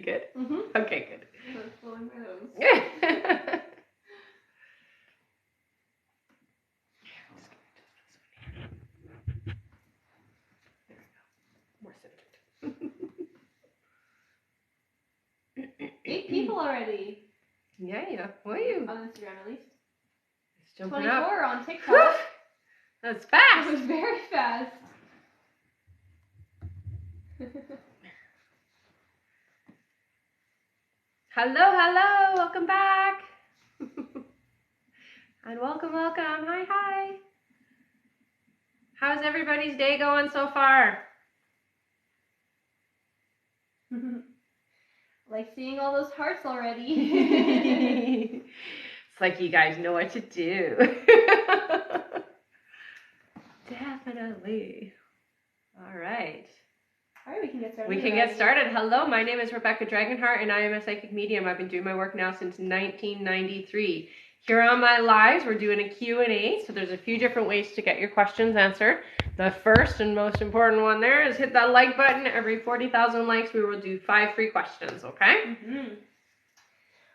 good? Mm-hmm. Okay, good. I'm blowing my nose. More centered. 8 people already. Yeah. What are you? On Instagram, at least. It's jumping 24 up. on TikTok. That's That fast. was very fast. Hello. Welcome back. And welcome. Hi. How's everybody's day going so far? Like seeing all those hearts already. It's like you guys know what to do. Definitely. All right. All right, we can get started. We can get started. Hello, my name is Rebecca Dragonheart, and I am a psychic medium. I've been doing my work now since 1993. Here on my lives, we're doing a Q&A, so there's a few different ways to get your questions answered. The first and most important one there is hit that like button. Every 40,000 likes, we will do 5 free questions, okay? Mm-hmm.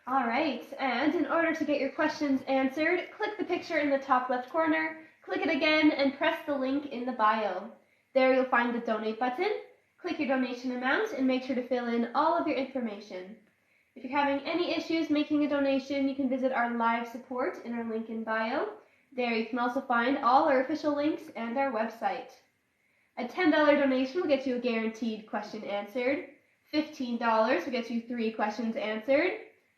All right, and in order to get your questions answered, click the picture in the top left corner, click it again, and press the link in the bio. There you'll find the donate button. Click your donation amount and make sure to fill in all of your information. If you're having any issues making a donation, you can visit our live support in our link in bio. There you can also find all our official links and our website. A $10 donation will get you a guaranteed question answered. $15 will get you 3 questions answered.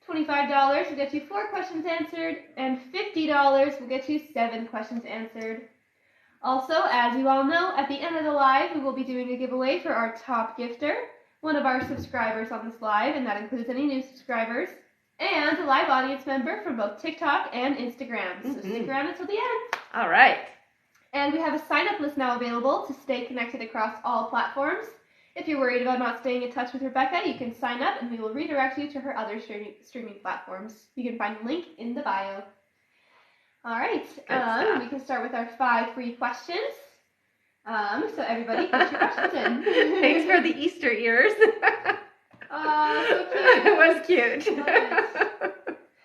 $25 will get you 4 questions answered. And $50 will get you 7 questions answered. Also, as you all know, at the end of the live, we will be doing a giveaway for our top gifter, one of our subscribers on this live, and that includes any new subscribers, and a live audience member from both TikTok and Instagram. So stick around until the end. All right. And we have a sign-up list now available to stay connected across all platforms. If you're worried about not staying in touch with Rebecca, you can sign up and we will redirect you to her other streaming platforms. You can find the link in the bio. All right, we can start with our 5 free questions. So everybody, put your questions in. Thanks for the Easter ears. Oh, so cute. It was cute. Love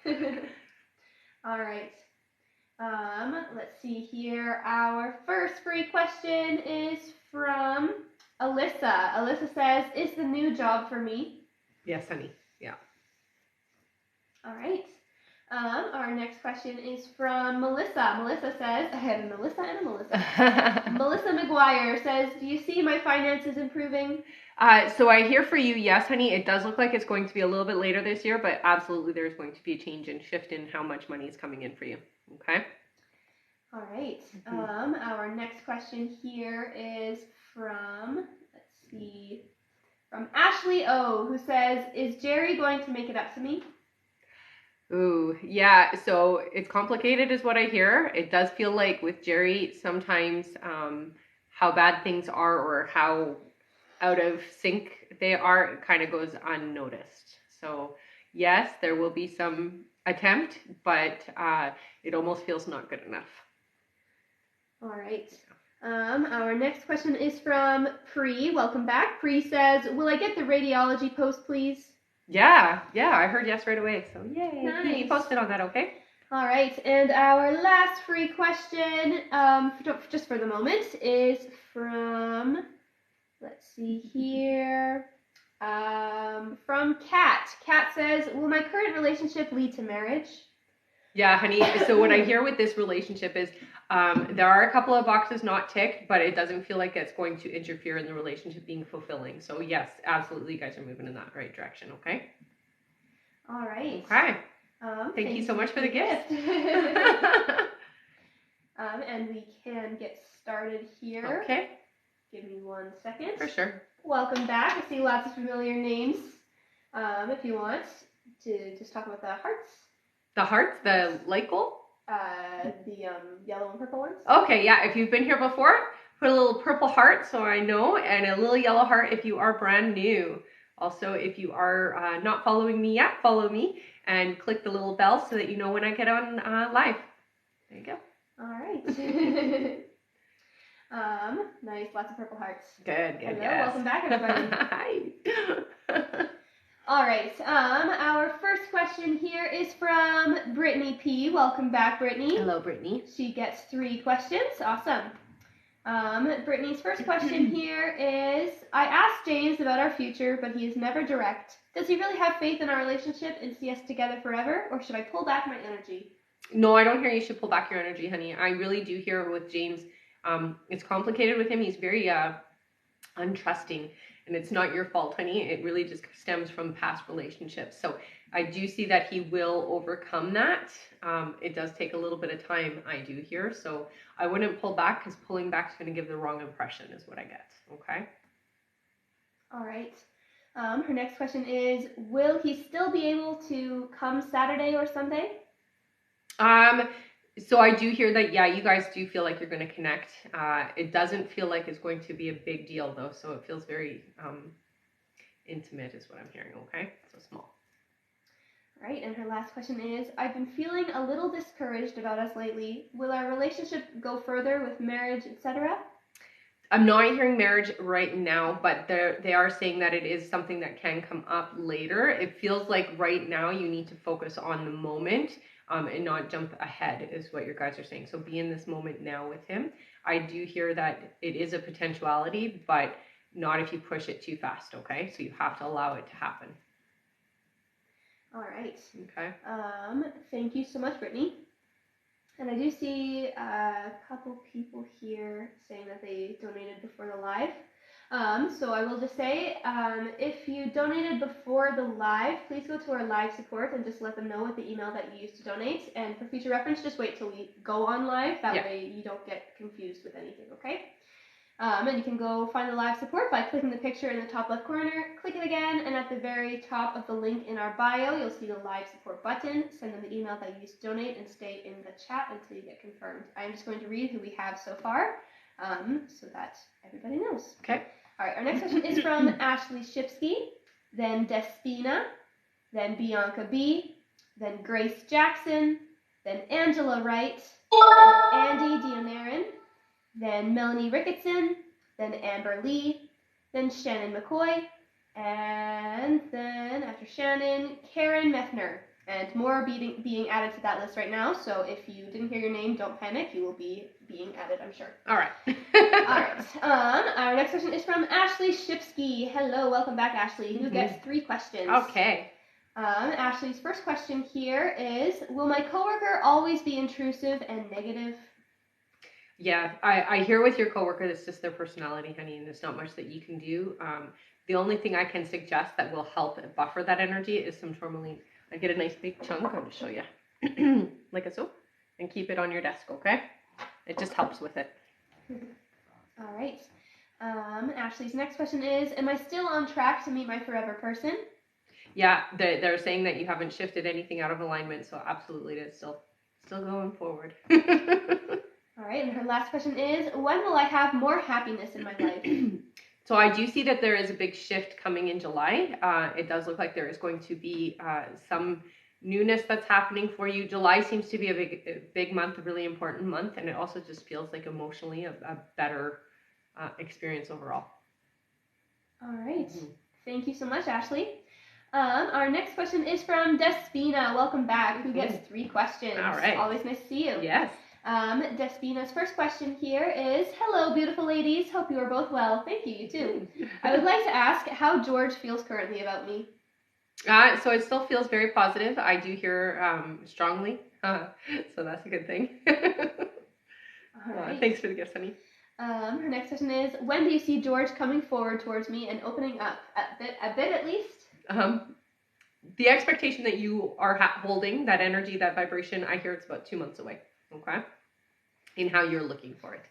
it. All right. Let's see here. Our first free question is from Alyssa. Alyssa says, "Is the new job for me?" Yes, honey. Yeah. All right. Our next question is from Melissa. Melissa says, I had a Melissa and a Melissa. Melissa McGuire says, "Do you see my finances improving?" So I hear for you, yes, honey. It does look like it's going to be a little bit later this year, but absolutely there's going to be a change and shift in how much money is coming in for you. Okay? All right. Our next question here is from, from Ashley O, who says, "Is Jerry going to make it up to me?" Ooh, yeah. So it's complicated is what I hear. It does feel like with Jerry, sometimes how bad things are or how out of sync they are, it kind of goes unnoticed. So yes, there will be some attempt, but it almost feels not good enough. All right. Our next question is from Pri. Welcome back. Pri says, "Will I get the radiology post, please?" Yeah, I heard yes right away. So yay. Nice. You posted on that, okay? All right, and our last free question, just for the moment, is from, let's see here, from Kat. Kat says, "Will my current relationship lead to marriage?" Yeah, honey. So what I hear with this relationship is there are a couple of boxes not ticked, but it doesn't feel like it's going to interfere in the relationship being fulfilling. So yes, absolutely, you guys are moving in that right direction, okay? All right. Okay. Thank you so much for the gift. And we can get started here. Okay. Give me 1 second. For sure. Welcome back. I see lots of familiar names. If you want to just talk about the hearts. The hearts, the light gold? The yellow and purple ones. Okay, yeah. If you've been here before, put a little purple heart so I know, and a little yellow heart if you are brand new. Also, if you are not following me yet, follow me and click the little bell so that you know when I get on live. There you go. All right. Nice, lots of purple hearts. Good, Hello, yes. welcome back, everybody. Hi. All right. Our first question here is from Brittany P. Welcome back, Brittany. Hello, Brittany. She gets 3 questions. Awesome. Brittany's first question here is, I asked James about our future, but he is never direct. Does he really have faith in our relationship and see us together forever, or should I pull back my energy? No, I don't hear you should pull back your energy, honey. I really do hear with James, it's complicated with him. He's very untrusting, and it's not your fault, honey. It really just stems from past relationships. So I do see that he will overcome that. It does take a little bit of time, I do hear. So I wouldn't pull back, because pulling back is going to give the wrong impression is what I get. Okay? All right. Her next question is, will he still be able to come Saturday or Sunday? So I do hear that, yeah, you guys do feel like you're going to connect. It doesn't feel like it's going to be a big deal, though. So it feels very intimate is what I'm hearing, okay? So small. All right, and her last question is, I've been feeling a little discouraged about us lately. Will our relationship go further with marriage, etc.? I'm not hearing marriage right now, but they are saying that it is something that can come up later. It feels like right now you need to focus on the moment and not jump ahead is what your guys are saying. So be in this moment now with him. I do hear that it is a potentiality, but not if you push it too fast, okay? So you have to allow it to happen. All right. Okay. Thank you so much, Brittany. And I do see a couple people here saying that they donated before the live. So I will just say, if you donated before the live, please go to our live support and just let them know what the email that you used to donate. And for future reference, just wait till we go on live. That way you don't get confused with anything, okay? And you can go find the live support by clicking the picture in the top left corner, click it again, and at the very top of the link in our bio, you'll see the live support button. Send them the email that you used to donate and stay in the chat until you get confirmed. I'm just going to read who we have so far, so that everybody knows. Okay. All right, our next question is from Ashley Shipsky, then Despina, then Bianca B, then Grace Jackson, then Angela Wright, then Andy Dionarin, then Melanie Ricketson, then Amber Lee, then Shannon McCoy, and then after Shannon, Karen Meffner. And more are being added to that list right now, so if you didn't hear your name, don't panic. You will be being added, I'm sure. All right. All right. Our next question is from Ashley Shipsky. Hello, welcome back, Ashley, who gets 3 questions. Okay. Ashley's first question here is, will my coworker always be intrusive and negative? Yeah, I hear with your coworker, it's just their personality, honey, and there's not much that you can do. The only thing I can suggest that will help buffer that energy is some tourmaline. I get a nice big chunk. I'll just show you, like so, and keep it on your desk, okay? It just helps with it. All right. Ashley's next question is, am I still on track to meet my forever person? Yeah, they're saying that you haven't shifted anything out of alignment, so absolutely it is still going forward. All right, and her last question is, when will I have more happiness in my life? So I do see that there is a big shift coming in July. It does look like there is going to be some newness that's happening for you. July seems to be a big month, a really important month, and it also just feels like emotionally a better experience overall. All right. Thank you so much, Ashley. Our next question is from Despina. Welcome back. Who gets 3 questions? All right. Always nice to see you. Yes. Despina's first question here is, hello, beautiful ladies. Hope you are both well. Thank you, you too. I would like to ask how George feels currently about me. So it still feels very positive. I do hear strongly, so that's a good thing. All right. Thanks for the gift, honey. Her next question is, when do you see George coming forward towards me and opening up? A bit at least? The expectation that you are holding, that energy, that vibration, I hear it's about 2 months away, okay? In how you're looking for it.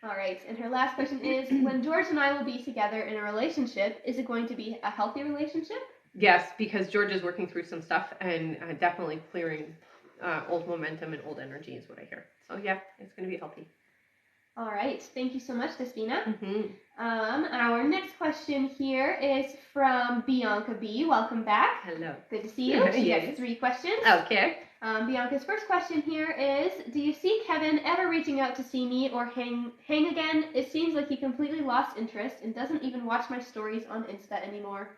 All right, and her last question is, when George and I will be together in a relationship, is it going to be a healthy relationship? Yes, because George is working through some stuff and definitely clearing old momentum and old energy is what I hear. So yeah, it's going to be healthy. All right, thank you so much, Despina. Mm-hmm. Our next question here is from Bianca B. Welcome back. Hello. Good to see you. She gets 3 questions. Okay. Bianca's first question here is, do you see Kevin ever reaching out to see me or hang again? It seems like he completely lost interest and doesn't even watch my stories on Insta anymore.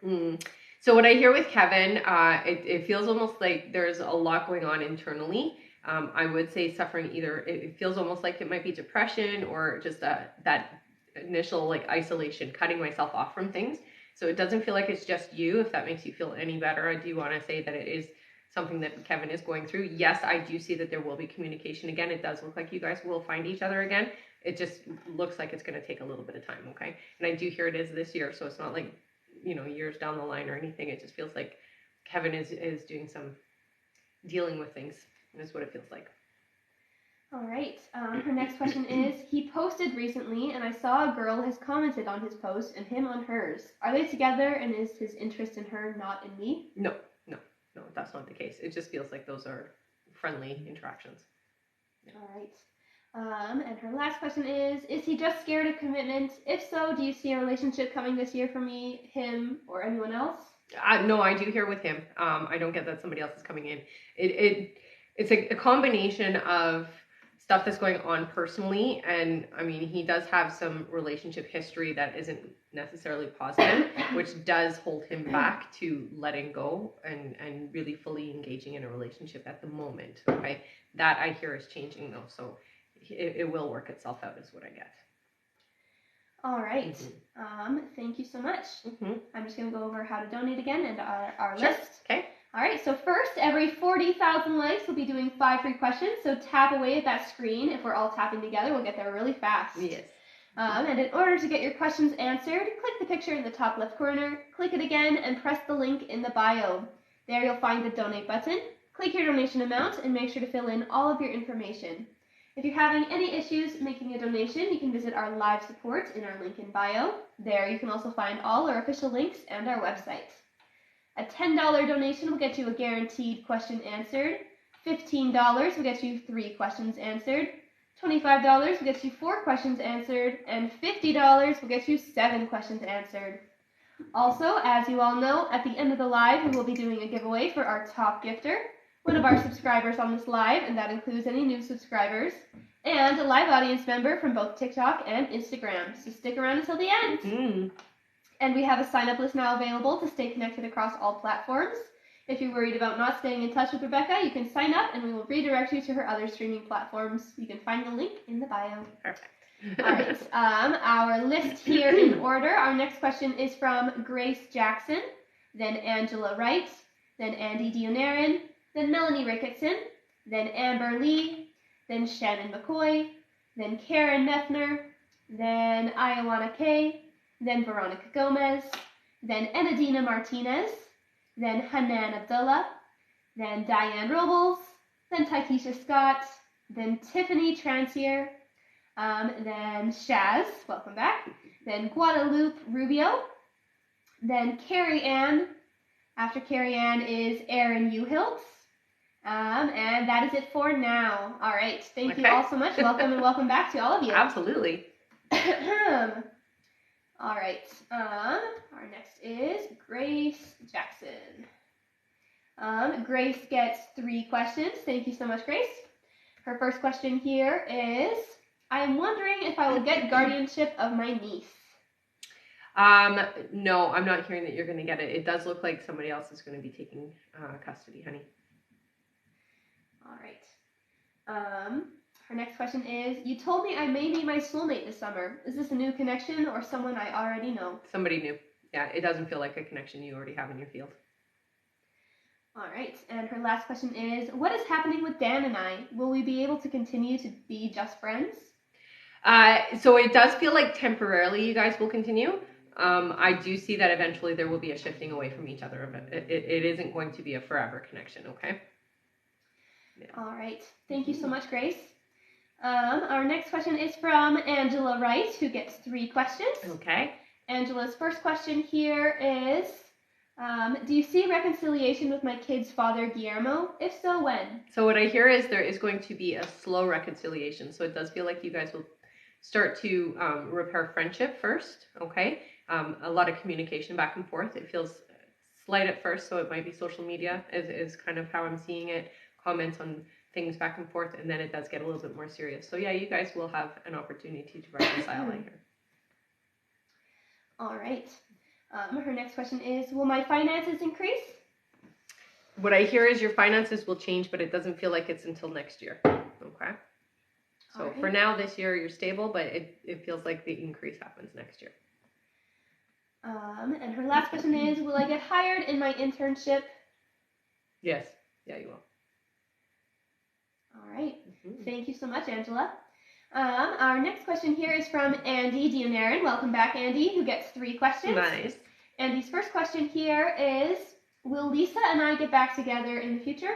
So what I hear with Kevin, it feels almost like there's a lot going on internally. I would say suffering either, it feels almost like it might be depression or just that initial like isolation, cutting myself off from things. So it doesn't feel like it's just you. If that makes you feel any better, I do want to say that it is something that Kevin is going through. Yes, I do see that there will be communication again. It does look like you guys will find each other again. It just looks like it's going to take a little bit of time, okay? And I do hear it is this year, so it's not like, years down the line or anything. It just feels like Kevin is doing some dealing with things, is what it feels like. All right. Her next question is, he posted recently and I saw a girl has commented on his post and him on hers. Are they together and is his interest in her not in me? No, that's not the case. It just feels like those are friendly interactions. Yeah. All right. And her last question is he just scared of commitment? If so, do you see a relationship coming this year for me, him, or anyone else? No, I do hear with him. I don't get that somebody else is coming in. It's a combination of stuff that's going on personally, and I mean, he does have some relationship history that isn't necessarily positive, which does hold him back to letting go and really fully engaging in a relationship at the moment. Okay, that I hear is changing though, so it will work itself out, is what I get. All right. Thank you so much. I'm just going to go over how to donate again and our list. Okay. All right. So first, every 40,000 likes, we'll be doing 5 free questions. So tap away at that screen. If we're all tapping together, we'll get there really fast. Yes. And in order to get your questions answered, click the picture in the top left corner, click it again, and press the link in the bio. There you'll find the donate button. Click your donation amount and make sure to fill in all of your information. If you're having any issues making a donation, you can visit our live support in our link in bio. There you can also find all our official links and our website. A $10 donation will get you a guaranteed question answered. $15 will get you 3 questions answered. $25 will get you 4 questions answered. And $50 will get you 7 questions answered. Also, as you all know, at the end of the live, we will be doing a giveaway for our top gifter, one of our subscribers on this live, and that includes any new subscribers, and a live audience member from both TikTok and Instagram. So stick around until the end. And we have a sign-up list now available to stay connected across all platforms. If you're worried about not staying in touch with Rebecca, you can sign up and we will redirect you to her other streaming platforms. You can find the link in the bio. Perfect. All right. Our list here in order. Our next question is from Grace Jackson, then Angela Wright, then Andy Dionarin, then Melanie Ricketson, then Amber Lee, then Shannon McCoy, then Karen Meffner, then Iowana Kay, then Veronica Gomez, then Enadina Martinez, then Hanan Abdullah, then Diane Robles, then Taikisha Scott, then Tiffany Transier, then Shaz, welcome back, then Guadalupe Rubio, then Carrie Ann. After Carrie Ann is Erin Uhilt. And that is it for now. All right. Thank you all so much. Welcome and welcome back to all of you. Absolutely. All right. Our next is Grace Jackson. Grace gets 3 questions. Thank you so much, Grace. Her first question here is, I am wondering if I will get guardianship of my niece. No, I'm not hearing that you're going to get it. It does look like somebody else is going to be taking custody, honey. All right. Her next question is, you told me I may be my soulmate this summer. Is this a new connection or someone I already know? Somebody new. Yeah, it doesn't feel like a connection you already have in your field. All right. And her last question is, what is happening with Dan and I? Will we be able to continue to be just friends? So it does feel like temporarily you guys will continue. I do see that eventually there will be a shifting away from each other. It isn't going to be a forever connection, okay? Yeah. All right. Thank you so much, Grace. Our next question is from Angela Wright, who gets 3 questions. Okay. Angela's first question here is, do you see reconciliation with my kid's father, Guillermo? If so, when? So what I hear is there is going to be a slow reconciliation. So it does feel like you guys will start to repair friendship first, okay? A lot of communication back and forth. It feels slight at first, so it might be social media is kind of how I'm seeing it. comments on things back and forth, and then it does get a little bit more serious. So yeah, you guys will have an opportunity to reconcile, I hear. All right. Her next question is, will my finances increase? What I hear is your finances will change, but it doesn't feel like it's until next year. Okay. So All right. for now, this year you're stable, but it feels like the increase happens next year. And her last question is, will I get hired in my internship? Yes. Yeah, you will. All right. Thank you so much, Angela. Our next question here is from Andy Dionarin. Welcome back, Andy, who gets 3 questions. Nice. Andy's first question here is, will Lisa and I get back together in the future?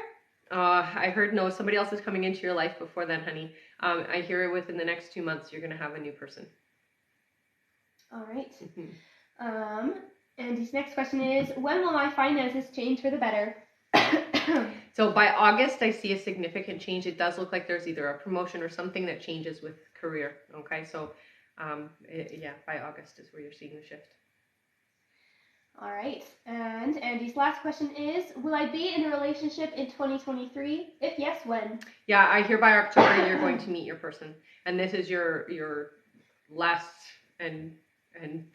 I heard no. Somebody else is coming into your life before then, honey. I hear within the next 2 months you're going to have a new person. All right. Andy's next question is, when will my finances change for the better? So by August, I see a significant change. It does look like there's either a promotion or something that changes with career. Okay, so by August is where you're seeing the shift. All right. And Andy's last question is, will I be in a relationship in 2023? If yes, when? Yeah, I hear by October you're going to meet your person. And this is your last and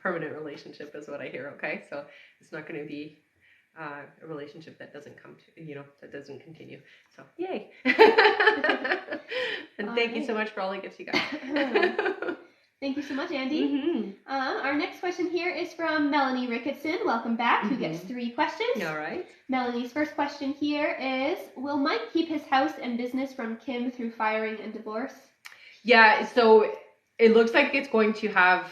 permanent relationship is what I hear, okay? So it's not going to be a relationship that doesn't come to, that doesn't continue. So yay. And thank you so much for all the gifts you got. Thank you so much, Andy. Our next question here is from Melanie Ricketson. Welcome back, who gets 3 questions. All right. Melanie's first question here is, will Mike keep his house and business from Kim through firing and divorce? Yeah, so it looks like it's going to have,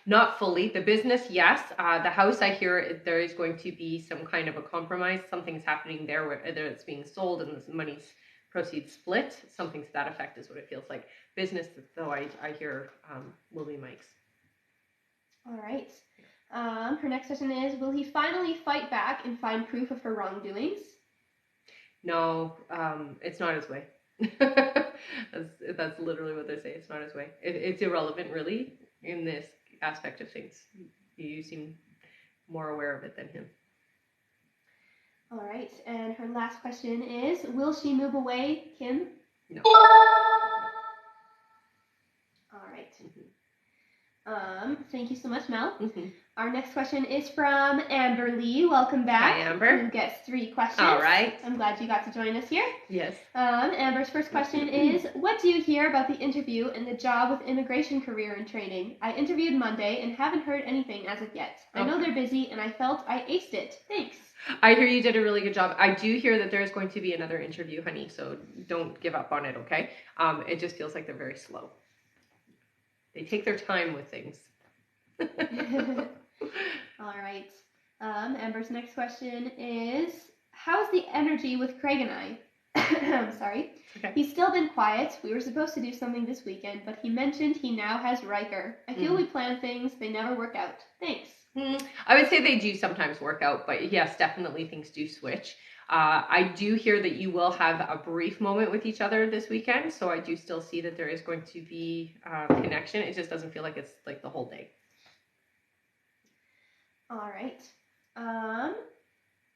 not fully. The business, yes. The house, I hear there is going to be some kind of a compromise. Something's happening there, whether it's being sold and the money's proceeds split. Something to that effect is what it feels like. Business, though, I hear will be Mike's. All right. Her next question is, will he finally fight back and find proof of her wrongdoings? No, it's not his way. That's literally what they say. It's not his way. It's irrelevant, really, in this aspect of things. You seem more aware of it than him. All right. And her last question is, will she move away, Kim? No. All right. Thank you so much, Mel. Mm-hmm. Our next question is from Amber Lee. Welcome back. Hi, Amber. Who gets 3 questions. All right. I'm glad you got to join us here. Yes. Amber's first question is, what do you hear about the interview and the job with immigration career and training? I interviewed Monday and haven't heard anything as of yet. I know they're busy and I felt I aced it. Thanks. I hear you did a really good job. I do hear that there's going to be another interview, honey, so don't give up on it, okay? It just feels like they're very slow. They take their time with things. All right. Amber's next question is, how's the energy with Craig and I? I'm sorry. Okay. He's still been quiet. We were supposed to do something this weekend, but he mentioned he now has Riker. I feel we plan things, they never work out. Thanks. I would say they do sometimes work out, but yes, definitely things do switch. I do hear that you will have a brief moment with each other this weekend, so I do still see that there is going to be connection. It just doesn't feel like it's like the whole day. All right.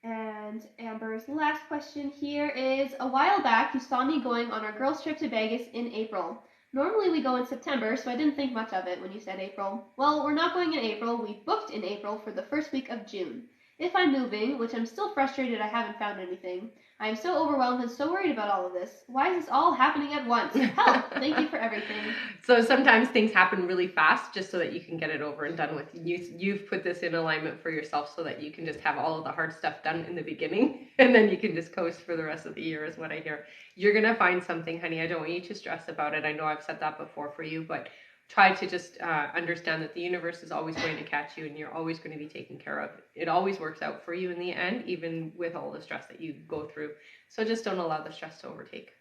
And Amber's last question here is, a while back you saw me going on our girls' trip to Vegas in April. Normally we go in September, so I didn't think much of it when you said April. Well, we're not going in April. We booked in April for the first week of June. If I'm moving, which I'm still frustrated I haven't found anything, I am so overwhelmed and so worried about all of this. Why is this all happening at once? Help! Thank you for everything. So sometimes things happen really fast just so that you can get it over and done with. You've put this in alignment for yourself so that you can just have all of the hard stuff done in the beginning and then you can just coast for the rest of the year is what I hear. You're going to find something, honey. I don't want you to stress about it. I know I've said that before for you, but try to just understand that the universe is always going to catch you and you're always going to be taken care of. It always works out for you in the end, even with all the stress that you go through. So just don't allow the stress to overtake.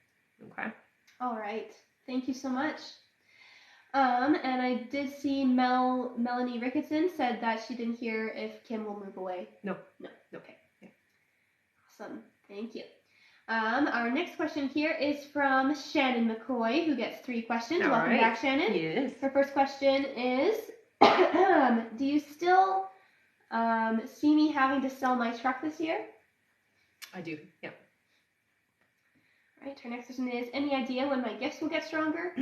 Okay? All right. Thank you so much. And I did see Melanie Ricketson said that she didn't hear if Kim will move away. No. Okay. Yeah. Awesome. Thank you. Our next question here is from Shannon McCoy, who gets 3 questions. All Welcome right. back, Shannon. Yes. Her first question is, do you still see me having to sell my truck this year? I do, yeah. Right. Her next question is, any idea when my gifts will get stronger?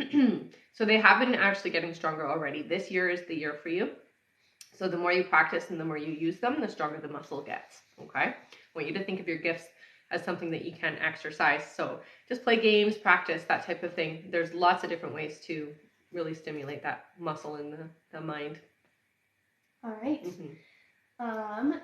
So they have been actually getting stronger already. This year is the year for you. So the more you practice and the more you use them, the stronger the muscle gets, okay? I want you to think of your gifts as something that you can exercise. So just play games, practice, that type of thing. There's lots of different ways to really stimulate that muscle in the mind. All right.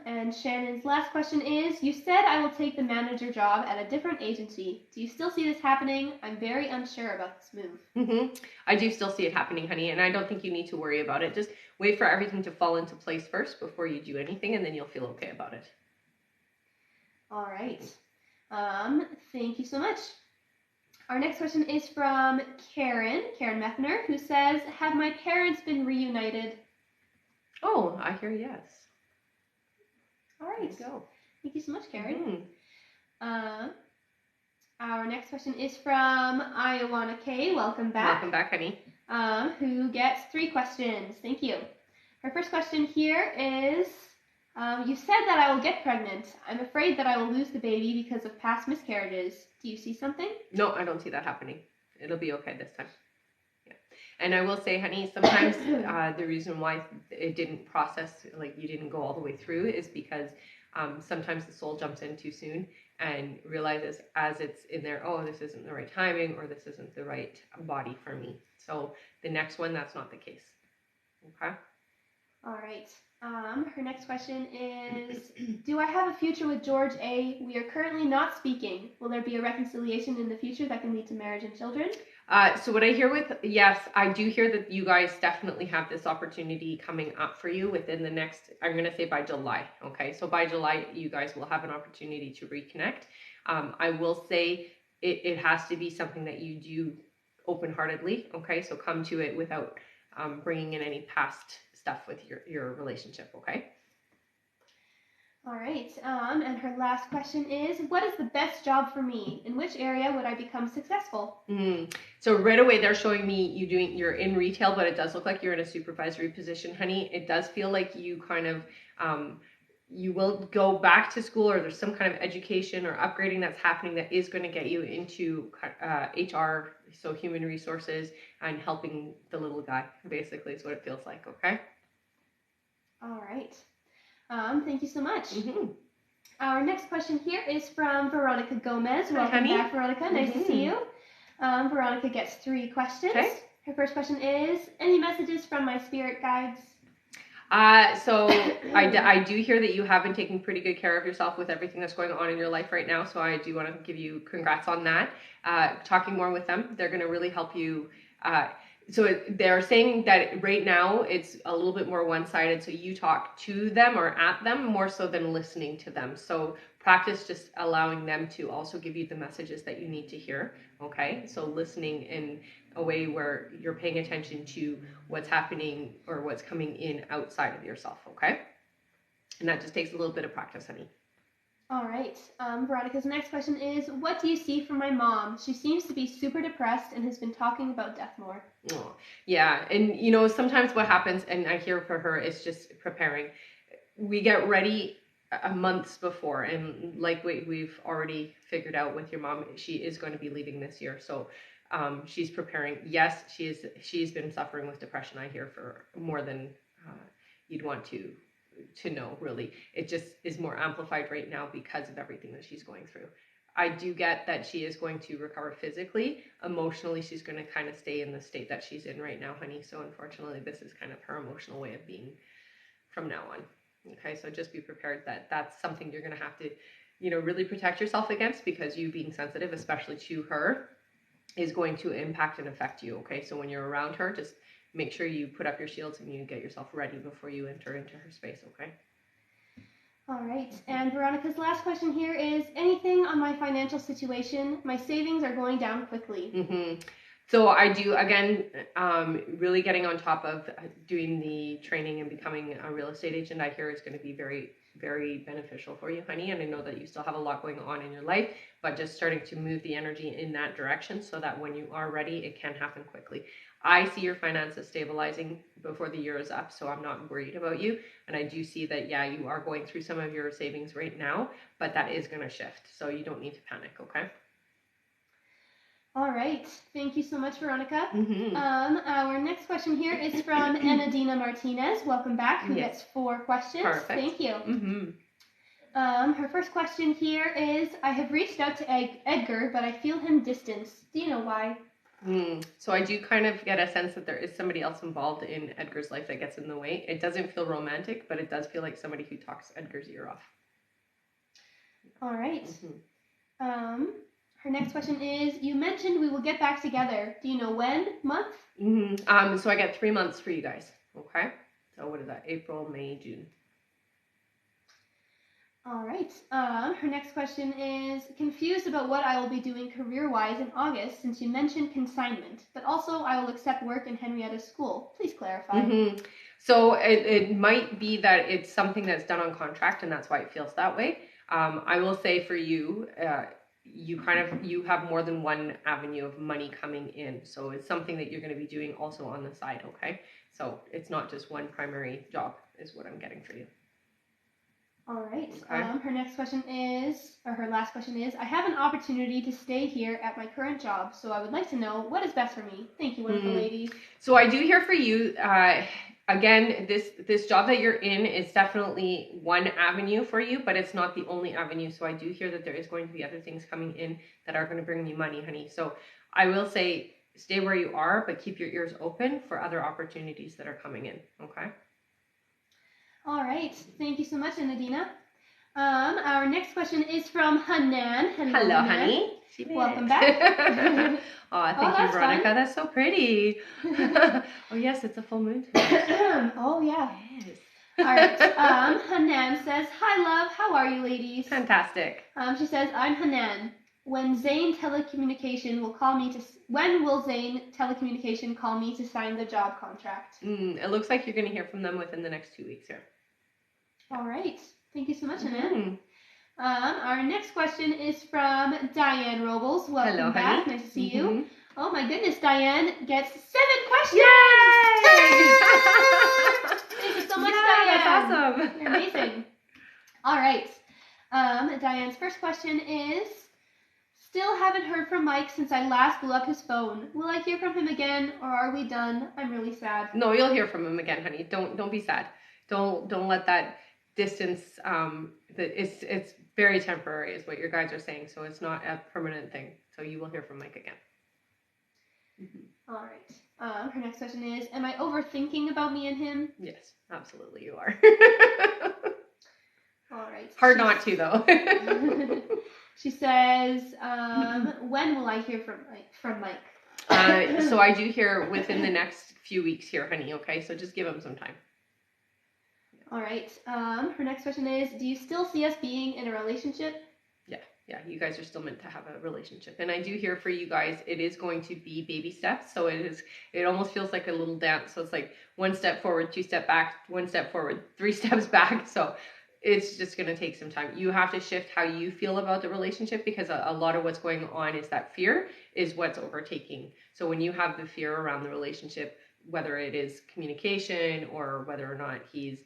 And Shannon's last question is, you said I will take the manager job at a different agency. Do you still see this happening? I'm very unsure about this move. I do still see it happening, honey, and I don't think you need to worry about it. Just wait for everything to fall into place first before you do anything, and then you'll feel okay about it. All right. Thank you so much. Our next question is from Karen Methner, who says, have my parents been reunited? Oh, I hear yes. All right. There you go. Thank you so much, Karen. Our next question is from Iowana K. Welcome back. Welcome back, honey. Who gets 3 questions. Thank you. Her first question here is, you said that I will get pregnant. I'm afraid that I will lose the baby because of past miscarriages. Do you see something? No, I don't see that happening. It'll be okay this time. Yeah. And I will say, honey, sometimes the reason why it didn't process, like you didn't go all the way through, is because sometimes the soul jumps in too soon and realizes as it's in there, oh, this isn't the right timing, or this isn't the right body for me. So the next one, that's not the case. Okay? All right. Her next question is, do I have a future with George A? We are currently not speaking. Will there be a reconciliation in the future that can lead to marriage and children? So what I hear yes, I do hear that you guys definitely have this opportunity coming up for you within the next, I'm going to say by July. Okay. So by July, you guys will have an opportunity to reconnect. I will say it has to be something that you do open-heartedly. Okay. So come to it without bringing in any past stuff with your relationship. Okay. All right. And her last question is, what is the best job for me? In which area would I become successful? So right away, they're showing me you're in retail, but it does look like you're in a supervisory position, honey. It does feel like you kind of, you will go back to school, or there's some kind of education or upgrading that's happening that is going to get you into HR, so human resources, and helping the little guy, basically, is what it feels like, okay? All right. Thank you so much. Our next question here is from Veronica Gomez. Welcome back, Veronica. Nice to see you. Veronica gets 3 questions. Okay. Her first question is, any messages from my spirit guides? So I do hear that you have been taking pretty good care of yourself with everything that's going on in your life right now. So I do want to give you congrats on that. Talking more with them, they're going to really help you. So they're saying that right now it's a little bit more one-sided. So you talk to them or at them more so than listening to them. So practice just allowing them to also give you the messages that you need to hear. Okay. So listening in a way where you're paying attention to what's happening or what's coming in outside of yourself. Okay. And that just takes a little bit of practice, honey. All right. Veronica's next question is, what do you see from my mom? She seems to be super depressed and has been talking about death more. Oh, yeah. And, sometimes what happens, and I hear for her, is just preparing. We get ready months before. And like we've already figured out with your mom, she is going to be leaving this year. So she's preparing. Yes, she's been suffering with depression, I hear, for more than you'd want to know, really. It just is more amplified right now because of everything that she's going through. I do get that she is going to recover physically. Emotionally, she's going to kind of stay in the state that she's in right now, honey. So unfortunately, this is kind of her emotional way of being from now on. Okay, so just be prepared that that's something you're going to have to, really protect yourself against, because you being sensitive, especially to her, is going to impact and affect you. Okay, so when you're around her, just make sure you put up your shields and you get yourself ready before you enter into her space, okay? All right. And Veronica's last question here is, anything on my financial situation? My savings are going down quickly. So I do, again, really getting on top of doing the training and becoming a real estate agent, I hear is going to be very, very beneficial for you, honey. And I know that you still have a lot going on in your life, but just starting to move the energy in that direction so that when you are ready, it can happen quickly. I see your finances stabilizing before the year is up, so I'm not worried about you. And I do see that, yeah, you are going through some of your savings right now, but that is going to shift. So you don't need to panic, okay? All right. Thank you so much, Veronica. Mm-hmm. Our next question here is from Anadina Martinez. Welcome back. Who Yes. gets 4 questions? Perfect. Thank you. Mm-hmm. Her first question here is, I have reached out to Edgar, but I feel him distant. Do you know why? So I do kind of get a sense that there is somebody else involved in Edgar's life that gets in the way. It doesn't feel romantic, but it does feel like somebody who talks Edgar's ear off. All right. Mm-hmm. Her next question is, you mentioned we will get back together. Do you know when? Month? Mm-hmm. So I got 3 months for you guys. Okay. So what is that? April, May, June. All right. Her next question is, confused about what I will be doing career-wise in August since you mentioned consignment, but also I will accept work in Henrietta's school. Please clarify. Mm-hmm. So it might be that it's something that's done on contract and that's why it feels that way. I will say for you, you have more than one avenue of money coming in. So it's something that you're going to be doing also on the side, okay? So it's not just one primary job is what I'm getting for you. All right. Okay. Her next question is, or her last question is, I have an opportunity to stay here at my current job, so I would like to know what is best for me. Thank you, wonderful ladies. So I do hear for you, again, this job that you're in is definitely one avenue for you, but it's not the only avenue. So I do hear that there is going to be other things coming in that are going to bring you money, honey. So I will say stay where you are, but keep your ears open for other opportunities that are coming in, okay? All right. Thank you so much, Anadina. Our next question is from Hanan. Hello, honey. Welcome back. Thank you, Veronica. Fun. That's so pretty. Oh, yes, it's a full moon tonight. Oh, yeah. Yes. All right. Hanan says, hi, love. How are you, ladies? Fantastic. She says, I'm Hanan. When will Zane Telecommunication call me to sign the job contract? It looks like you're going to hear from them within the next 2 weeks here. All right. Thank you so much, Hanan. Our next question is from Diane Robles. Welcome Hello, back. honey. Nice to see you. Oh my goodness, Diane gets 7 questions. Yay! Thank you so much, Diane. That's awesome. You're amazing. All right. Diane's first question is, still haven't heard from Mike since I last blew up his phone. Will I hear from him again, or are we done? I'm really sad. No, you'll hear from him again, honey. Don't be sad. Don't let that distance. It's very temporary, is what your guys are saying. So it's not a permanent thing. So you will hear from Mike again. All right. Her next question is, am I overthinking about me and him? Yes, absolutely you are. All right. Hard not to, though. She says, when will I hear from Mike? So I do hear within the next few weeks here, honey, okay? So just give him some time. All right. Her next question is, do you still see us being in a relationship? Yeah, you guys are still meant to have a relationship. And I do hear for you guys, it is going to be baby steps. So it almost feels like a little dance. So it's like 1 step forward, 2 step back, 1 step forward, 3 steps back. So it's just going to take some time. You have to shift how you feel about the relationship, because a lot of what's going on is that fear is what's overtaking. So when you have the fear around the relationship, whether it is communication or whether or not he's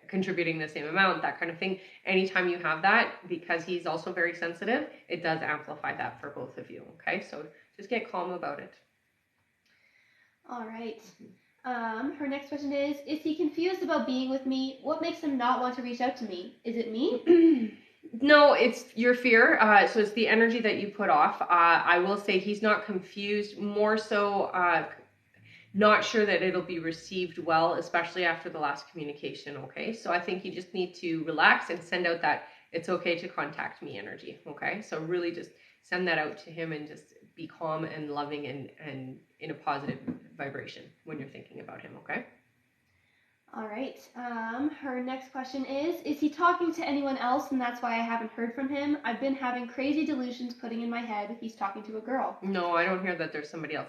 contributing the same amount, that kind of thing, anytime you have that, because he's also very sensitive, it does amplify that for both of you, okay? So just get calm about it. All right. Her next question is he confused about being with me? What makes him not want to reach out to me? Is it me? No, it's your fear. So it's the energy that you put off. I will say he's not confused, more so not sure that it'll be received well, especially after the last communication, okay? So I think you just need to relax and send out that it's okay to contact me energy, okay? So really just send that out to him and just be calm and loving and in a positive vibration when you're thinking about him, okay? All right. Her next question is he talking to anyone else and that's why I haven't heard from him? I've been having crazy delusions putting in my head he's talking to a girl. No, I don't hear that there's somebody else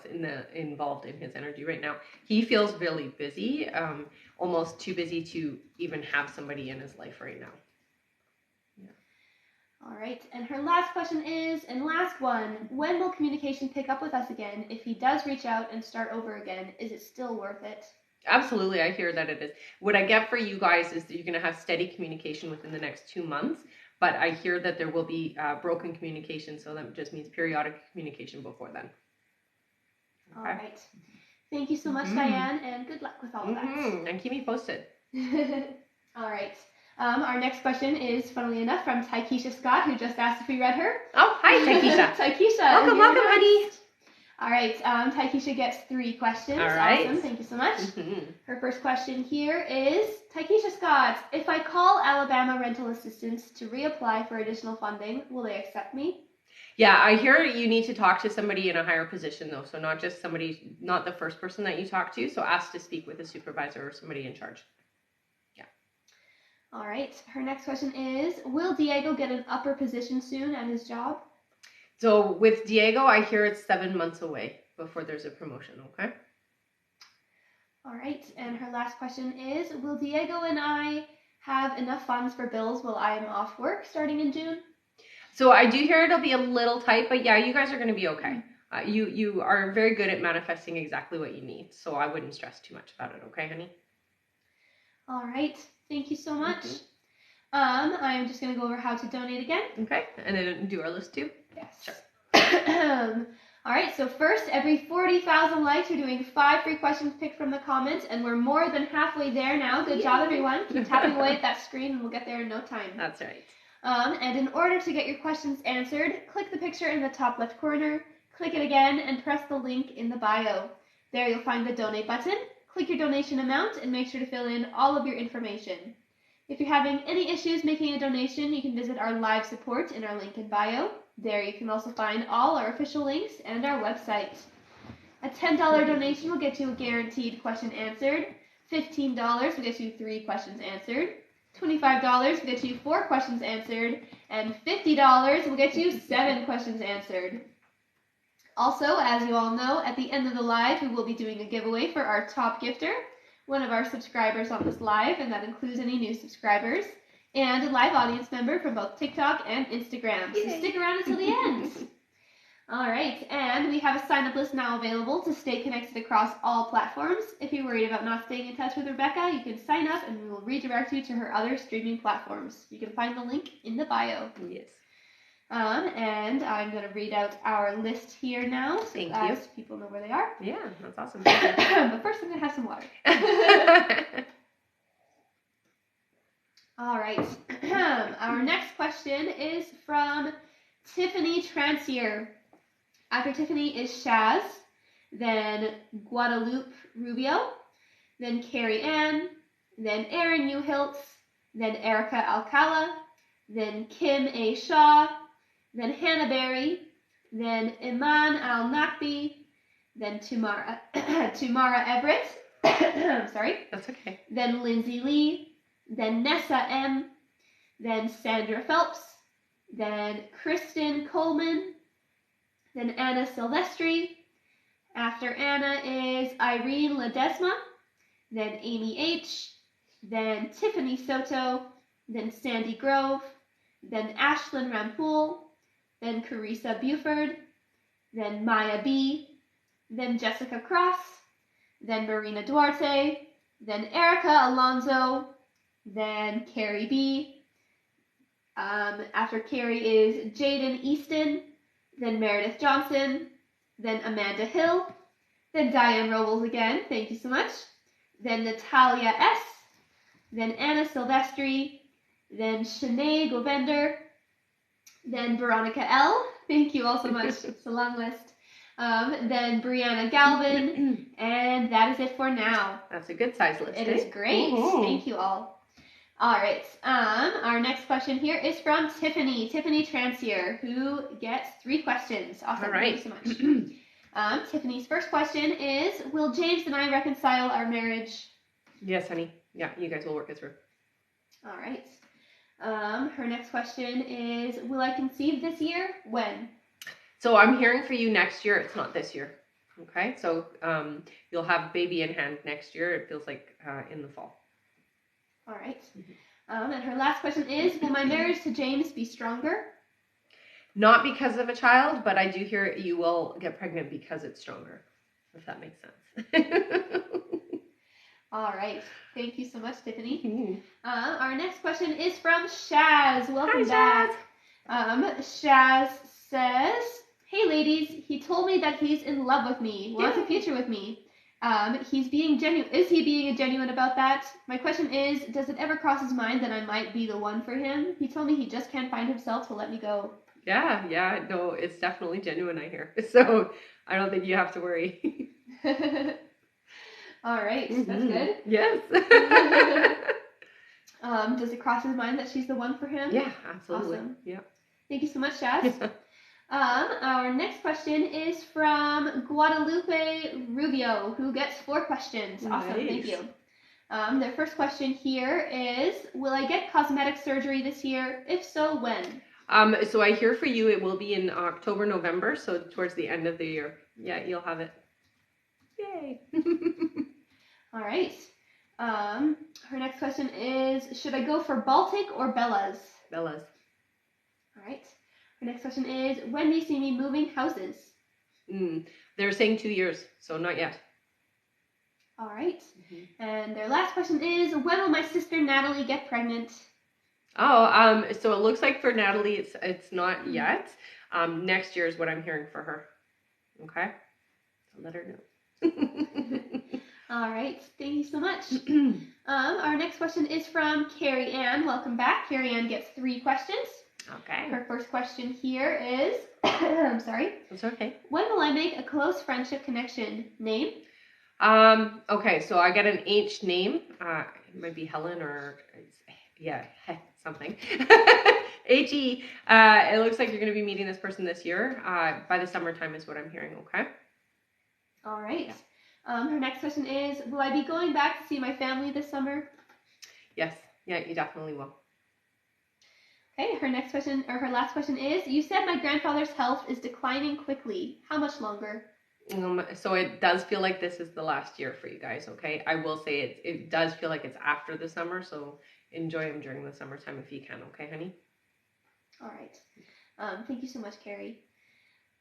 involved in his energy right now. He feels really busy, almost too busy to even have somebody in his life right now. Yeah. All right. And her last question is, and last one, when will communication pick up with us again? If he does reach out and start over again, is it still worth it? Absolutely, I hear that it is. What I get for you guys is that you're going to have steady communication within the next 2 months, but I hear that there will be broken communication, so that just means periodic communication before then. Okay. All right. Thank you so much, Diane, and good luck with all of that. And keep me posted. All right. Our next question is, funnily enough, from Taikisha Scott, who just asked if we read her. Oh, hi, Taikisha. Taikisha. Welcome, honey. All right. Taikisha gets 3 questions. All right. Awesome. Thank you so much. Her first question here is, Taikisha Scott, if I call Alabama Rental Assistance to reapply for additional funding, will they accept me? Yeah, I hear you need to talk to somebody in a higher position, though. So not just somebody, not the first person that you talk to. So ask to speak with a supervisor or somebody in charge. Yeah. All right. Her next question is, will Diego get an upper position soon at his job? So with Diego, I hear it's 7 months away before there's a promotion, okay? All right. And her last question is, will Diego and I have enough funds for bills while I am off work starting in June? So I do hear it'll be a little tight, but yeah, you guys are going to be okay. You are very good at manifesting exactly what you need, so I wouldn't stress too much about it, okay, honey? All right. Thank you so much. I'm just going to go over how to donate again. Okay, and then do our list too? Yes. Sure. All right, so first, every 40,000 likes, we're doing 5 free questions picked from the comments, and we're more than halfway there now. Good job, everyone. Keep tapping away at that screen, and we'll get there in no time. That's right. And in order to get your questions answered, click the picture in the top left corner, click it again, and press the link in the bio. There you'll find the donate button. Click your donation amount, and make sure to fill in all of your information. If you're having any issues making a donation, you can visit our live support in our link in bio. There you can also find all our official links and our website. A $10 donation will get you a guaranteed question answered. $15 will get you 3 questions answered. $25 will get you 4 questions answered. And $50 will get you 7 questions answered. Also, as you all know, at the end of the live, we will be doing a giveaway for our top gifter, one of our subscribers on this live, and that includes any new subscribers, and a live audience member from both TikTok and Instagram. So stick around until the end. All right, and we have a sign-up list now available to stay connected across all platforms. If you're worried about not staying in touch with Rebecca, you can sign up and we will redirect you to her other streaming platforms. You can find the link in the bio. Yes. And I'm going to read out our list here now, so Thank that you. people know where they are. Yeah, that's awesome. But first I'm going to have some water. All right. Our next question is from Tiffany Transier. After Tiffany is Shaz, then Guadalupe Rubio, then Carrie Ann, then Erin Newhiltz, then Erica Alcala, then Kim A. Shaw, then Hannah Berry, then Iman Al-Nakbi, then Tamara Everett, sorry. That's okay. Then Lindsay Lee, then Nessa M, then Sandra Phelps, then Kristen Coleman, then Anna Silvestri. After Anna is Irene Ledesma, then Amy H, then Tiffany Soto, then Sandy Grove, then Ashlyn Rampool, then Carissa Buford, then Maya B, then Jessica Cross, then Marina Duarte, then Erica Alonso, then Carrie B. After Carrie is Jaden Easton, then Meredith Johnson, then Amanda Hill, then Diane Robles again, thank you so much, then Natalia S, then Anna Silvestri, then Shanae Govender, then Veronica L. Thank you all so much. It's a long list. Then Brianna Galvin, and that is it for now. That's a good size list. It is great. Thank you all. All right. Our next question here is from Tiffany Transier, who gets 3 questions. Awesome. All right. Thank you so much. Tiffany's first question is, will James and I reconcile our marriage? Yes, honey. Yeah, you guys will work it through. All right. Her next question is, will I conceive this year? When? So I'm hearing for you next year. It's not this year. Okay. So you'll have baby in hand next year. It feels like in the fall. All right. And her last question is, will my marriage to James be stronger? Not because of a child, but I do hear you will get pregnant because it's stronger, if that makes sense. All right. Thank you so much, Tiffany. Mm-hmm. Our next question is from Shaz. Welcome Hi, back. Shaz says, "Hey, ladies. He told me that he's in love with me, wants a Yay. future with me. He's being genuine. Is he being genuine about that? My question is, does it ever cross his mind that I might be the one for him? He told me he just can't find himself to let me go." Yeah, no, it's definitely genuine, I hear. So I don't think you have to worry. All right, that's Mm-hmm. good. Yes. Does it cross his mind that she's the one for him? Yeah, absolutely. Awesome. Yeah. Thank you so much, Shaz. Our next question is from Guadalupe Rubio, who gets 4 questions. Awesome, Nice. thank you. Their first question here is, will I get cosmetic surgery this year? If so, when? So I hear for you it will be in October, November, so towards the end of the year. Yeah, you'll have it. Yay. All right. Her next question is, should I go for Baltic or Bella's? Bella's. All right. Her next question is, when do you see me moving houses? They're saying 2 years, so not yet. All right. And their last question is, when will my sister Natalie get pregnant? Oh, so it looks like for Natalie it's not yet. Next year is what I'm hearing for her. Okay? So let her know. All right, thank you so much. Our next question is from Carrie Ann. Welcome back. Carrie Ann gets 3 questions. Okay. Her first question here is, I'm sorry. It's okay. When will I make a close friendship connection? Name? Okay, so I get an H name. It might be Helen or yeah, something. H-E. It looks like you're going to be meeting this person this year. By the summertime is what I'm hearing, okay? All right. Yeah. Her next question is, will I be going back to see my family this summer? Yes. Yeah, you definitely will. Okay, her next question, or her last question is, you said my grandfather's health is declining quickly. How much longer? So it does feel like this is the last year for you guys, okay? I will say it does feel like it's after the summer, so enjoy him during the summertime if you can, okay, honey? All right. Thank you so much, Carrie.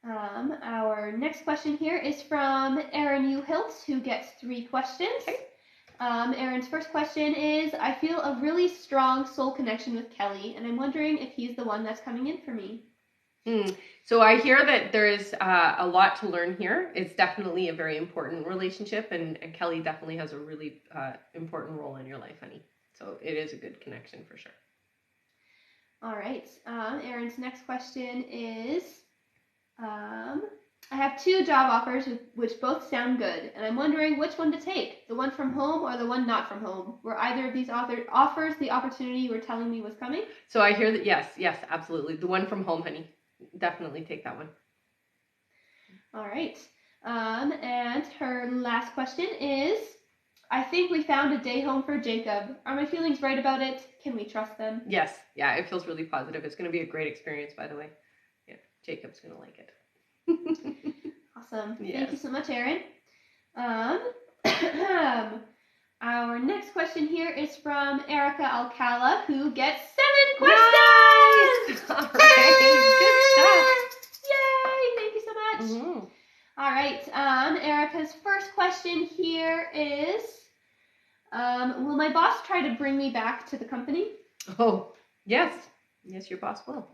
Our next question here is from Erin Uhiltz, who gets 3 questions. Okay. Erin's first question is, I feel a really strong soul connection with Kelly, and I'm wondering if he's the one that's coming in for me. So I hear that there is a lot to learn here. It's definitely a very important relationship, and Kelly definitely has a really important role in your life, honey. So it is a good connection for sure. All right. Erin's next question is, I have 2 job offers which both sound good, and I'm wondering which one to take, the one from home or the one not from home. Were either of these offers the opportunity you were telling me was coming? So I hear that, yes, absolutely. The one from home, honey. Definitely take that one. All right. And her last question is, I think we found a day home for Jacob. Are my feelings right about it? Can we trust them? Yes. Yeah, it feels really positive. It's going to be a great experience, by the way. Yeah, Jacob's going to like it. Awesome. Yes. Thank you so much, Erin. Our next question here is from Erica Alcala, who gets 7 questions! Nice! All right, good stuff. Yay! Thank you so much. Mm-hmm. All right, Erica's first question here is, will my boss try to bring me back to the company? Oh, yes. Yes, your boss will.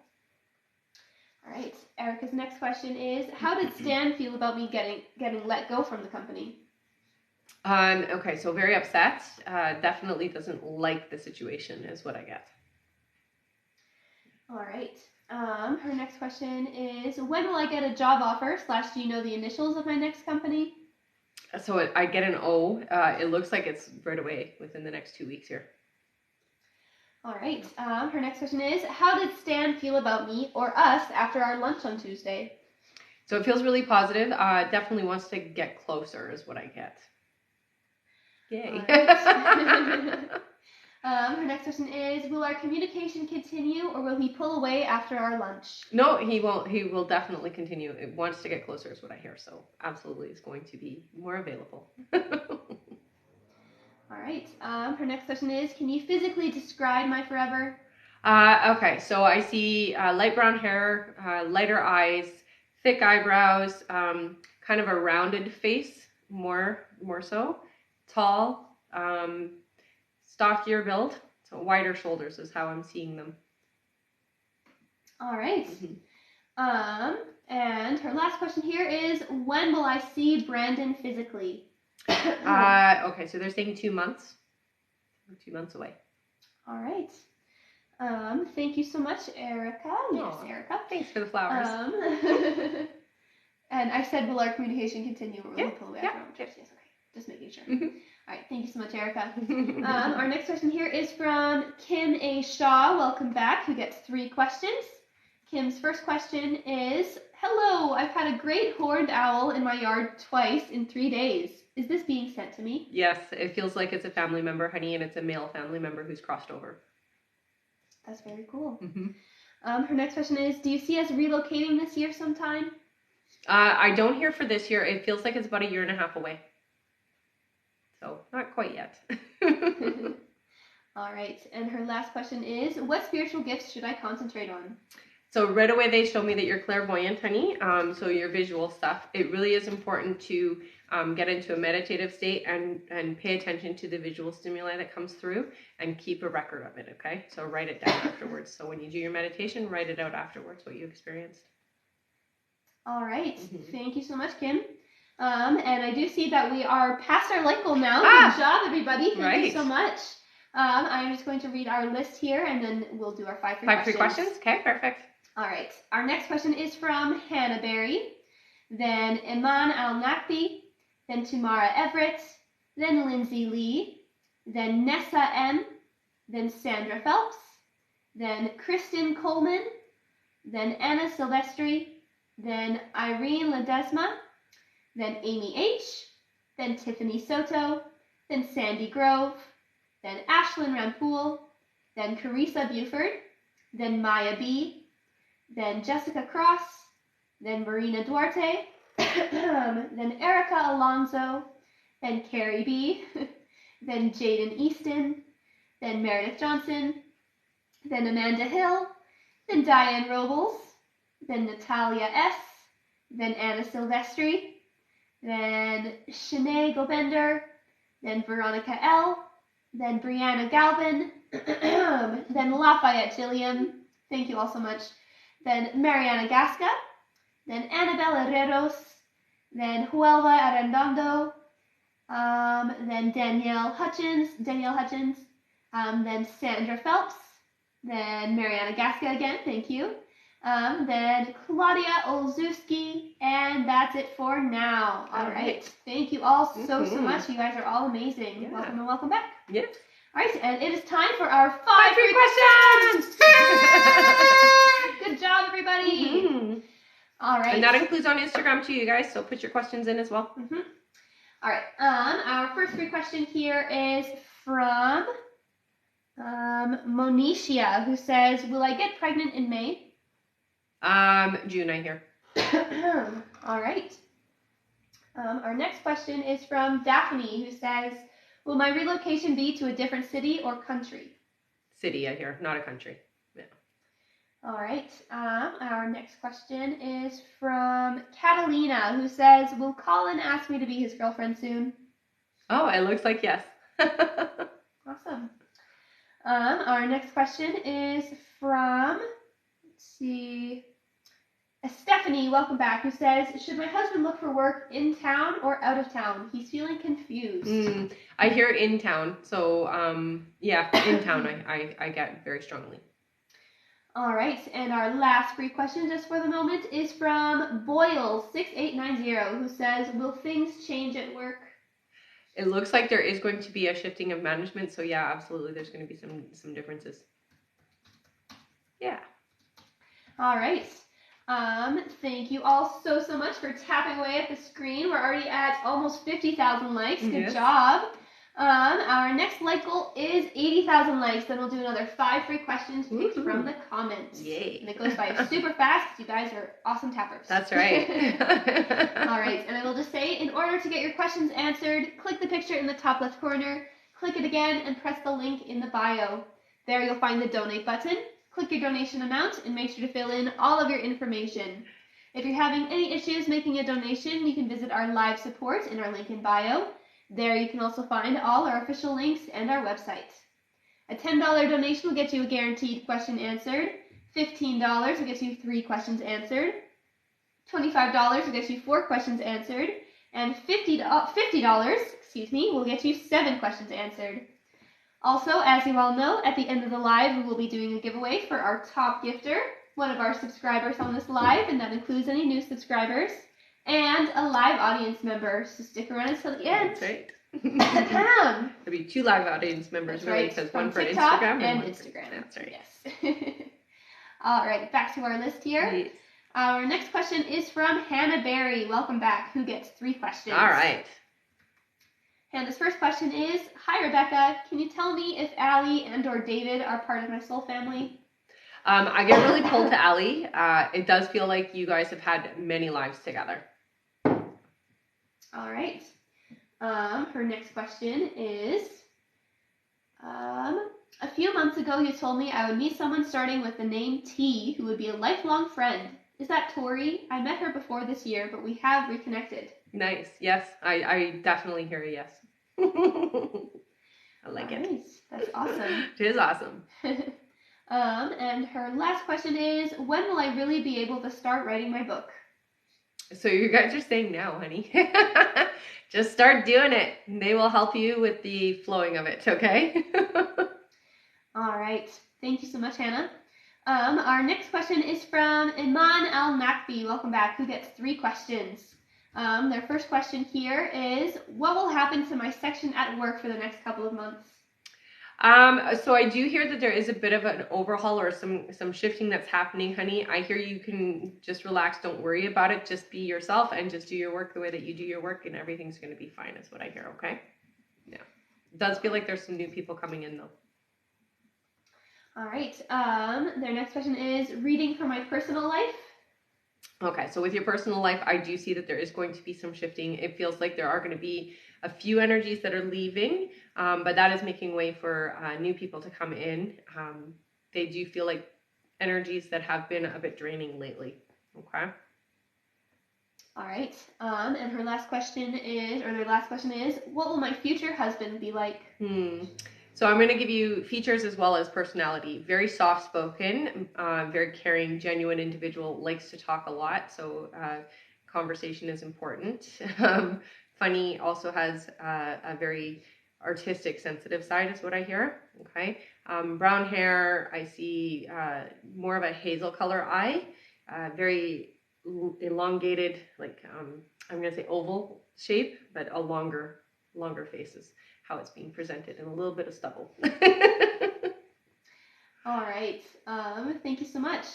All right, Erica's next question is, how did Stan feel about me getting let go from the company? Okay, so very upset. Definitely doesn't like the situation is what I get. All right. Her next question is, when will I get a job offer / do you know the initials of my next company? So I get an O. It looks like it's right away within the next 2 weeks here. All right. Her next question is, how did Stan feel about me or us after our lunch on Tuesday? So it feels really positive. Definitely wants to get closer is what I get. Yay. Right. Her next question is, will our communication continue or will he pull away after our lunch? No, he won't. He will definitely continue. It wants to get closer is what I hear. So absolutely is going to be more available. All right. Her next question is, can you physically describe my forever? Okay, so I see light brown hair, lighter eyes, thick eyebrows, kind of a rounded face, more so, tall, Stockier build, so wider shoulders is how I'm seeing them. All right. And her last question here is, when will I see Brandon physically? Okay, so they're saying 2 months. 2 months away. All right. Thank you so much, Erica. Yes, Erica. Thanks for the flowers. And I said, will our communication continue? Or will we pull away yeah. Yes, okay. Just making sure. All right, thank you so much, Erica. Our next question here is from Kim A. Shaw. Welcome back, who gets 3 questions. Kim's first question is, hello, I've had a great horned owl in my yard twice in 3 days. Is this being sent to me? Yes, it feels like it's a family member, honey, and it's a male family member who's crossed over. That's very cool. Her next question is, do you see us relocating this year sometime? I don't hear for this year. It feels like it's about 1.5 years away. So, not quite yet. All right. And her last question is, what spiritual gifts should I concentrate on? So right away they show me that you're clairvoyant, honey. So your visual stuff. It really is important to get into a meditative state and pay attention to the visual stimuli that comes through and keep a record of it, okay? So write it down afterwards. So when you do your meditation, write it out afterwards, what you experienced. All right. Thank you so much, Kim. And I do see that we are past our light goal now. Good job, everybody. Thank you so much. I'm just going to read our list here, and then we'll do our 5 free questions. 5 free questions? Okay, perfect. All right. Our next question is from Hannah Berry, then Iman Al-Nakbi, then Tamara Everett, then Lindsay Lee, then Nessa M, then Sandra Phelps, then Kristen Coleman, then Anna Silvestri, then Irene Ledesma, then Amy H, then Tiffany Soto, then Sandy Grove, then Ashlyn Rampool, then Carissa Buford, then Maya B, then Jessica Cross, then Marina Duarte, then Erica Alonso, then Carrie B, then Jaden Easton, then Meredith Johnson, then Amanda Hill, then Diane Robles, then Natalia S, then Anna Silvestri, then Shanae Gobender, then Veronica L, then Brianna Galvin, then Lafayette Gilliam, thank you all so much, then Mariana Gasca, then Annabelle Herreros, then Huelva Arendando, then Danielle Hutchins, then Sandra Phelps, then Mariana Gasca again, thank you, then Claudia Olszewski, and that's it for now. All right. Thank you all so much. You guys are all amazing. Yeah. Welcome and welcome back. Yes. All right, and it is time for our 5 free questions. Good job, everybody. All right. And that includes on Instagram too, you guys. So put your questions in as well. All right. Our first free question here is from Monicia, who says, "Will I get pregnant in May?" June, I hear. All right. Our next question is from Daphne, who says, "Will my relocation be to a different city or country?" City, I hear, not a country. Yeah. All right. Our next question is from Catalina, who says, "Will Colin ask me to be his girlfriend soon?" Oh, it looks like yes. Awesome. Our next question is from, Stephanie, welcome back, who says, "Should my husband look for work in town or out of town? He's feeling confused." I hear in town. So, yeah, in town I get very strongly. All right. And our last free question just for the moment is from Boyle6890, who says, "Will things change at work?" It looks like there is going to be a shifting of management. So, yeah, absolutely. There's going to be some differences. Yeah. All right. Thank you all so much for tapping away at the screen. We're already at almost 50,000 likes. Good job. Our next like goal is 80,000 likes. Then we'll do another 5 free questions picked from the comments. Yay. And it goes by super fast. You guys are awesome tappers. That's right. All right. And I will just say, in order to get your questions answered, click the picture in the top left corner, click it again, and press the link in the bio. There you'll find the donate button. Click your donation amount and make sure to fill in all of your information. If you're having any issues making a donation, you can visit our live support in our link in bio. There you can also find all our official links and our website. A $10 donation will get you a guaranteed question answered. $15 will get you 3 questions answered. $25 will get you 4 questions answered. And $50 will get you 7 questions answered. Also, as you all know, at the end of the live, we will be doing a giveaway for our top gifter, one of our subscribers on this live, and that includes any new subscribers, and a live audience member. So stick around until the end. That's right. There'll be 2 live audience members, that's really, right, because from one for TikTok Instagram and one Instagram. That's right. Yes. All right, back to our list here. Yes. Our next question is from Hannah Berry. Welcome back. Who gets 3 questions? All right. Hannah's first question is, hi Rebecca, can you tell me if Allie and or David are part of my soul family? I get really pulled to Allie. It does feel like you guys have had many lives together. All right. Her next question is, a few months ago you told me I would meet someone starting with the name T who would be a lifelong friend. Is that Tori? I met her before this year, but we have reconnected. Nice. Yes, I definitely hear a yes. I like it. That's awesome. It is awesome. And her last question is, when will I really be able to start writing my book? So you guys are saying now, honey. Just start doing it. They will help you with the flowing of it, okay? All right. Thank you so much, Hannah. Our next question is from Iman Al-Nakbi. Welcome back. Who gets 3 questions? Their first question here is, what will happen to my section at work for the next couple of months? So I do hear that there is a bit of an overhaul or some shifting that's happening, honey. I hear you can just relax. Don't worry about it. Just be yourself and just do your work the way that you do your work, and everything's going to be fine is what I hear, okay? Yeah. It does feel like there's some new people coming in, though. All right. Their next question is, reading for my personal life. Okay, so with your personal life, I do see that there is going to be some shifting. It feels like there are going to be a few energies that are leaving, but that is making way for new people to come in. They do feel like energies that have been a bit draining lately. Okay. All right. And her last question is, or their last question is, what will my future husband be like? So I'm going to give you features as well as personality. Very soft-spoken, very caring, genuine individual, likes to talk a lot, so conversation is important. Funny, also has a very artistic, sensitive side is what I hear, okay? Brown hair, I see more of a hazel color eye, very elongated, like I'm going to say oval shape, but a longer faces. How it's being presented, and a little bit of stubble. All right. Thank you so much.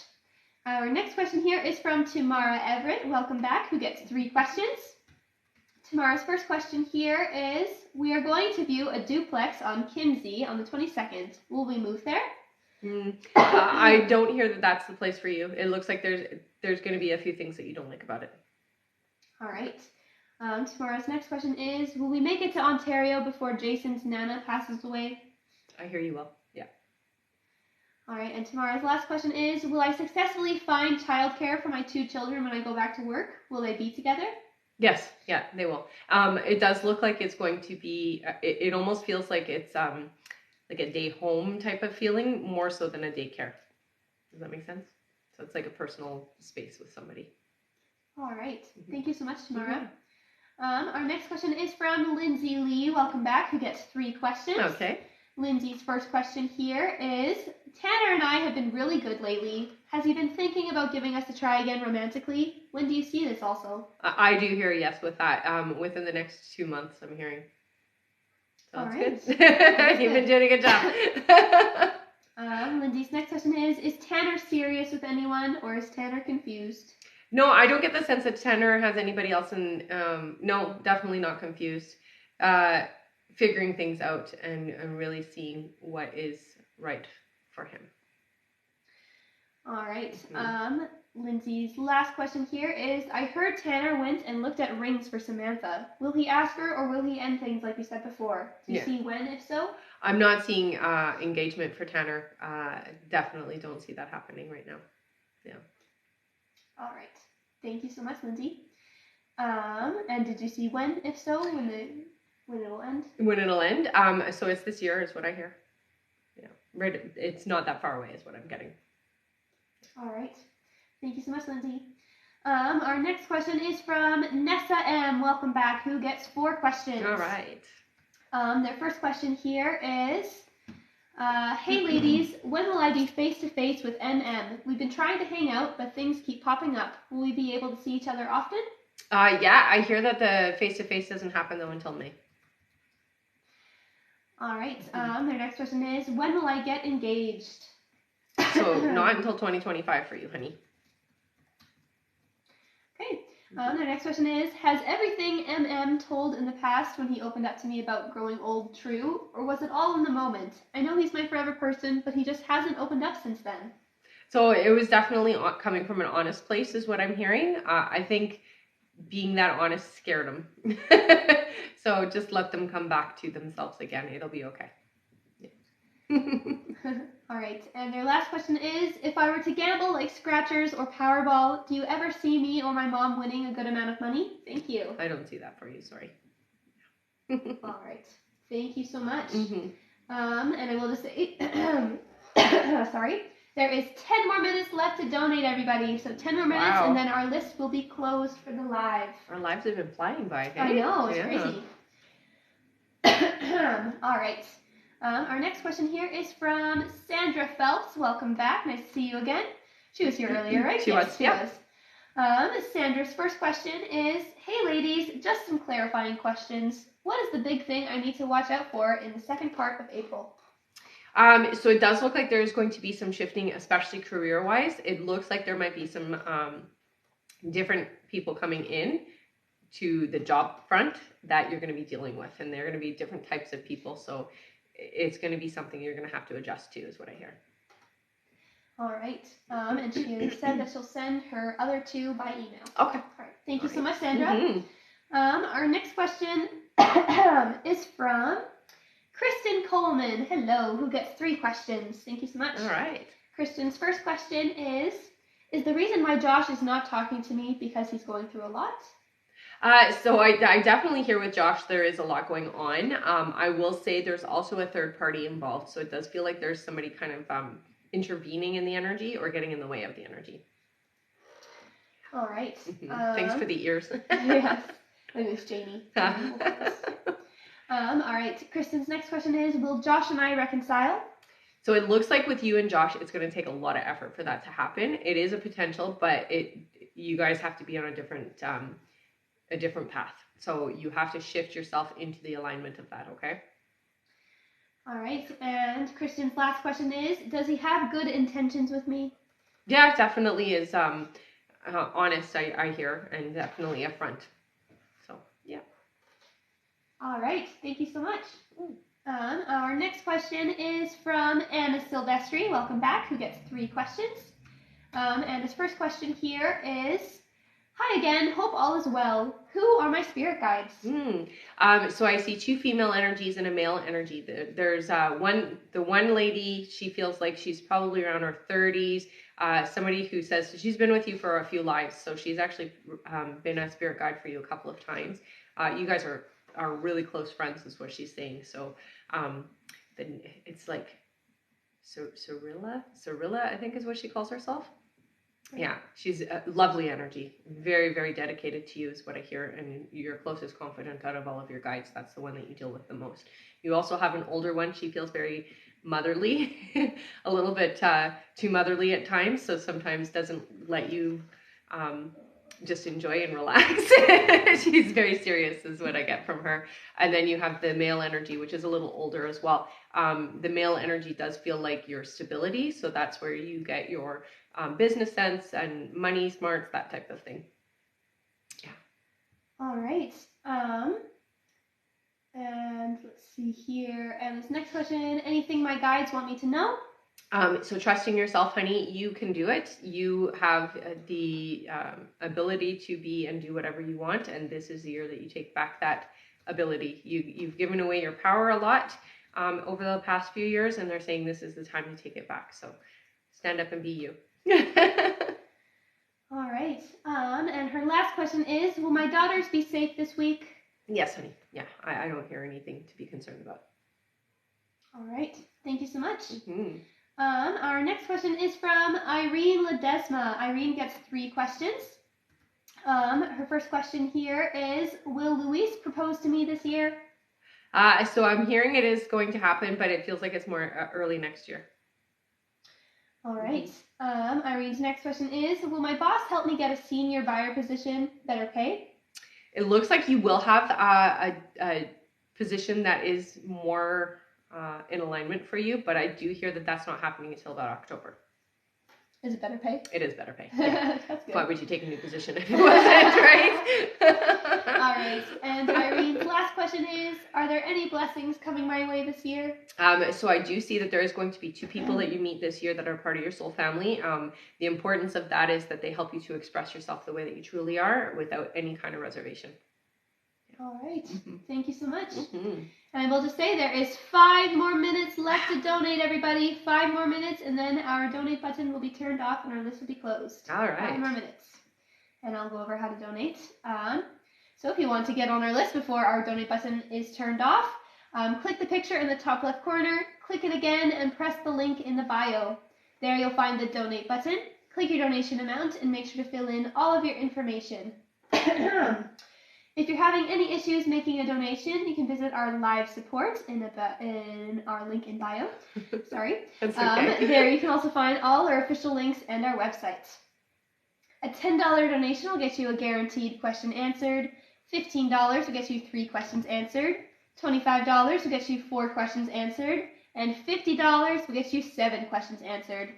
Our next question here is from Tamara Everett. Welcome back. Who gets 3 questions? Tamara's first question here is, we are going to view a duplex on Kimsey on the 22nd. Will we move there? I don't hear that that's the place for you. It looks like there's going to be a few things that you don't like about it. All right. Tamara's next question is, will we make it to Ontario before Jason's Nana passes away? I hear you well, yeah. All right, and Tamara's last question is, will I successfully find childcare for my 2 children when I go back to work? Will they be together? Yes, yeah, they will. It does look like it's going to be, it almost feels like it's like a day home type of feeling, more so than a daycare. Does that make sense? So it's like a personal space with somebody. All right, thank you so much, Tamara. Mm-hmm. Our next question is from Lindsay Lee. Welcome back, who gets 3 questions. Okay. Lindsay's first question here is, Tanner and I have been really good lately. Has he been thinking about giving us a try again romantically? When do you see this also? I do hear a yes with that. Within the next 2 months, I'm hearing. So that's good. You've been doing a good job. Lindsay's next question is Tanner serious with anyone, or is Tanner confused? No, I don't get the sense that Tanner has anybody else in, no, definitely not confused. Figuring things out and really seeing what is right for him. All right. Lindsay's last question here is, I heard Tanner went and looked at rings for Samantha. Will he ask her, or will he end things like we said before? Do you see when, if so? I'm not seeing engagement for Tanner. Definitely don't see that happening right now. Yeah. All right. Thank you so much, Lindsay. And did you see when, if so, when When it'll end? When it'll end. So it's this year is what I hear. Yeah. Right. It's not that far away is what I'm getting. All right. Thank you so much, Lindsay. Our next question is from Nessa M. Welcome back, who gets 4 questions. All right. Their first question here is, hey ladies, when will I be face-to-face with MM? We've been trying to hang out, but things keep popping up. Will we be able to see each other often? Yeah, I hear that the face-to-face doesn't happen though until May. All right. Their next question is, when will I get engaged? So not until 2025 for you, honey. Okay. Their next question is, has everything MM told in the past when he opened up to me about growing old true, or was it all in the moment? I know he's my forever person, but he just hasn't opened up since then. So it was definitely coming from an honest place is what I'm hearing. I think being that honest scared them. So just let them come back to themselves again. It'll be okay. Yeah. All right. And their last question is, if I were to gamble like Scratchers or Powerball, do you ever see me or my mom winning a good amount of money? Thank you. I don't see that for you. Sorry. All right. Thank you so much. Mm-hmm. And I will just say, sorry. There is 10 more minutes left to donate, everybody. So 10 more minutes, Wow. And then our list will be closed for the live. Our lives have been flying by. Hey? I know, it's crazy. All right. Our next question here is from Sandra Phelps. Welcome back. Nice to see you again. She was here earlier, right? She was. Sandra's first question is, hey ladies, just some clarifying questions. What is the big thing I need to watch out for in the second part of April? So it does look like there's going to be some shifting, especially career-wise. It looks like there might be some different people coming in to the job front that you're going to be dealing with, and they're going to be different types of people. So it's going to be something you're going to have to adjust to, is what I hear. All right. And she said that she'll send her other 2 by email. Okay. All right. Thank you so much, Sandra. Mm-hmm. Our next question is from Kristen Coleman. Hello, who gets 3 questions. Thank you so much. All right. Kristen's first question is the reason why Josh is not talking to me because he's going through a lot? So I definitely hear with Josh there is a lot going on. I will say there's also a third party involved, so it does feel like there's somebody kind of intervening in the energy or getting in the way of the energy. All right. Mm-hmm. Thanks for the ears. Yes. My name's Jamie. All right. Kristen's next question is, will Josh and I reconcile? So it looks like with you and Josh, it's going to take a lot of effort for that to happen. It is a potential, but you guys have to be on a different path. So you have to shift yourself into the alignment of that, okay? All right. And Kristen's last question is, does he have good intentions with me? Yeah, definitely is honest, I hear, and definitely upfront. So, yeah. All right. Thank you so much. Our next question is from Anna Silvestri. Welcome back, who gets 3 questions. And his first question here is, hi again, hope all is well. Who are my spirit guides? So I see 2 female energies and a male energy. There's the one lady, she feels like she's probably around her 30s. Somebody who says she's been with you for a few lives. So she's actually been a spirit guide for you a couple of times. You guys are really close friends is what she's saying. So then it's like Cyrilla, I think is what she calls herself. Yeah, she's a lovely energy, very, very dedicated to you is what I hear, and your closest confidant out of all of your guides. That's the one that you deal with the most. You also have an older one. She feels very motherly, a little bit too motherly at times, so sometimes doesn't let you just enjoy and relax. She's very serious is what I get from her. And then you have the male energy, which is a little older as well. The male energy does feel like your stability, so that's where you get your business sense and money smarts, that type of thing. Yeah. All right. And let's see here. And this next question, anything my guides want me to know? So trusting yourself, honey, you can do it. You have the ability to be and do whatever you want. And this is the year that you take back that ability. You've given away your power a lot over the past few years, and they're saying this is the time to take it back. So stand up and be you. All right. And her last question is, will my daughters be safe this week? Yes, honey. Yeah, I don't hear anything to be concerned about. All right. Thank you so much. Mm-hmm. Our next question is from Irene Ledesma. Irene gets 3 questions. Her first question here is, will Luis propose to me this year? So I'm hearing it is going to happen, but it feels like it's more early next year. All right. Irene's next question is, will my boss help me get a senior buyer position, better pay? It looks like you will have a position that is more in alignment for you, but I do hear that that's not happening until about October. Is it better pay? It is better pay. Yeah. That's good. Why would you take a new position if it wasn't, right? All right. And Irene's last question is, are there any blessings coming my way this year? So I do see that there is going to be 2 people that you meet this year that are part of your soul family. The importance of that is that they help you to express yourself the way that you truly are without any kind of reservation. All right. Mm-hmm. Thank you so much. Mm-hmm. And I will just say there is 5 more minutes left to donate, everybody. 5 more minutes, and then our donate button will be turned off and our list will be closed. All right. 5 more minutes. And I'll go over how to donate. So if you want to get on our list before our donate button is turned off, click the picture in the top left corner, click it again, and press the link in the bio. There you'll find the donate button. Click your donation amount and make sure to fill in all of your information. If you're having any issues making a donation, you can visit our live support in our link in bio. Sorry. That's okay. There you can also find all our official links and our website. A $10 donation will get you a guaranteed question answered. $15 will get you 3 questions answered. $25 will get you 4 questions answered. And $50 will get you 7 questions answered.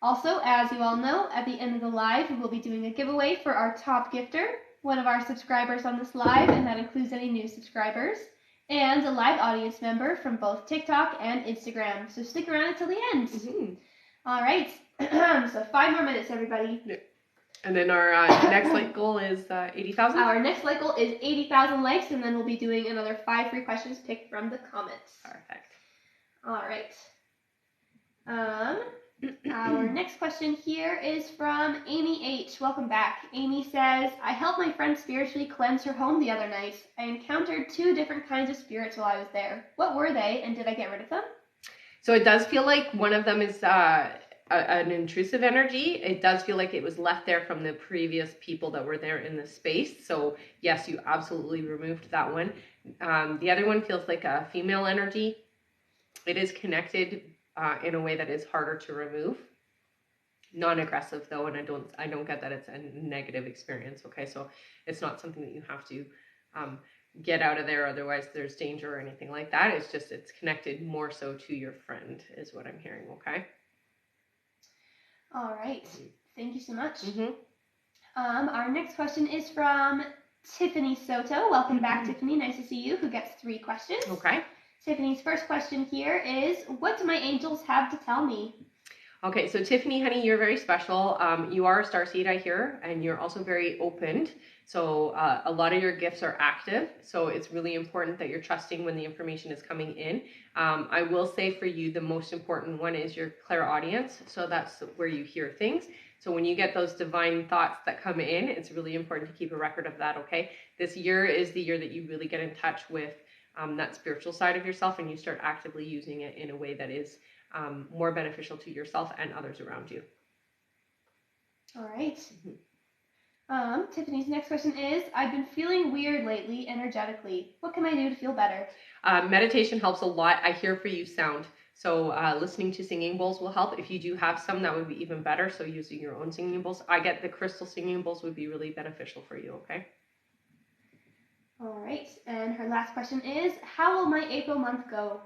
Also, as you all know, at the end of the live, we will be doing a giveaway for our top gifter, one of our subscribers on this live, and that includes any new subscribers, and a live audience member from both TikTok and Instagram. So stick around until the end. Mm-hmm. All right. So 5 more minutes, everybody. Yeah. And then our next like goal is 80,000? Our next like goal is 80,000 likes, and then we'll be doing another 5 free questions picked from the comments. Perfect. All right. Our next question here is from Amy H. Welcome back. Amy says, I helped my friend spiritually cleanse her home the other night. I encountered 2 different kinds of spirits while I was there. What were they, and did I get rid of them? So it does feel like one of them is an intrusive energy. It does feel like it was left there from the previous people that were there in the space. So yes, you absolutely removed that one. The other one feels like a female energy. It is connected in a way that is harder to remove. Non-aggressive though, and I don't get that it's a negative experience. Okay, so it's not something that you have to get out of there, otherwise there's danger or anything like that. It's just it's connected more so to your friend is what I'm hearing. Okay. All right. Thank you so much. Mm-hmm. Our next question is from Tiffany Soto. Welcome back, Tiffany. Nice to see you. Who gets 3 questions? Okay. Tiffany's first question here is, what do my angels have to tell me? Okay, so Tiffany, honey, you're very special. You are a starseed, I hear, and you're also very opened. So a lot of your gifts are active. So it's really important that you're trusting when the information is coming in. I will say for you, the most important one is your clairaudience. So that's where you hear things. So when you get those divine thoughts that come in, it's really important to keep a record of that, okay? This year is the year that you really get in touch with that spiritual side of yourself, and you start actively using it in a way that is more beneficial to yourself and others around you. All right. Mm-hmm. Tiffany's next question is, I've been feeling weird lately energetically. What can I do to feel better? Meditation helps a lot. I hear for you sound. So listening to singing bowls will help. If you do have some, that would be even better. So using your own singing bowls. I get the crystal singing bowls would be really beneficial for you, okay? All right. And her last question is, how will my April month go?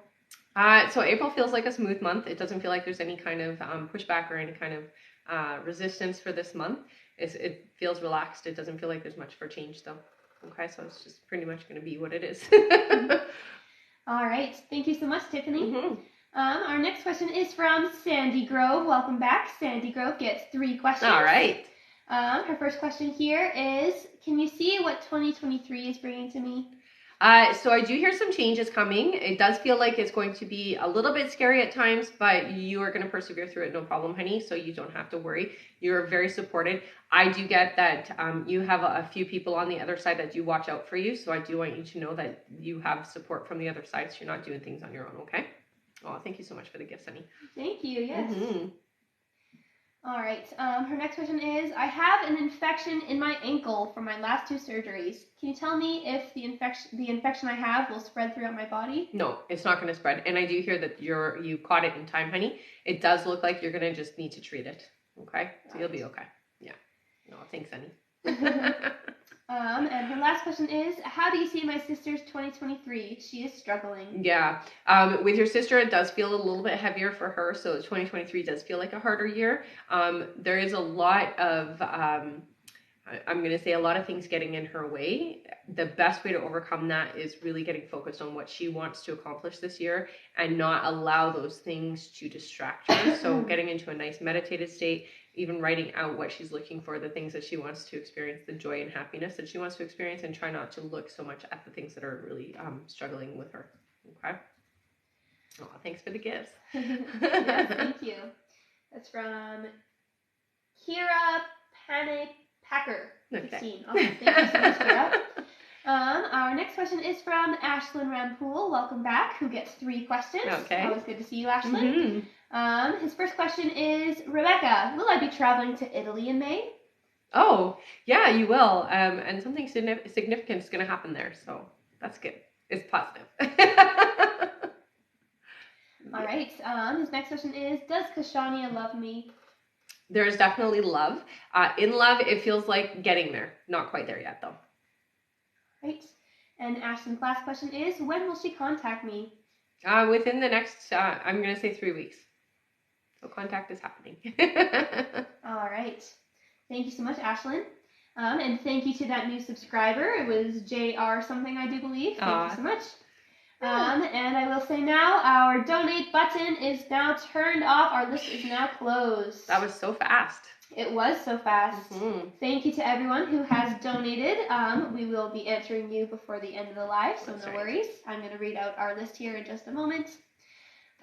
So April feels like a smooth month. It doesn't feel like there's any kind of pushback or any kind of resistance for this month. It feels relaxed. It doesn't feel like there's much for change though. Okay, so it's just pretty much going to be what it is. All right. Thank you so much, Tiffany. Mm-hmm. Our next question is from Sandy Grove. Welcome back. Sandy Grove gets 3 questions. All right. Her first question here is, can you see what 2023 is bringing to me? So I do hear some changes coming. It does feel like it's going to be a little bit scary at times, but you are going to persevere through it, no problem, honey. So you don't have to worry. You're very supported. I do get that you have a few people on the other side that do watch out for you. So I do want you to know that you have support from the other side, so you're not doing things on your own, okay? Oh, thank you so much for the gifts, honey. Thank you, yes. All right, her next question is, I have an infection in my ankle from my last 2 surgeries. Can you tell me if the infection I have will spread throughout my body? No, it's not going to spread. And I do hear that you caught it in time, honey. It does look like you're going to just need to treat it, okay? So you'll be okay. Yeah. No, thanks, honey. And her last question is, how do you see my sister's 2023? She is struggling. Yeah. With your sister, it does feel a little bit heavier for her. So 2023 does feel like a harder year. There is a lot of, I'm going to say a lot of things getting in her way. The best way to overcome that is really getting focused on what she wants to accomplish this year and not allow those things to distract her. So getting into a nice meditative state, even writing out what she's looking for, the things that she wants to experience, the joy and happiness that she wants to experience, and try not to look so much at the things that are really struggling with her. Okay? Oh, thanks for the gifts. Yes, thank you. That's from Kira Panic Packer, 16. Okay. Awesome. Thank you so much, Kira. Our next question is from Ashlyn Rampool. Welcome back, who gets 3 questions. Okay. Always good to see you, Ashlyn. His first question is, Rebecca, will I be traveling to Italy in May? Oh, yeah, you will. And something significant is going to happen there. So that's good. It's positive. All right. His next question is, does Kashania love me? There is definitely love. In love, it feels like getting there. Not quite there yet, though. Right. And Ashton's last question is, when will she contact me? Within the next, I'm going to say 3 weeks. So contact is happening. All right. Thank you so much, Ashlyn. And thank you to that new subscriber. It was JR something, I do believe. Thank you so much. And I will say now, our donate button is now turned off. Our list is now closed. That was so fast. It was so fast. Thank you to everyone who has donated. We will be answering you before the end of the live, so no worries. I'm going to read out our list here in just a moment.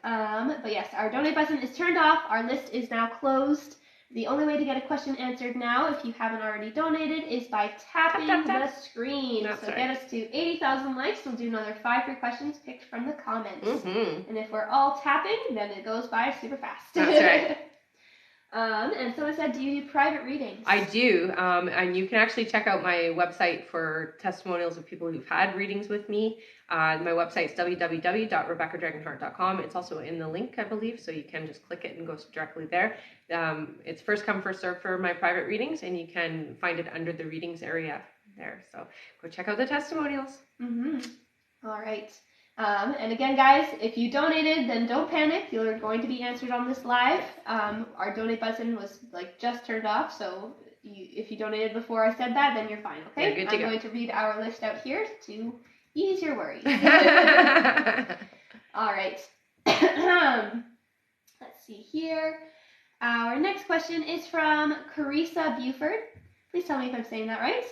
But yes, our donate button is turned off. Our list is now closed. The only way to get a question answered now, if you haven't already donated, is by tapping the screen. Get us to 80,000 likes. We'll do another 5 free questions picked from the comments. And if we're all tapping, then it goes by super fast. That's right. And so I said, do you do private readings? I do, and you can actually check out my website for testimonials of people who've had readings with me. My website is www.rebeccadragonheart.com. It's also in the link, I believe, so you can just click it and go directly there. It's first come, first served for my private readings, and you can find it under the readings area there. So go check out the testimonials. All right. And again, guys, if you donated, then don't panic. You're going to be answered on this live. Our donate button was just turned off, so if you donated before I said that, then you're fine, okay? You're good to go. I'm going to read our list out here to ease your worries. All right. Let's see here. Our next question is from Carissa Buford. Please tell me if I'm saying that right.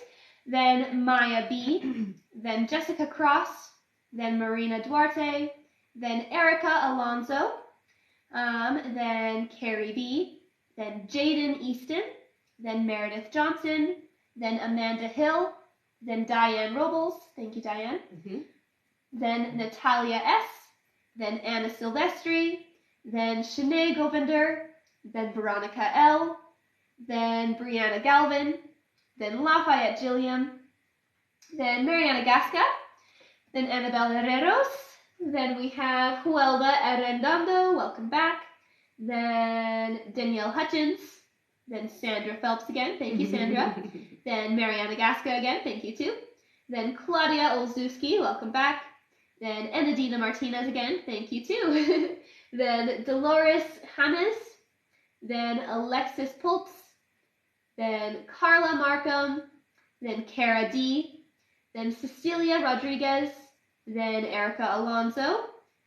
Then Maya B. Then Jessica Cross. Then Marina Duarte, then Erica Alonso, then Carrie B, then Jaden Easton, then Meredith Johnson, then Amanda Hill, then Diane Robles, thank you, Diane, then Natalia S, then Anna Silvestri, then Shanae Govinder, then Veronica L, then Brianna Galvin, then Lafayette Gilliam, then Mariana Gasca, then Annabelle Herreros, then we have Huelva Arendando, welcome back, then Danielle Hutchins, then Sandra Phelps again, thank you, Sandra, then Mariana Gasca again, thank you too, then Claudia Olszewski, welcome back, then Enadina Martinez again, thank you too, then Dolores James, then Alexis Pulps, then Carla Markham, then Cara D, then Cecilia Rodriguez, then Erica Alonso,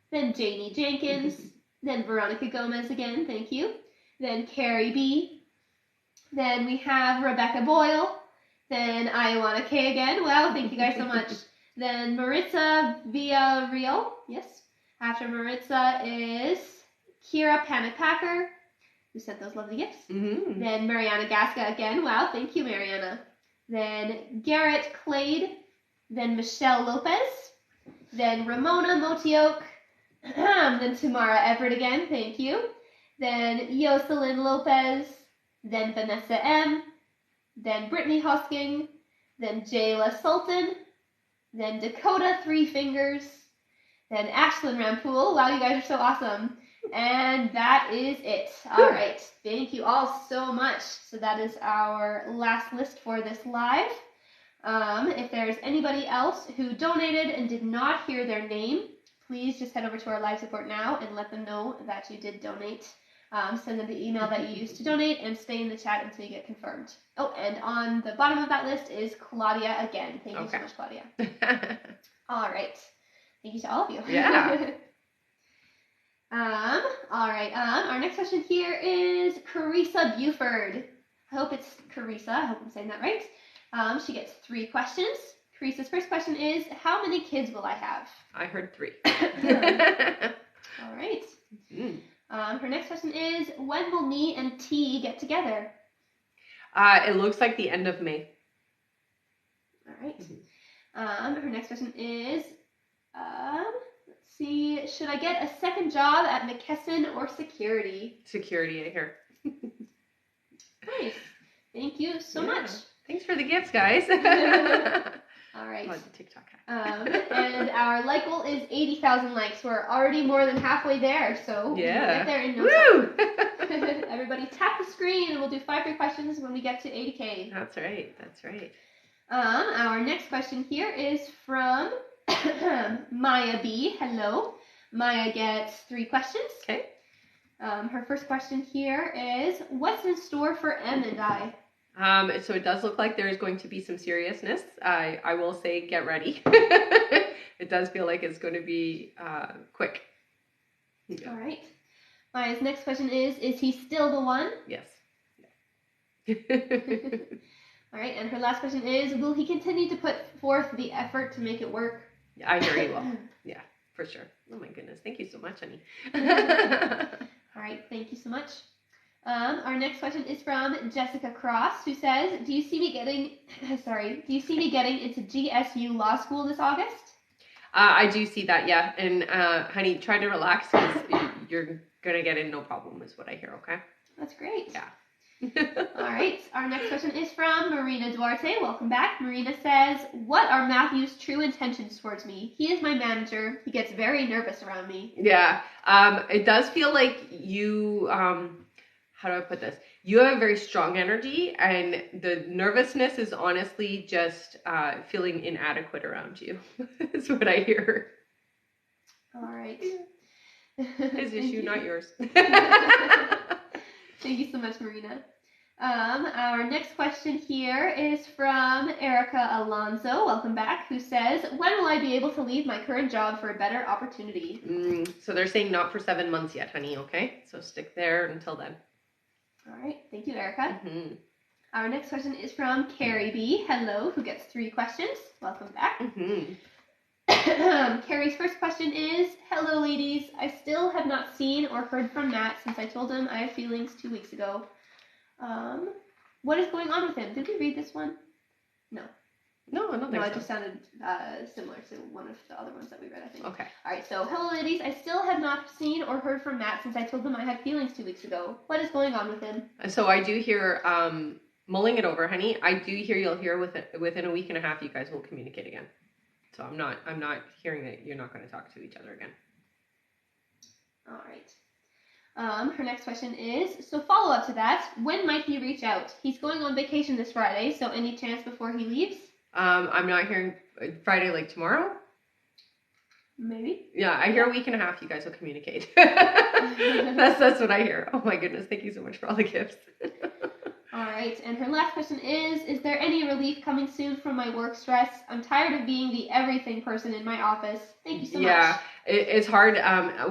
then Janie Jenkins, then Veronica Gomez again, thank you, then Carrie B, then we have Rebecca Boyle, then Ioana K again, wow, thank you guys so much, Then Maritza Villarreal. Yes. After Maritza is Kira Panipacker, who sent those lovely gifts. Mm-hmm. Then Mariana Gasca again. Wow, thank you, Mariana. Then Garrett Clade. Then Michelle Lopez. Then Ramona Motioke. Then Tamara Everett again. Thank you. Then Jocelyn Lopez. Then Vanessa M. Then Brittany Hosking. Then Jayla Sultan. Then Dakota Three Fingers. Then Ashlyn Rampool. Wow, you guys are so awesome. And that is it. All right. Thank you all so much. So that is our last list for this live. If there's anybody else who donated and did not hear their name, please just head over to our live support now and let them know that you did donate. Send them the email that you used to donate and stay in the chat until you get confirmed. Oh, and on the bottom of that list is Claudia again. Thank you so much, Claudia. All right. Thank you to all of you. Yeah. All right. Our next question here is Carissa Buford. I hope it's Carissa. I hope I'm saying that right. She gets 3 questions. Carissa's first question is, how many kids will I have? I heard 3. All right. Mm. Her next question is, when will me and T get together? It looks like the end of May. All right. Mm-hmm. Her next question is, let's see, should I get a second job at McKesson or security? Security, I hear. Nice. Thank you so much. Thanks for the gifts, guys. All right. Oh, the TikTok. And our like goal is 80,000 likes. We're already more than halfway there, so we'll get there in no time. Everybody tap the screen and we'll do 5 free questions when we get to 80K. That's right. That's right. Our next question here is from Maya B. Hello. Maya gets 3 questions. Okay. Her first question here is, what's in store for Em and I? So it does look like there is going to be some seriousness. I will say get ready. It does feel like it's going to be quick. Yeah. All right. Maya's next question is he still the one? Yes. All right, and her last question is, will he continue to put forth the effort to make it work? I hear he will. Yeah, for sure. Oh my goodness. Thank you so much, honey. All right, thank you so much. Our next question is from Jessica Cross, who says, do you see me getting into GSU Law School this August? I do see that, yeah. And honey, try to relax because you're going to get in no problem is what I hear, okay? That's great. Yeah. All right. Our next question is from Marina Duarte. Welcome back. Marina says, what are Matthew's true intentions towards me? He is my manager. He gets very nervous around me. Yeah. It does feel like you, how do I put this? You have a very strong energy, and the nervousness is honestly just feeling inadequate around you. That's what I hear. All right. His issue, not yours. Thank you so much, Marina. Our next question here is from Erica Alonso, welcome back, who says, when will I be able to leave my current job for a better opportunity? So they're saying not for 7 months yet, honey, okay? So stick there until then. All right, thank you, Erica. Mm-hmm. Our next question is from Carrie B, hello, who gets 3 questions. Welcome back. Mm-hmm. Carrie's first question is, hello, ladies. I still have not seen or heard from Matt since I told him I have feelings 2 weeks ago. What is going on with him? Did we read this one? No. No, I don't think so. No, it just sounded similar to one of the other ones that we read, I think. Okay. All right, so hello, ladies. I still have not seen or heard from Matt since I told him I had feelings 2 weeks ago. What is going on with him? So I do hear, mulling it over, honey, I do hear you'll hear within a week and a half you guys will communicate again. So I'm not hearing that you're not going to talk to each other again. All right. Her next question is, so follow up to that, when might he reach out? He's going on vacation this Friday, so any chance before he leaves? I'm not hearing Friday, like tomorrow. Maybe. Yeah, I hear a week and a half you guys will communicate. that's what I hear. Oh my goodness, thank you so much for all the gifts. All right, and her last question is there any relief coming soon from my work stress? I'm tired of being the everything person in my office. Thank you so much. Yeah, it's hard.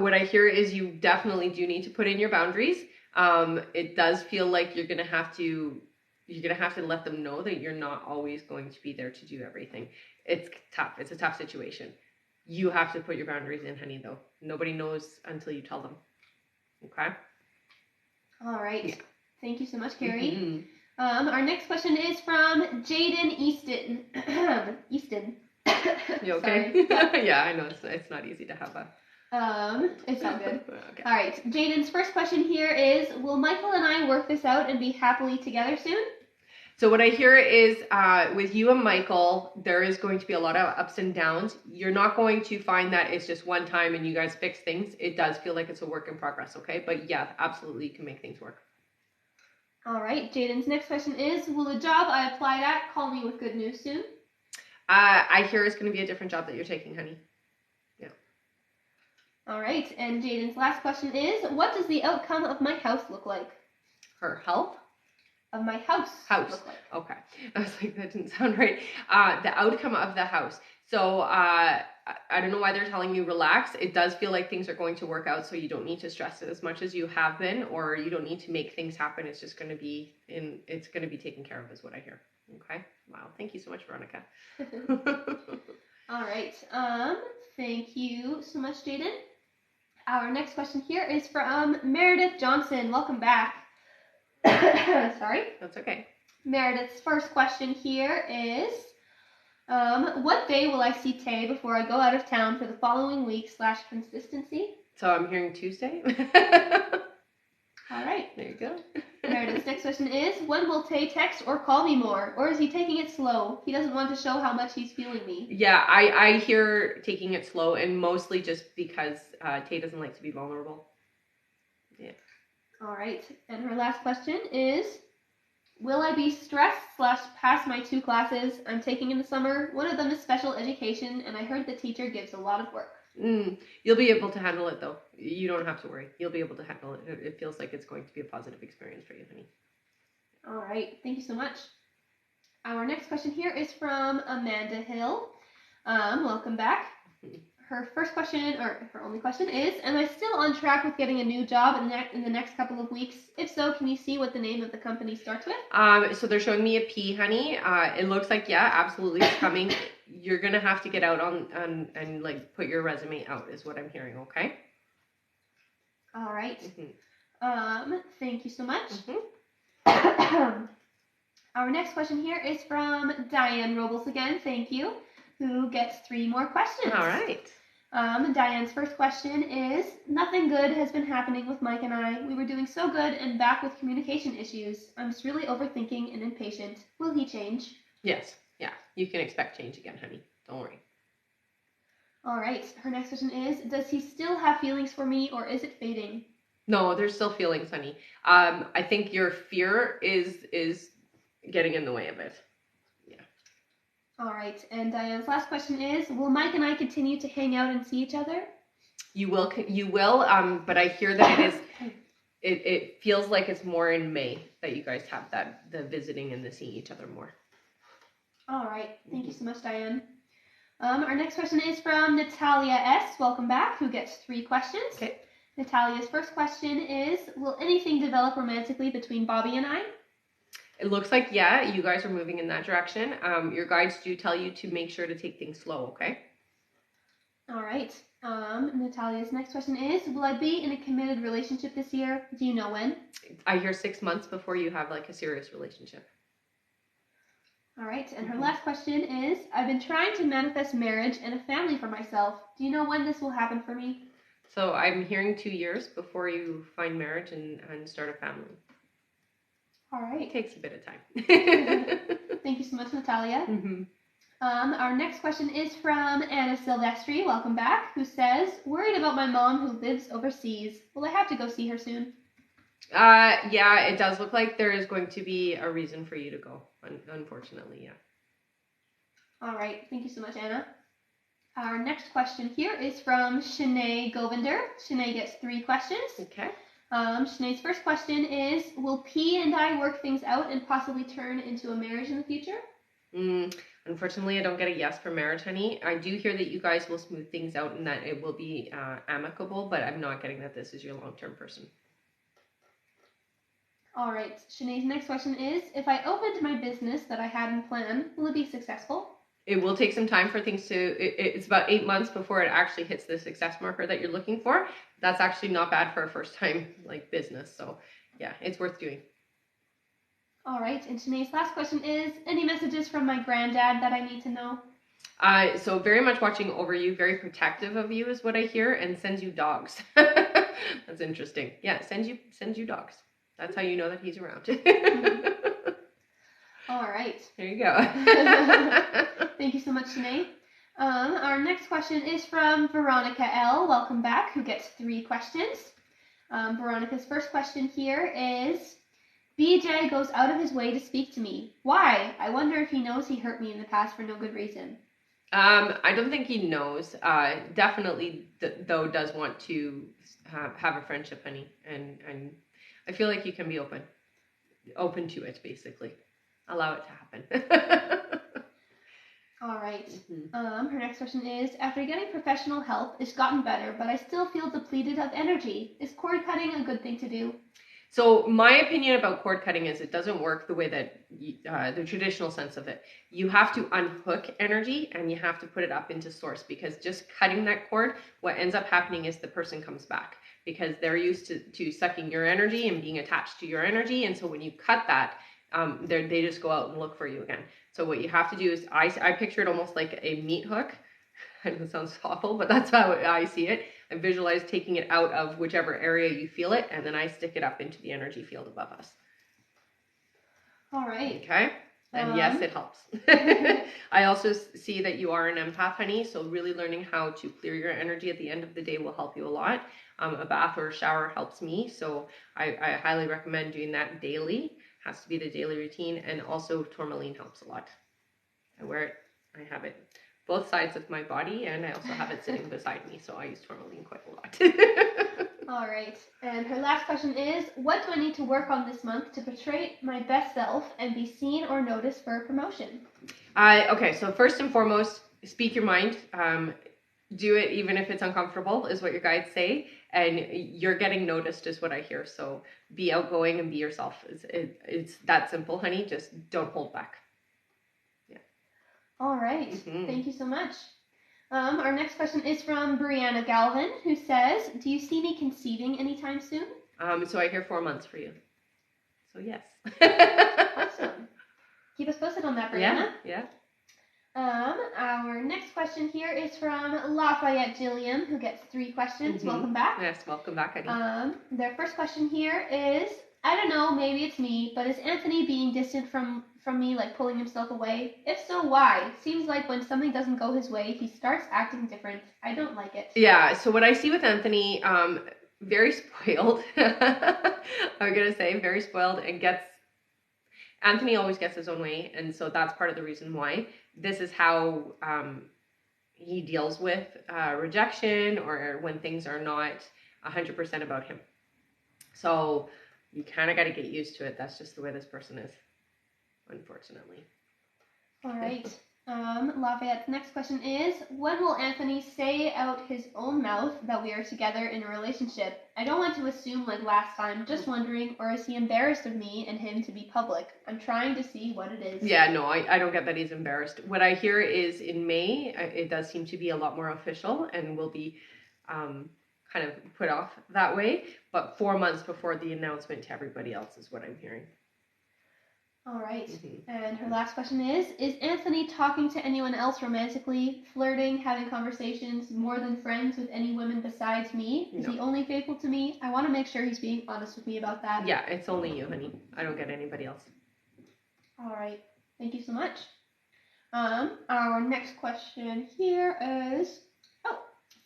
What I hear is you definitely do need to put in your boundaries. It does feel like you're gonna have to let them know that you're not always going to be there to do everything. It's tough. It's a tough situation. You have to put your boundaries in, honey, though. Nobody knows until you tell them. Okay? All right. Yeah. Thank you so much, Carrie. Our next question is from Jaden Easton. Easton. You okay? Yeah, I know it's not easy to have a. It's all good. Okay. All right. Jaden's first question here is: will Michael and I work this out and be happily together soon? So what I hear is with you and Michael, there is going to be a lot of ups and downs. You're not going to find that it's just one time and you guys fix things. It does feel like it's a work in progress, okay? But yeah, absolutely you can make things work. All right. Jaden's next question is: will the job I applied at call me with good news soon? I hear it's going to be a different job that you're taking, honey. Yeah. All right. And Jaden's last question is: what does the outcome of my house look like? Her health? Of my house. Look like. Okay. I was like, that didn't sound right. The outcome of the house. So I don't know why they're telling you relax. It does feel like things are going to work out, so you don't need to stress it as much as you have been, or you don't need to make things happen. It's just going to be taken care of, is what I hear. Okay. Wow. Thank you so much, Veronica. All right. Thank you so much, Jaden. Our next question here is from Meredith Johnson. Welcome back. Sorry. That's okay. Meredith's first question here is, what day will I see Tay before I go out of town for the following week / consistency? So I'm hearing Tuesday. All right. There you go. Meredith's next question is, when will Tay text or call me more? Or is he taking it slow? He doesn't want to show how much he's feeling me. Yeah, I hear taking it slow, and mostly just because Tay doesn't like to be vulnerable. Yeah. All right. And her last question is, will I be stressed / pass my 2 classes I'm taking in the summer? One of them is special education, and I heard the teacher gives a lot of work. You'll be able to handle it, though. You don't have to worry. You'll be able to handle it. It feels like it's going to be a positive experience for you, honey. All right. Thank you so much. Our next question here is from Amanda Hill. Welcome back. Her first question, or her only question is, am I still on track with getting a new job in the next couple of weeks? If so, can you see what the name of the company starts with? So they're showing me a P, honey. It looks like, yeah, absolutely it's coming. You're going to have to get out on and like put your resume out is what I'm hearing, okay? All right. Thank you so much. Our next question here is from Diane Robles again. Thank you. Who gets 3 more questions. All right. Diane's first question is, nothing good has been happening with Mike and I. We were doing so good and back with communication issues. I'm just really overthinking and impatient. Will he change? Yes. Yeah. You can expect change again, honey. Don't worry. All right. Her next question is, does he still have feelings for me or is it fading? No, there's still feelings, honey. I think your fear is getting in the way of it. All right, and Diane's last question is, will Mike and I continue to hang out and see each other? You will, but I hear that it feels like it's more in May that you guys have the visiting and the seeing each other more. All right, thank you so much, Diane. Our next question is from Natalia S. Welcome back, who gets 3 questions. Okay. Natalia's first question is, will anything develop romantically between Bobby and I? It looks like, yeah, you guys are moving in that direction. Your guides do tell you to make sure to take things slow, okay? All right. Natalia's next question is, will I be in a committed relationship this year? Do you know when? I hear 6 months before you have like a serious relationship. All right. And her last question is, I've been trying to manifest marriage and a family for myself. Do you know when this will happen for me? So I'm hearing 2 years before you find marriage and start a family. All right. It takes a bit of time. Thank you so much, Natalia. Our next question is from Anna Silvestri, welcome back, who says, worried about my mom who lives overseas. Will I have to go see her soon? Yeah, it does look like there is going to be a reason for you to go, unfortunately, yeah. All right, thank you so much, Anna. Our next question here is from Shanae Govinder. Shanae gets 3 questions. Okay. Shanae's first question is, will P and I work things out and possibly turn into a marriage in the future? Unfortunately, I don't get a yes for marriage, honey. I do hear that you guys will smooth things out and that it will be amicable, but I'm not getting that this is your long-term person. All right. Shanae's next question is, if I opened my business that I had in plan, will it be successful? It will take some time for things to, it's about 8 months before it actually hits the success marker that you're looking for. That's actually not bad for a first time like business. So yeah, it's worth doing. All right, and Sinead's last question is, any messages from my granddad that I need to know? So very much watching over you, very protective of you is what I hear, and sends you dogs. That's interesting. Yeah, sends you dogs. That's how you know that he's around. All right. There you go. Thank you so much, Sinead. Our next question is from Veronica L. Welcome back, who gets 3 questions. Veronica's first question here is, BJ goes out of his way to speak to me. Why? I wonder if he knows he hurt me in the past for no good reason. I don't think he knows. Definitely, though, does want to have a friendship, honey, and I feel like you can be open to it, basically. Allow it to happen. All right. Her next question is, after getting professional help, it's gotten better, but I still feel depleted of energy. Is cord cutting a good thing to do? So my opinion about cord cutting is it doesn't work the way that the traditional sense of it. You have to unhook energy and you have to put it up into source, because just cutting that cord, what ends up happening is the person comes back because they're used to sucking your energy and being attached to your energy. And so when you cut that, they just go out and look for you again. So what you have to do is, I picture it almost like a meat hook. I know it sounds awful, but that's how I see it. I visualize taking it out of whichever area you feel it, and then I stick it up into the energy field above us. All right. Okay. And yes, it helps. I also see that you are an empath, honey, so really learning how to clear your energy at the end of the day will help you a lot. A bath or a shower helps me, so I highly recommend doing that daily. Has to be the daily routine, and also tourmaline helps a lot. I wear it. I have it both sides of my body, and I also have it sitting beside me, so I use tourmaline quite a lot. All right. And her last question is, what do I need to work on this month to portray my best self and be seen or noticed for a promotion? Okay, so first and foremost, speak your mind. Do it even if it's uncomfortable, is what your guides say, and you're getting noticed is what I hear. So be outgoing and be yourself. It's that simple, honey. Just don't hold back. All right. Thank you so much. Our next question is from Brianna Galvin, who says, do you see me conceiving anytime soon? So I hear 4 months for you. So yes. Awesome. Keep us posted on that, Brianna. Yeah. Our next question here is from Lafayette Gilliam, who gets 3 questions. Welcome back. Yes, welcome back, honey. Their first question here is, I don't know, maybe it's me, but is Anthony being distant from me, like pulling himself away? If so, why? Seems like when something doesn't go his way, he starts acting different. I don't like it. Yeah, so what I see with Anthony, very spoiled. I'm going to say very spoiled, and Anthony always gets his own way, and so that's part of the reason why. This is how he deals with rejection, or when things are not 100% about him. So you kind of got to get used to it. That's just the way this person is, unfortunately. All right. Lafayette's next question is, when will Anthony say out his own mouth that we are together in a relationship? I don't want to assume like last time, just wondering, or is he embarrassed of me and him to be public? I'm trying to see what it is. Yeah, no, I don't get that he's embarrassed. What I hear is in May, it does seem to be a lot more official and will be kind of put off that way. But 4 months before the announcement to everybody else is what I'm hearing. All right. And her last question is Anthony talking to anyone else romantically, flirting, having conversations, more than friends with any women besides me? Is he only faithful to me? I want to make sure he's being honest with me about that. Yeah, it's only you, honey. I don't get anybody else. All right. Thank you so much. Our next question here is,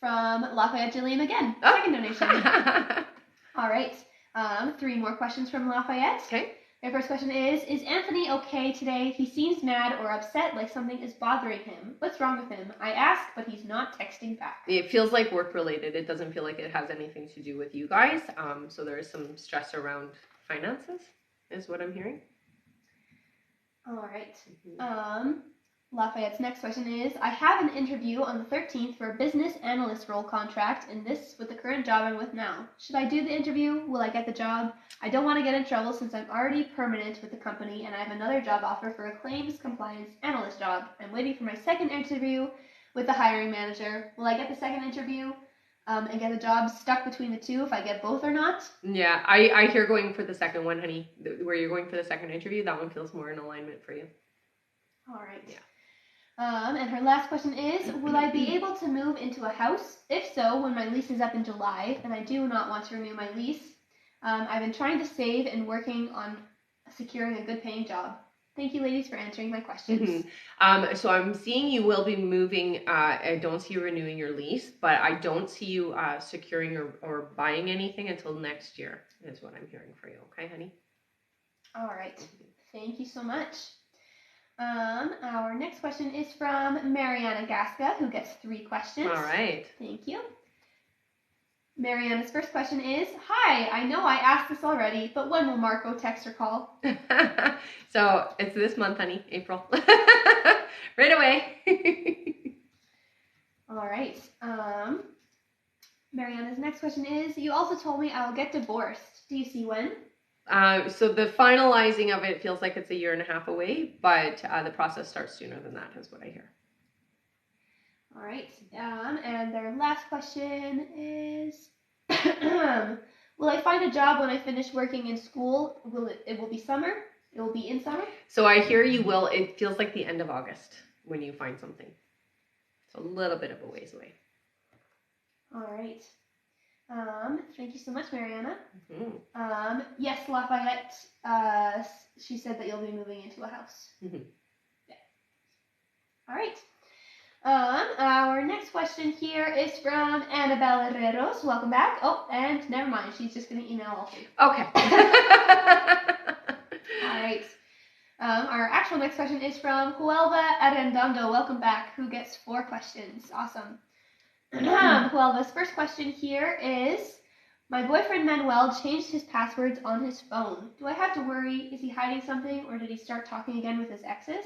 from Lafayette Gilliam again. Second donation. All right. 3 more questions from Lafayette. Okay. Their first question is Anthony okay today? He seems mad or upset, like something is bothering him. What's wrong with him? I ask, but he's not texting back. It feels like work related. It doesn't feel like it has anything to do with you guys. So there is some stress around finances, is what I'm hearing. All right. Lafayette's next question is, I have an interview on the 13th for a business analyst role contract, and this with the current job I'm with now. Should I do the interview? Will I get the job? I don't want to get in trouble since I'm already permanent with the company, and I have another job offer for a claims compliance analyst job. I'm waiting for my second interview with the hiring manager. Will I get the second interview and get the job stuck between the two if I get both or not? Yeah, I hear going for the second one, honey. Where you're going for the second interview, that one feels more in alignment for you. All right. Yeah. And her last question is, will I be able to move into a house? If so, when my lease is up in July, and I do not want to renew my lease. I've been trying to save and working on securing a good paying job. Thank you, ladies, for answering my questions. So I'm seeing you will be moving. I don't see you renewing your lease, but I don't see you securing or buying anything until next year, is what I'm hearing for you. Okay, honey? All right. Thank you so much. Our next question is from Mariana Gasca, who gets 3 questions. All right. Thank you. Mariana's first question is, hi, I know I asked this already, but when will Marco text or call? So it's this month, honey, April. Right away. All right. Mariana's next question is, you also told me I will get divorced. Do you see when? So the finalizing of it feels like it's a year and a half away, but the process starts sooner than that, is what I hear. All right. And their last question is, will I find a job when I finish working in school? It will be summer? It will be in summer? So I hear you will. It feels like the end of August when you find something. It's a little bit of a ways away. All right. Thank you so much, Mariana. Mm-hmm. Yes, Lafayette, she said that you'll be moving into a house. Mm-hmm. Yeah. All right. Our next question here is from Annabelle Herreros. Welcome back. Oh, and never mind. She's just going to email all 3. Okay. All right. Our actual next question is from Huelva Arendando. Welcome back. Who gets 4 questions? Awesome. Huelva's first question here is, my boyfriend Manuel changed his passwords on his phone. Do I have to worry? Is he hiding something, or did he start talking again with his exes?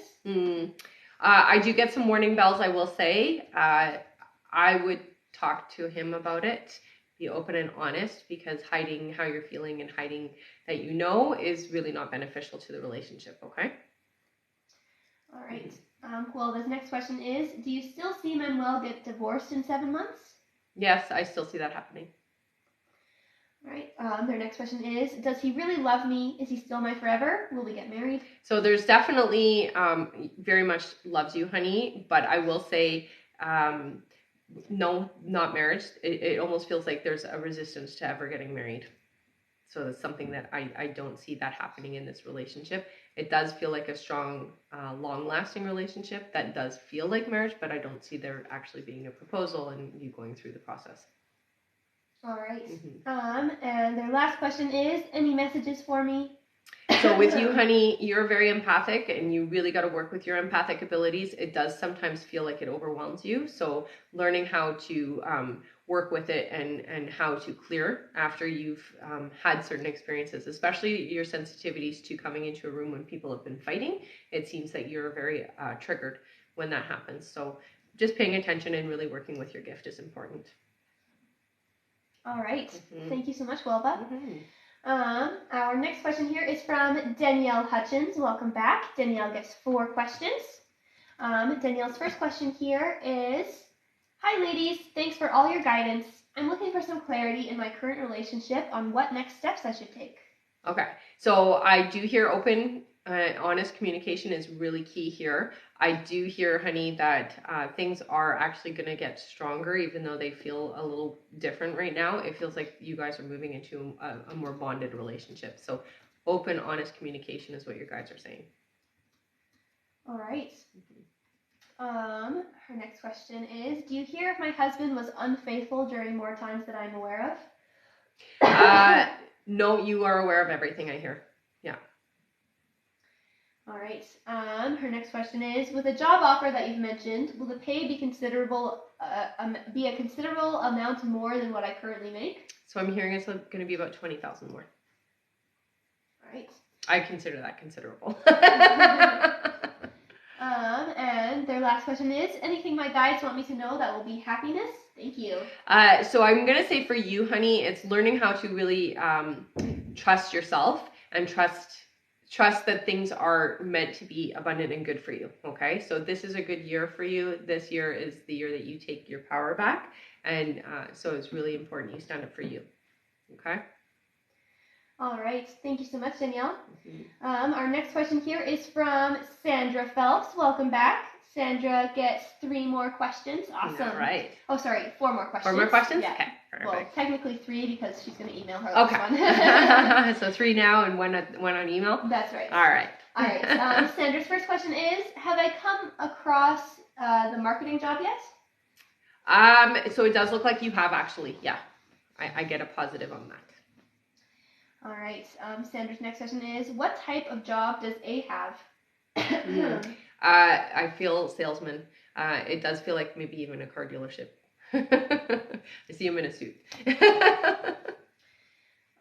I do get some warning bells, I will say. I would talk to him about it. Be open and honest, because hiding how you're feeling and hiding that you know is really not beneficial to the relationship, okay? All right. Well, this next question is, do you still see Manuel get divorced in 7 months? Yes, I still see that happening. All right. Their next question is, does he really love me? Is he still my forever? Will we get married? So there's definitely very much loves you, honey, but I will say no, not marriage. It almost feels like there's a resistance to ever getting married. So that's something that I don't see that happening in this relationship. It does feel like a strong, long-lasting relationship that does feel like marriage, but I don't see there actually being a proposal and you going through the process. All right. Mm-hmm. And their last question is, any messages for me? So with you, honey, you're very empathic and you really got to work with your empathic abilities. It does sometimes feel like it overwhelms you. So learning how to work with it and how to clear after you've had certain experiences, especially your sensitivities to coming into a room when people have been fighting. It seems that you're very triggered when that happens. So just paying attention and really working with your gift is important. All right. Mm-hmm. Thank you so much, Welva. Mm-hmm. Our next question here is from Danielle Hutchins. Welcome back. Danielle gets 4 questions. Danielle's first question here is, hi ladies, thanks for all your guidance. I'm looking for some clarity in my current relationship on what next steps I should take. Okay. So I do hear open, honest communication is really key here. I do hear, honey, that things are actually going to get stronger, even though they feel a little different right now. It feels like you guys are moving into a more bonded relationship. So open, honest communication is what your guides are saying. All right. Her next question is, do you hear if my husband was unfaithful during more times that I'm aware of? No, you are aware of everything I hear. Yeah. All right. Her next question is, with the job offer that you've mentioned, will the pay be a considerable amount more than what I currently make? So I'm hearing it's going to be about 20,000 more. All right. I consider that considerable. And their last question is, anything my guides want me to know that will be happiness? Thank you. So I'm going to say for you, honey, it's learning how to really trust yourself and trust that things are meant to be abundant and good for you. Okay, so this is a good year for you. This year is the year that you take your power back, and so it's really important you stand up for you. Okay. All right. Thank you so much, Danielle. Mm-hmm. Our next question here is from Sandra Phelps. Welcome back. Sandra gets 3 more questions. Awesome. All right. Oh, sorry, 4 more questions. 4 more questions? Yeah. Okay. Perfect. Well, technically 3 because she's going to email her okay. one. So 3 now and one on email? That's right. All right. All right. Sandra's first question is, have I come across the marketing job yet? So it does look like you have actually. Yeah. I get a positive on that. All right. Sandra's next question is, what type of job does A have? I feel salesman. It does feel like maybe even a car dealership. I see him in a suit.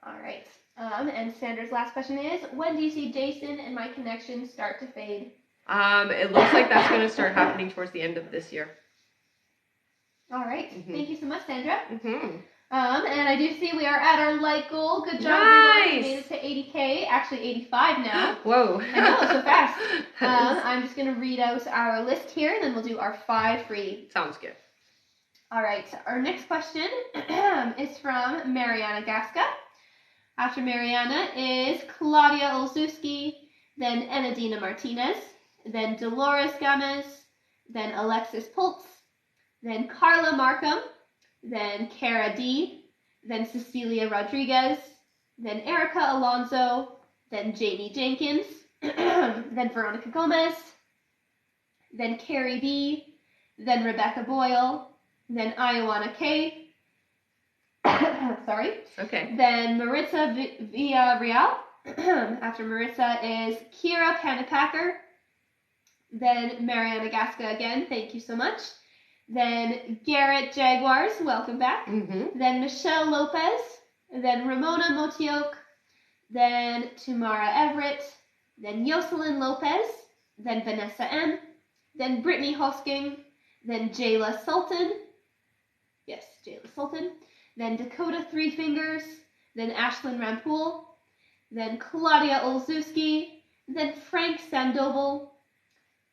All right. And Sandra's last question is, when do you see Jason and my connection start to fade? It looks like that's going to start happening towards the end of this year. All right. Mm-hmm. Thank you so much, Sandra. Mm-hmm. And I do see we are at our like goal. Good job, nice. everyone. We made it to 80K. Actually, 85 now. Whoa. I know, so fast. I'm just going to read out our list here, and then we'll do our 5 free. Sounds good. All right. Our next question is from Mariana Gasca. After Mariana is Claudia Olszewski, then Enadina Martinez, then Dolores Gomez, then Alexis Pultz, then Carla Markham, then Cara D, then Cecilia Rodriguez, then Erica Alonso, then Jamie Jenkins, then Veronica Gomez, then Carrie B, then Rebecca Boyle, then Ioana K, sorry. Okay. Then Maritza Villarreal. After Maritza is Kira Panapacker. Then Mariana Gasca again. Thank you so much. Then Garrett Jaguars. Welcome back. Mm-hmm. Then Michelle Lopez. Then Ramona Motioke. Then Tamara Everett. Then Jocelyn Lopez. Then Vanessa M. Then Brittany Hosking. Then Jayla Sultan. Yes, Jayla Sultan. Then Dakota Three Fingers, then Ashlyn Rampool, then Claudia Olszewski, then Frank Sandoval,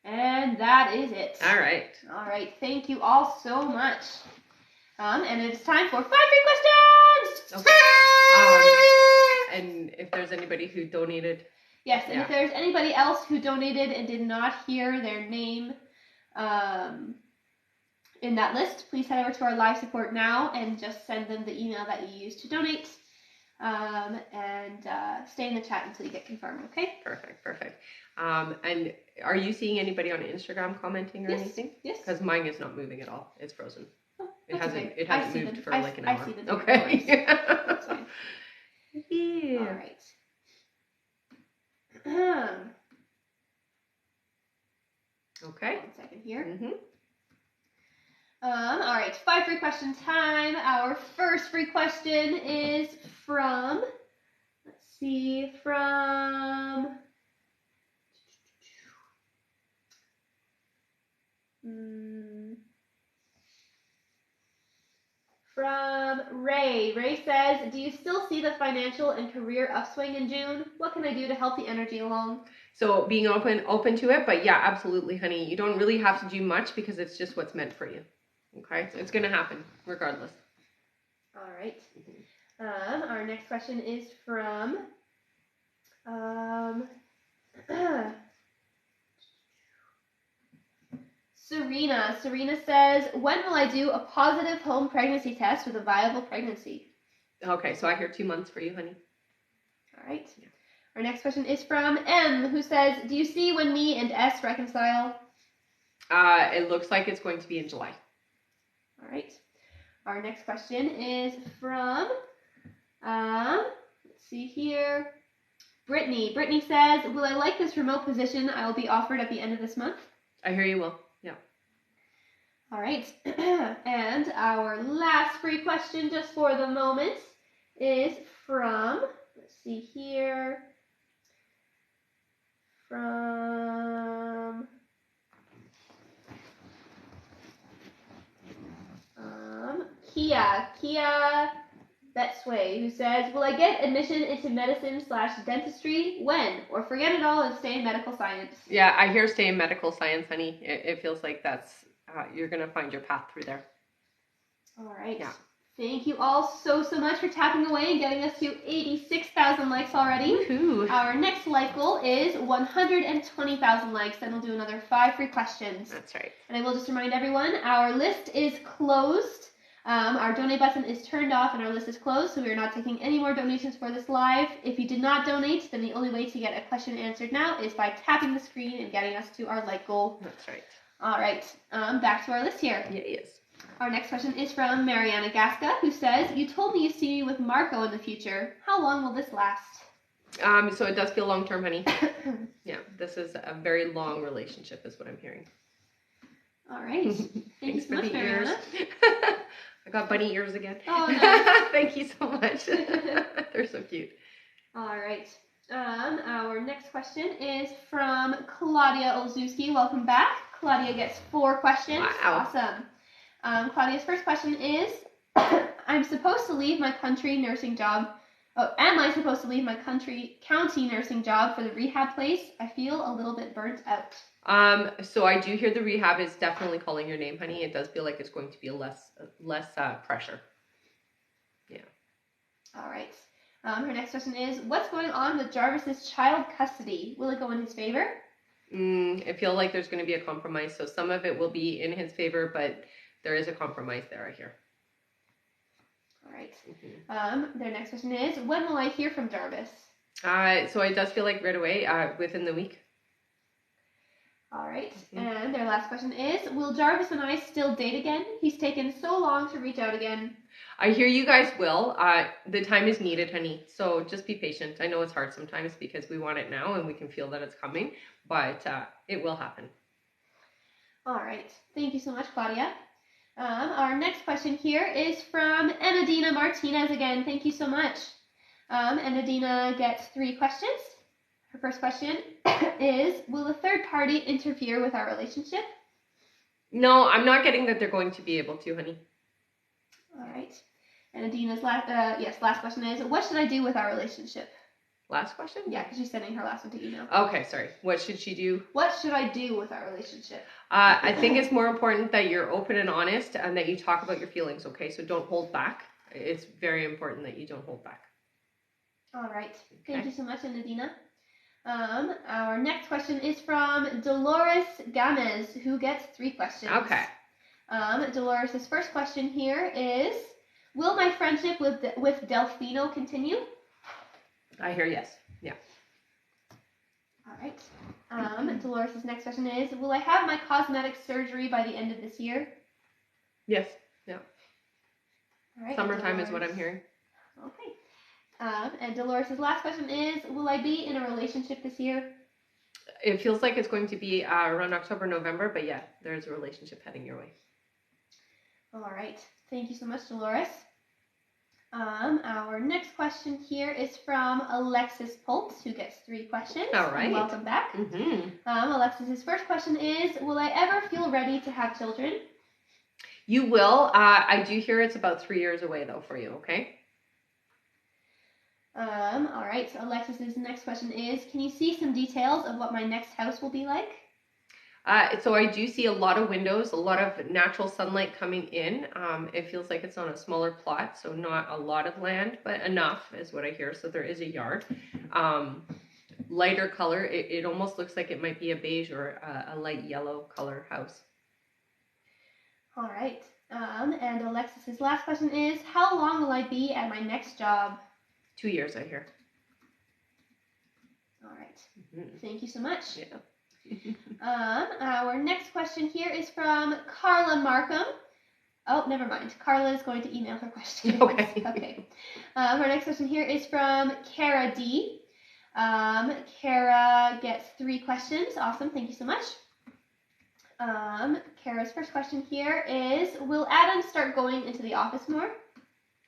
and that is it. All right. All right. Thank you all so much. And it's time for 5 free questions. Okay. And if there's anybody who donated. Yes, and if there's anybody else who donated and did not hear their name, in that list, please head over to our live support now and just send them the email that you used to donate, and stay in the chat until you get confirmed, okay? Perfect. And are you seeing anybody on Instagram commenting or anything? Yes. Because mine is not moving at all. It's frozen. Oh, it hasn't moved them. for like an hour. I see them. Okay. That's fine. Yeah. All right. Okay. 1 second here. Mm-hmm. All right, 5 free question time. Our first free question is from, from Ray. Ray says, do you still see the financial and career upswing in June? What can I do to help the energy along? So being open to it, but yeah, absolutely, honey. You don't really have to do much because it's just what's meant for you. Okay, so it's going to happen regardless. All right. Our next question is from Serena. Serena says, when will I do a positive home pregnancy test with a viable pregnancy? Okay, so I hear 2 months for you, honey. All right. Yeah. Our next question is from M, who says, do you see when me and S reconcile? It looks like it's going to be in July. All right. Our next question is from, let's see here, Brittany. Brittany says, will I like this remote position I will be offered at the end of this month? I hear you will. Yeah. All right. And our last free question just for the moment is from, let's see here, from Sway, who says, will I get admission into medicine/dentistry? When? Or forget it all and stay in medical science? Yeah, I hear stay in medical science, honey. It feels like that's, you're going to find your path through there. All right. Yeah. Thank you all so much for tapping away and getting us to 86,000 likes already. Woohoo. Our next like goal is 120,000 likes, then we'll do another 5 free questions. That's right. And I will just remind everyone, our list is closed. Our donate button is turned off and our list is closed, so we are not taking any more donations for this live. If you did not donate, then the only way to get a question answered now is by tapping the screen and getting us to our like goal. That's right. All right, back to our list here. Yes. Our next question is from Mariana Gasca, who says, you told me you see me with Marco in the future. How long will this last? So it does feel long-term, honey. Yeah, this is a very long relationship is what I'm hearing. All right. Thank you so much, Mariana. I got bunny ears again. Oh, nice. Thank you so much. They're so cute. All right. Our next question is from Claudia Olszewski. Welcome back. Claudia gets 4 questions. Wow. Awesome. Claudia's first question is, I'm supposed to leave my country nursing job. Oh, am I supposed to leave my county nursing job for the rehab place? I feel a little bit burnt out. So I do hear the rehab is definitely calling your name, honey. It does feel like it's going to be less pressure. Yeah. All right. Her next question is, what's going on with Jarvis's child custody? Will it go in his favor? I feel like there's going to be a compromise. So some of it will be in his favor, but there is a compromise there, I hear. All right. Mm-hmm. Their next question is, when will I hear from Jarvis? So it does feel like right away, within the week. All right. Mm-hmm. And their last question is, will Jarvis and I still date again? He's taken so long to reach out again. I hear you guys will. The time is needed, honey. So just be patient. I know it's hard sometimes because we want it now and we can feel that it's coming, but it will happen. All right. Thank you so much, Claudia. Our next question here is from Enadina Martinez again. Thank you so much. Enadina gets 3 questions. Her first question is, will a third party interfere with our relationship? No, I'm not getting that they're going to be able to, honey. All right. And Adina's last question is, what should I do with our relationship? Last question? Yeah, because she's sending her last one to email. Okay, sorry. What should she do? What should I do with our relationship? I think it's more important that you're open and honest and that you talk about your feelings, okay? So don't hold back. It's very important that you don't hold back. All right. Thank you so much, Adina. Our next question is from Dolores Gamez, who gets 3 questions. Okay. Dolores' first question here is, will my friendship with Delfino continue? I hear yes. Yeah. All right. Dolores' next question is, will I have my cosmetic surgery by the end of this year? Yes. Yeah. All right. Summertime is what I'm hearing. Okay. And Dolores' last question is, will I be in a relationship this year? It feels like it's going to be around October, November, but yeah, there's a relationship heading your way. All right. Thank you so much, Dolores. Our next question here is from Alexis Poltz, who gets 3 questions. All right. And welcome back. Mm-hmm. Alexis' first question is, will I ever feel ready to have children? You will. I do hear it's about 3 years away, though, for you, okay? All right. So Alexis' next question is, can you see some details of what my next house will be like? So I do see a lot of windows, a lot of natural sunlight coming in. It feels like it's on a smaller plot, so not a lot of land, but enough is what I hear. So there is a yard. Lighter color. It almost looks like it might be a beige or a light yellow color house. All right. And Alexis' last question is, how long will I be at my next job? 2 years, I hear. All right. Mm-hmm. Thank you so much. Yeah. Our next question here is from Carla Markham. Oh, never mind. Carla is going to email her question. Okay. Okay. Her next question here is from Kara D. Kara gets 3 questions. Awesome. Thank you so much. Kara's first question here is, will Adam start going into the office more?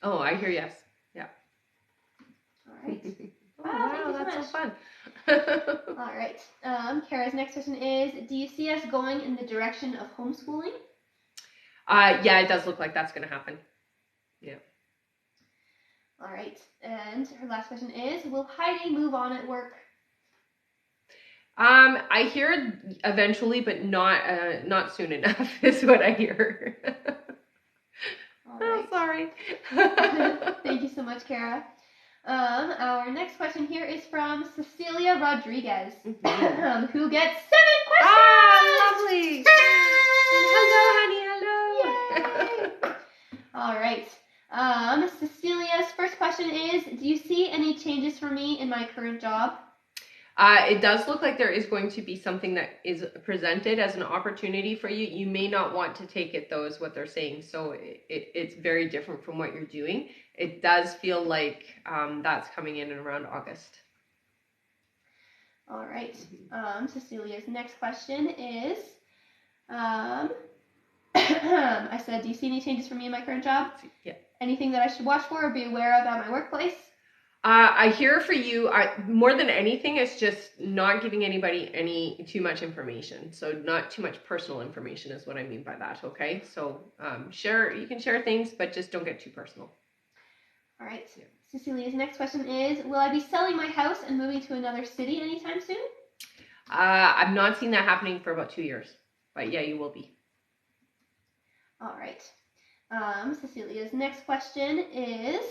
Oh, I hear yes. Yeah. All right. Wow, that's so fun. All right. Kara's next question is, do you see us going in the direction of homeschooling? Yeah, it does look like that's going to happen. Yeah. All right. And her last question is, will Heidi move on at work? I hear eventually, but not soon enough is what I hear. All right. Oh, sorry. Thank you so much, Kara. Our next question here is from Cecilia Rodriguez, who gets 7 questions. Ah, lovely. Hello, honey. Hello. Yay. All right. Cecilia's first question is, do you see any changes for me in my current job? It does look like there is going to be something that is presented as an opportunity for you. You may not want to take it, though, is what they're saying. So it's very different from what you're doing. It does feel like that's coming in around August. All right. Cecilia's next question is, I said, do you see any changes for me in my current job? Yeah. Anything that I should watch for or be aware of at my workplace? I hear for you, more than anything, it's just not giving anybody too much information. So not too much personal information is what I mean by that, okay? So you can share things, but just don't get too personal. All right. Yeah. Cecilia's next question is, will I be selling my house and moving to another city anytime soon? I've not seen that happening for about 2 years, but yeah, you will be. All right. Cecilia's next question is,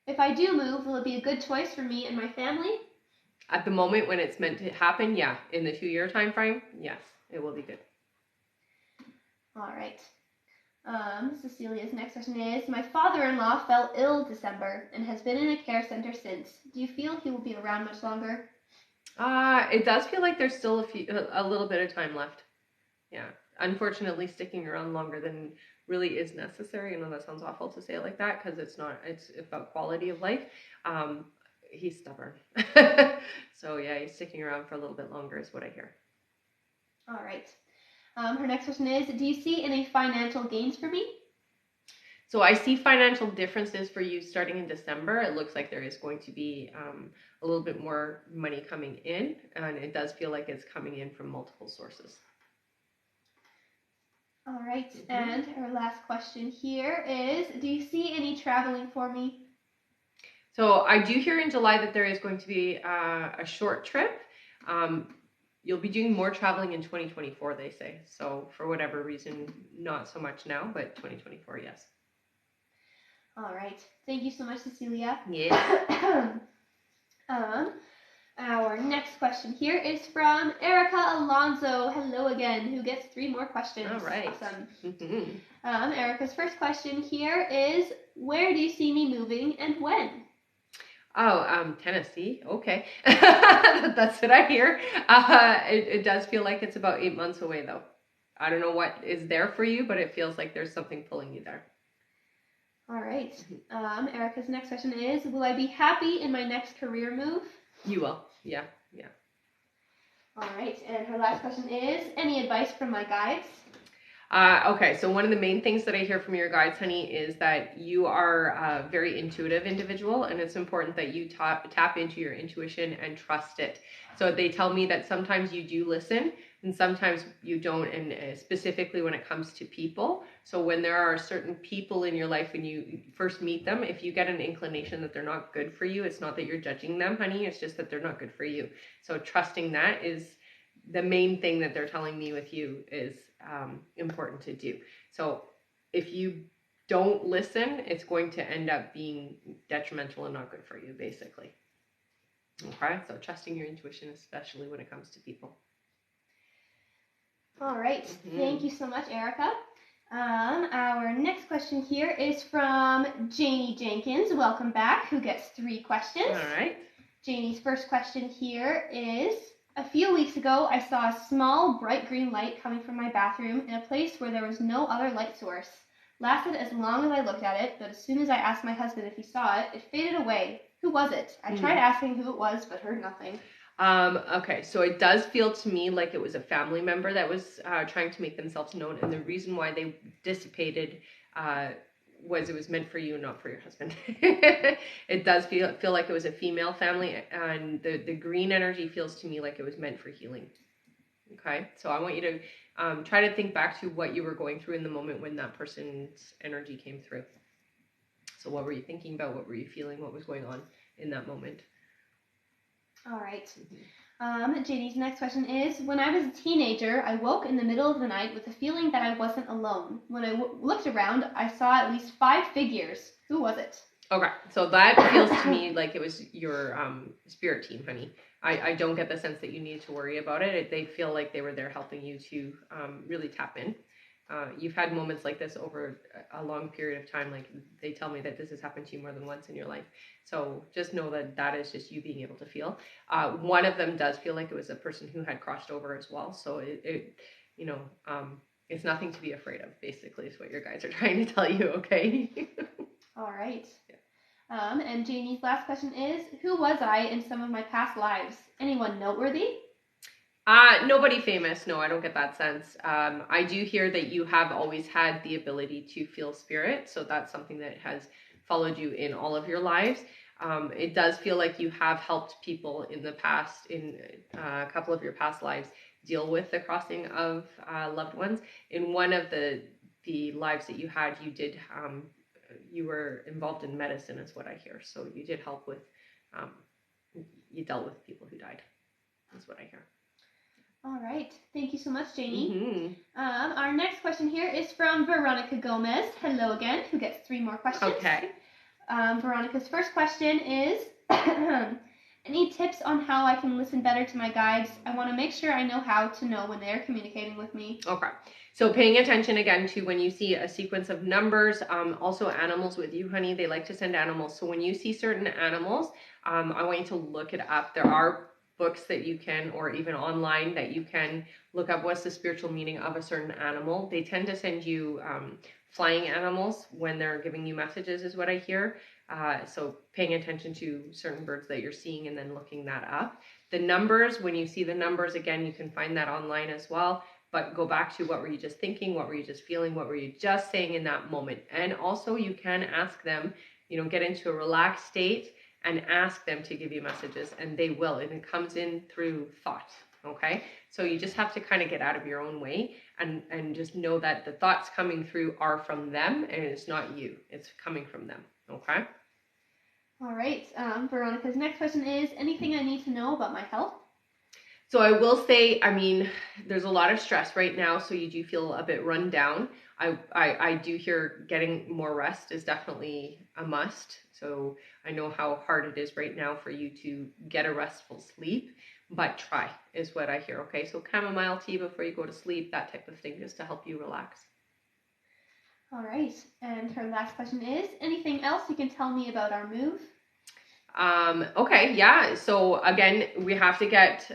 if I do move, will it be a good choice for me and my family? At the moment when it's meant to happen, yeah. In the 2-year time frame, yes, it will be good. All right. Cecilia's next question is, my father-in-law fell ill December and has been in a care center since. Do you feel he will be around much longer? It does feel like there's still a little bit of time left. Yeah. Unfortunately, sticking around longer than really is necessary. I know that sounds awful to say it like that because it's about quality of life. He's stubborn. So yeah, he's sticking around for a little bit longer is what I hear. All right. Her next question is, do you see any financial gains for me? So I see financial differences for you starting in December. It looks like there is going to be a little bit more money coming in, and it does feel like it's coming in from multiple sources. All right, and her last question here is, do you see any traveling for me? So I do hear in July that there is going to be a short trip. You'll be doing more traveling in 2024, they say. So for whatever reason, not so much now, but 2024, yes. All right, thank you so much, Cecilia. Yeah. Our next question here is from Erica Alonso. Hello again, who gets 3 more questions. All right. Awesome. Erica's first question here is, where do you see me moving and when? Oh, Tennessee. Okay. That's what I hear. It does feel like it's about 8 months away, though. I don't know what is there for you, but it feels like there's something pulling you there. All right. Erica's next question is, will I be happy in my next career move? You will. Yeah. All right. And her last question is, any advice from my guides? Okay, so one of the main things that I hear from your guides, honey, is that you are a very intuitive individual, and it's important that you tap into your intuition and trust it. So they tell me that sometimes you do listen, and sometimes you don't, and specifically when it comes to people. So when there are certain people in your life, when you first meet them, if you get an inclination that they're not good for you, it's not that you're judging them, honey, it's just that they're not good for you. So trusting that is the main thing that they're telling me with you is important to do. So if you don't listen, it's going to end up being detrimental and not good for you, basically. Okay, so trusting your intuition, especially when it comes to people. All right, Thank you so much, Erica. Our next question here is from Janie Jenkins. Welcome back, who gets 3 questions. All right. Janie's first question here is, a few weeks ago, I saw a small, bright green light coming from my bathroom in a place where there was no other light source. Lasted as long as I looked at it, but as soon as I asked my husband if he saw it, it faded away. Who was it? I tried asking who it was, but heard nothing. Okay, so it does feel to me like it was a family member that was trying to make themselves known, and the reason why they dissipated was it was meant for you and not for your husband. It does feel like it was a female family, and the green energy feels to me like it was meant for healing. Okay, so I want you to try to think back to what you were going through in the moment when that person's energy came through. So what were you thinking about? What were you feeling? What was going on in that moment? All right. JD's next question is, when I was a teenager, I woke in the middle of the night with a feeling that I wasn't alone. When I looked around, I saw at least 5 figures. Who was it? Okay, so that feels to me like it was your spirit team, honey. I don't get the sense that you need to worry about it. They feel like they were there helping you to really tap in. You've had moments like this over a long period of time. Like they tell me that this has happened to you more than once in your life. So just know that that is just you being able to feel. One of them does feel like it was a person who had crossed over as well. So it's nothing to be afraid of, basically, is what your guides are trying to tell you, okay? All right. Yeah. And Janie's last question is, who was I in some of my past lives? Anyone noteworthy? Nobody famous. No, I don't get that sense. I do hear that you have always had the ability to feel spirit. So that's something that has followed you in all of your lives. It does feel like you have helped people in the past, in a couple of your past lives, deal with the crossing of loved ones. In one of the lives that you had, you did you were involved in medicine, is what I hear. So you did help with, you dealt with people who died, is what I hear. All right. Thank you so much, Janie. Mm-hmm. Our next question here is from Veronica Gomez. Hello again, who gets 3 more questions. Okay. Veronica's first question is, any tips on how I can listen better to my guides? I want to make sure I know how to know when they're communicating with me. Okay. So paying attention again to when you see a sequence of numbers, also animals with you, honey, they like to send animals. So when you see certain animals, I want you to look it up. There are books that you can, or even online that you can look up what's the spiritual meaning of a certain animal. They tend to send you flying animals when they're giving you messages, is what I hear. So paying attention to certain birds that you're seeing and then looking that up. The numbers, when you see the numbers, again, you can find that online as well. But go back to what were you just thinking? What were you just feeling? What were you just saying in that moment? And also you can ask them, get into a relaxed state and ask them to give you messages, and they will. And it comes in through thought, okay? So you just have to kind of get out of your own way and just know that the thoughts coming through are from them, and it's not you. It's coming from them, okay? All right. Veronica's next question is, anything I need to know about my health? So I will say, there's a lot of stress right now, so you do feel a bit run down. I do hear getting more rest is definitely a must. So I know how hard it is right now for you to get a restful sleep, but try is what I hear, okay? So chamomile tea before you go to sleep, that type of thing, just to help you relax. All right. And her last question is, anything else you can tell me about our move? Okay, yeah. So again, we have to get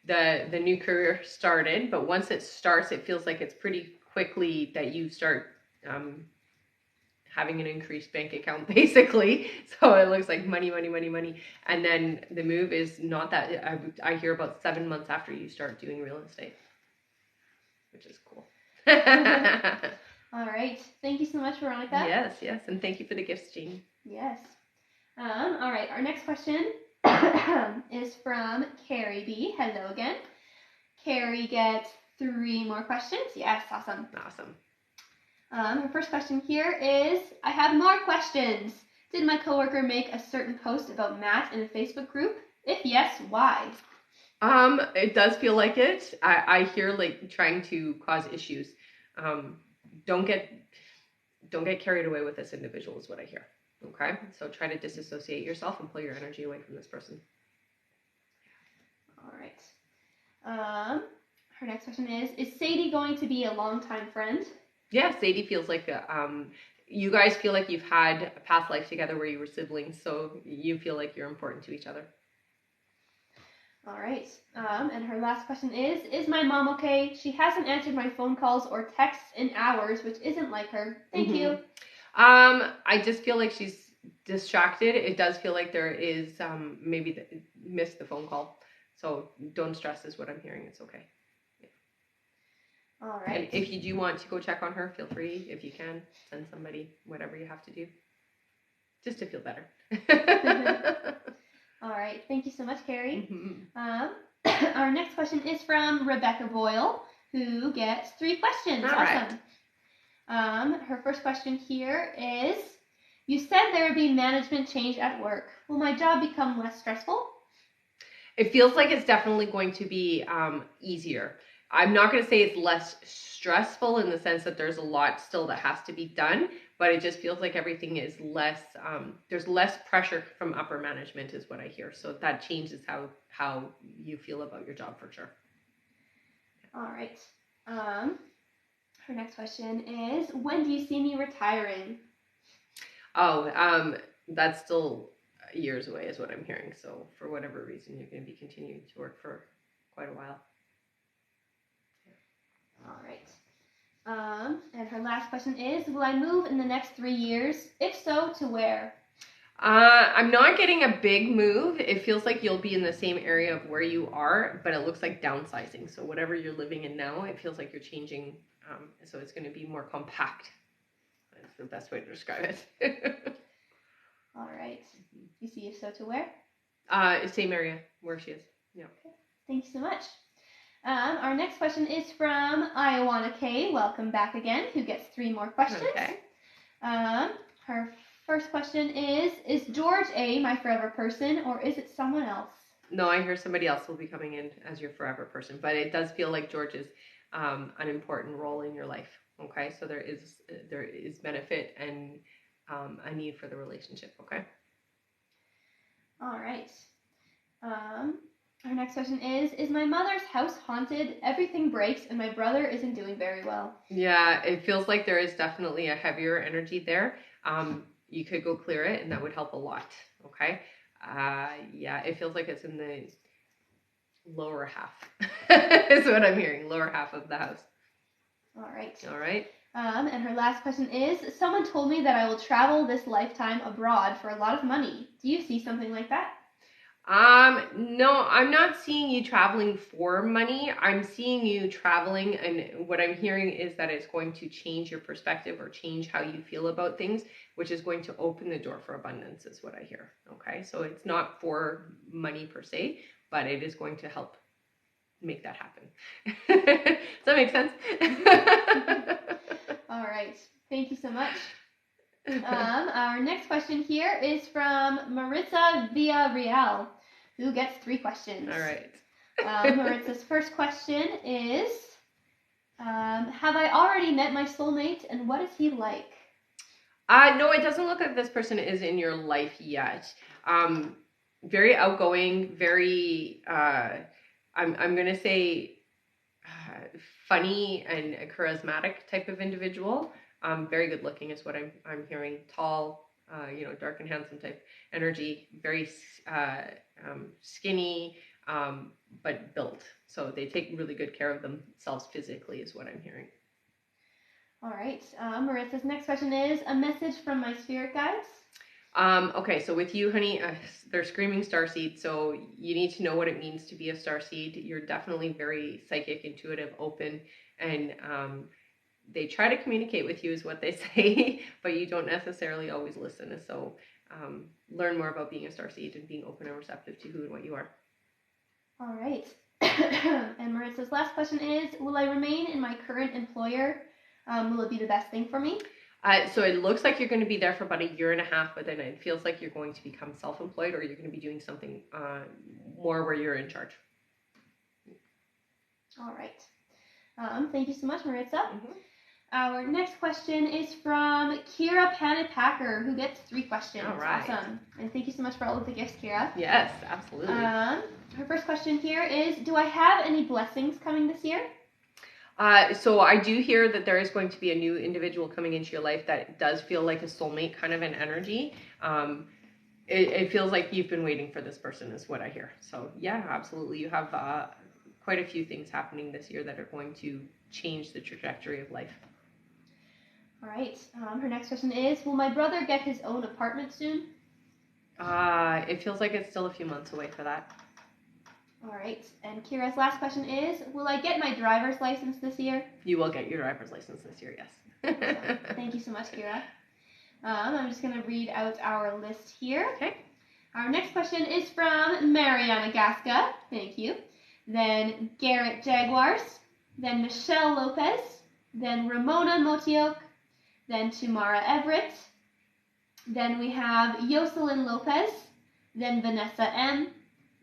the new career started, but once it starts, it feels like it's pretty quickly that you start having an increased bank account, basically. So it looks like money. And then the move is not that, I hear about 7 months after you start doing real estate, which is cool. All right. Thank you so much, Veronica. Yes. And thank you for the gifts, Jean. Yes. All right. Our next question is from Carrie B. Hello again. Carrie gets 3 more questions. Yes, awesome. Her first question here is, I have more questions. Did my coworker make a certain post about Matt in a Facebook group? If yes, why? It does feel like it. I hear like trying to cause issues. Don't get carried away with this individual is what I hear. Okay, so try to disassociate yourself and pull your energy away from this person. All right. Her next question is Sadie going to be a longtime friend? Yeah, Sadie feels like you guys feel like you've had a past life together where you were siblings, so you feel like you're important to each other. All right. And her last question is my mom okay? She hasn't answered my phone calls or texts in hours, which isn't like her. Thank you. I just feel like she's distracted. It does feel like there is maybe missed the phone call. So don't stress is what I'm hearing. It's okay. Yeah. All right. And if you do want to go check on her, feel free, if you can, send somebody, whatever you have to do, just to feel better. All right. Thank you so much, Carrie. Mm-hmm. Our next question is from Rebecca Boyle, who gets 3 questions. All awesome. Right. Her first question here is, You said there would be management change at work. Will my job become less stressful? It feels like it's definitely going to be easier. I'm not going to say it's less stressful in the sense that there's a lot still that has to be done, but it just feels like everything is less, there's less pressure from upper management is what I hear. So that changes how you feel about your job for sure. All right. Her next question is, when do you see me retiring? Oh, that's still years away is what I'm hearing. So for whatever reason, you're going to be continuing to work for quite a while. All right. And her last question is, will I move in the next 3 years? If so, to where? I'm not getting a big move. It feels like you'll be in the same area of where you are, but it looks like downsizing. So whatever you're living in now, it feels like you're changing. So it's going to be more compact. That's the best way to describe it. All right. You see if so, to where? Same area where she is. Yeah. Okay. Thank you so much. Our next question is from Iowana K. Welcome back again, who gets 3 more questions. Okay. Her first question is George A. my forever person, or is it someone else? No, I hear somebody else will be coming in as your forever person, but it does feel like George is an important role in your life. Okay, so there is benefit and a need for the relationship. Okay. All right. Our next question is my mother's house haunted? Everything breaks and my brother isn't doing very well. Yeah, it feels like there is definitely a heavier energy there. You could go clear it and that would help a lot. Okay. Yeah, it feels like it's in the lower half is what I'm hearing. Lower half of the house. All right. All right. And her last question is, someone told me that I will travel this lifetime abroad for a lot of money. Do you see something like that? No, I'm not seeing you traveling for money. I'm seeing you traveling, and what I'm hearing is that it's going to change your perspective or change how you feel about things, which is going to open the door for abundance, is what I hear. Okay, so it's not for money per se, but it is going to help make that happen. Does that make sense? All right. Thank you so much. Our next question here is from Maritza Villarreal, who gets 3 questions. All right. Maritza's first question is, have I already met my soulmate, and what is he like? No, it doesn't look like this person is in your life yet. Very outgoing, very, I'm going to say funny and a charismatic type of individual. Very good looking is what I'm hearing. Tall, dark and handsome type energy. Very skinny, but built. So they take really good care of themselves physically is what I'm hearing. All right. Maritza's next question is a message from my spirit guides. Okay, so with you, honey, they're screaming starseed, so you need to know what it means to be a starseed. You're definitely very psychic, intuitive, open, and they try to communicate with you is what they say, but you don't necessarily always listen. So learn more about being a starseed and being open and receptive to who and what you are. All right. And Maritza's last question is, will I remain in my current employer? Will it be the best thing for me? So it looks like you're going to be there for about 1.5 years, but then it feels like you're going to become self-employed, or you're going to be doing something more where you're in charge. All right. Thank you so much, Maritza. Mm-hmm. Our next question is from Kira Panipacker, who gets 3 questions. All right. Awesome. And thank you so much for all of the gifts, Kira. Yes, absolutely. Her first question here is, do I have any blessings coming this year? So I do hear that there is going to be a new individual coming into your life that does feel like a soulmate kind of an energy. It feels like you've been waiting for this person is what I hear. So yeah, absolutely. You have quite a few things happening this year that are going to change the trajectory of life. All right. Her next question is, will my brother get his own apartment soon? It feels like it's still a few months away for that. All right. And Kira's last question is, will I get my driver's license this year? You will get your driver's license this year, yes. Awesome. Thank you so much, Kira. I'm just going to read out our list here. Okay. Our next question is from Mariana Gasca. Thank you. Then Garrett Jaguars. Then Michelle Lopez. Then Ramona Motioc. Then Tamara Everett. Then we have Jocelyn Lopez, then Vanessa M,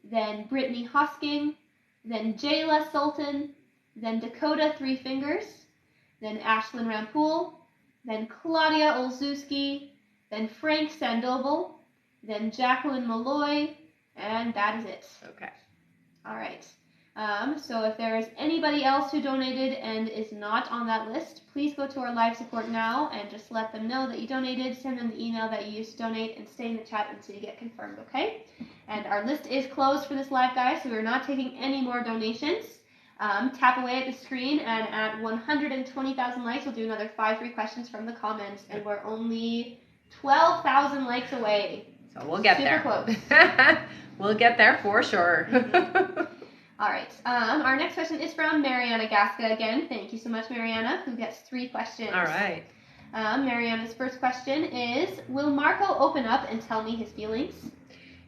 then Brittany Hosking, then Jayla Sultan, then Dakota Three Fingers, then Ashlyn Rampool, then Claudia Olszewski, then Frank Sandoval, then Jacqueline Malloy, and that is it. Okay. All right. So if there is anybody else who donated and is not on that list, please go to our live support now and just let them know that you donated. Send them the email that you used to donate and stay in the chat until you get confirmed, okay? And our list is closed for this live, guys, so we're not taking any more donations. Tap away at the screen, and at 120,000 likes, we'll do another 5 free questions from the comments, and we're only 12,000 likes away. So we'll get there. Super close. We'll get there for sure. All right. Our next question is from Mariana Gasca again. Thank you so much, Mariana, who gets 3 questions. All right. Mariana's first question is, will Marco open up and tell me his feelings?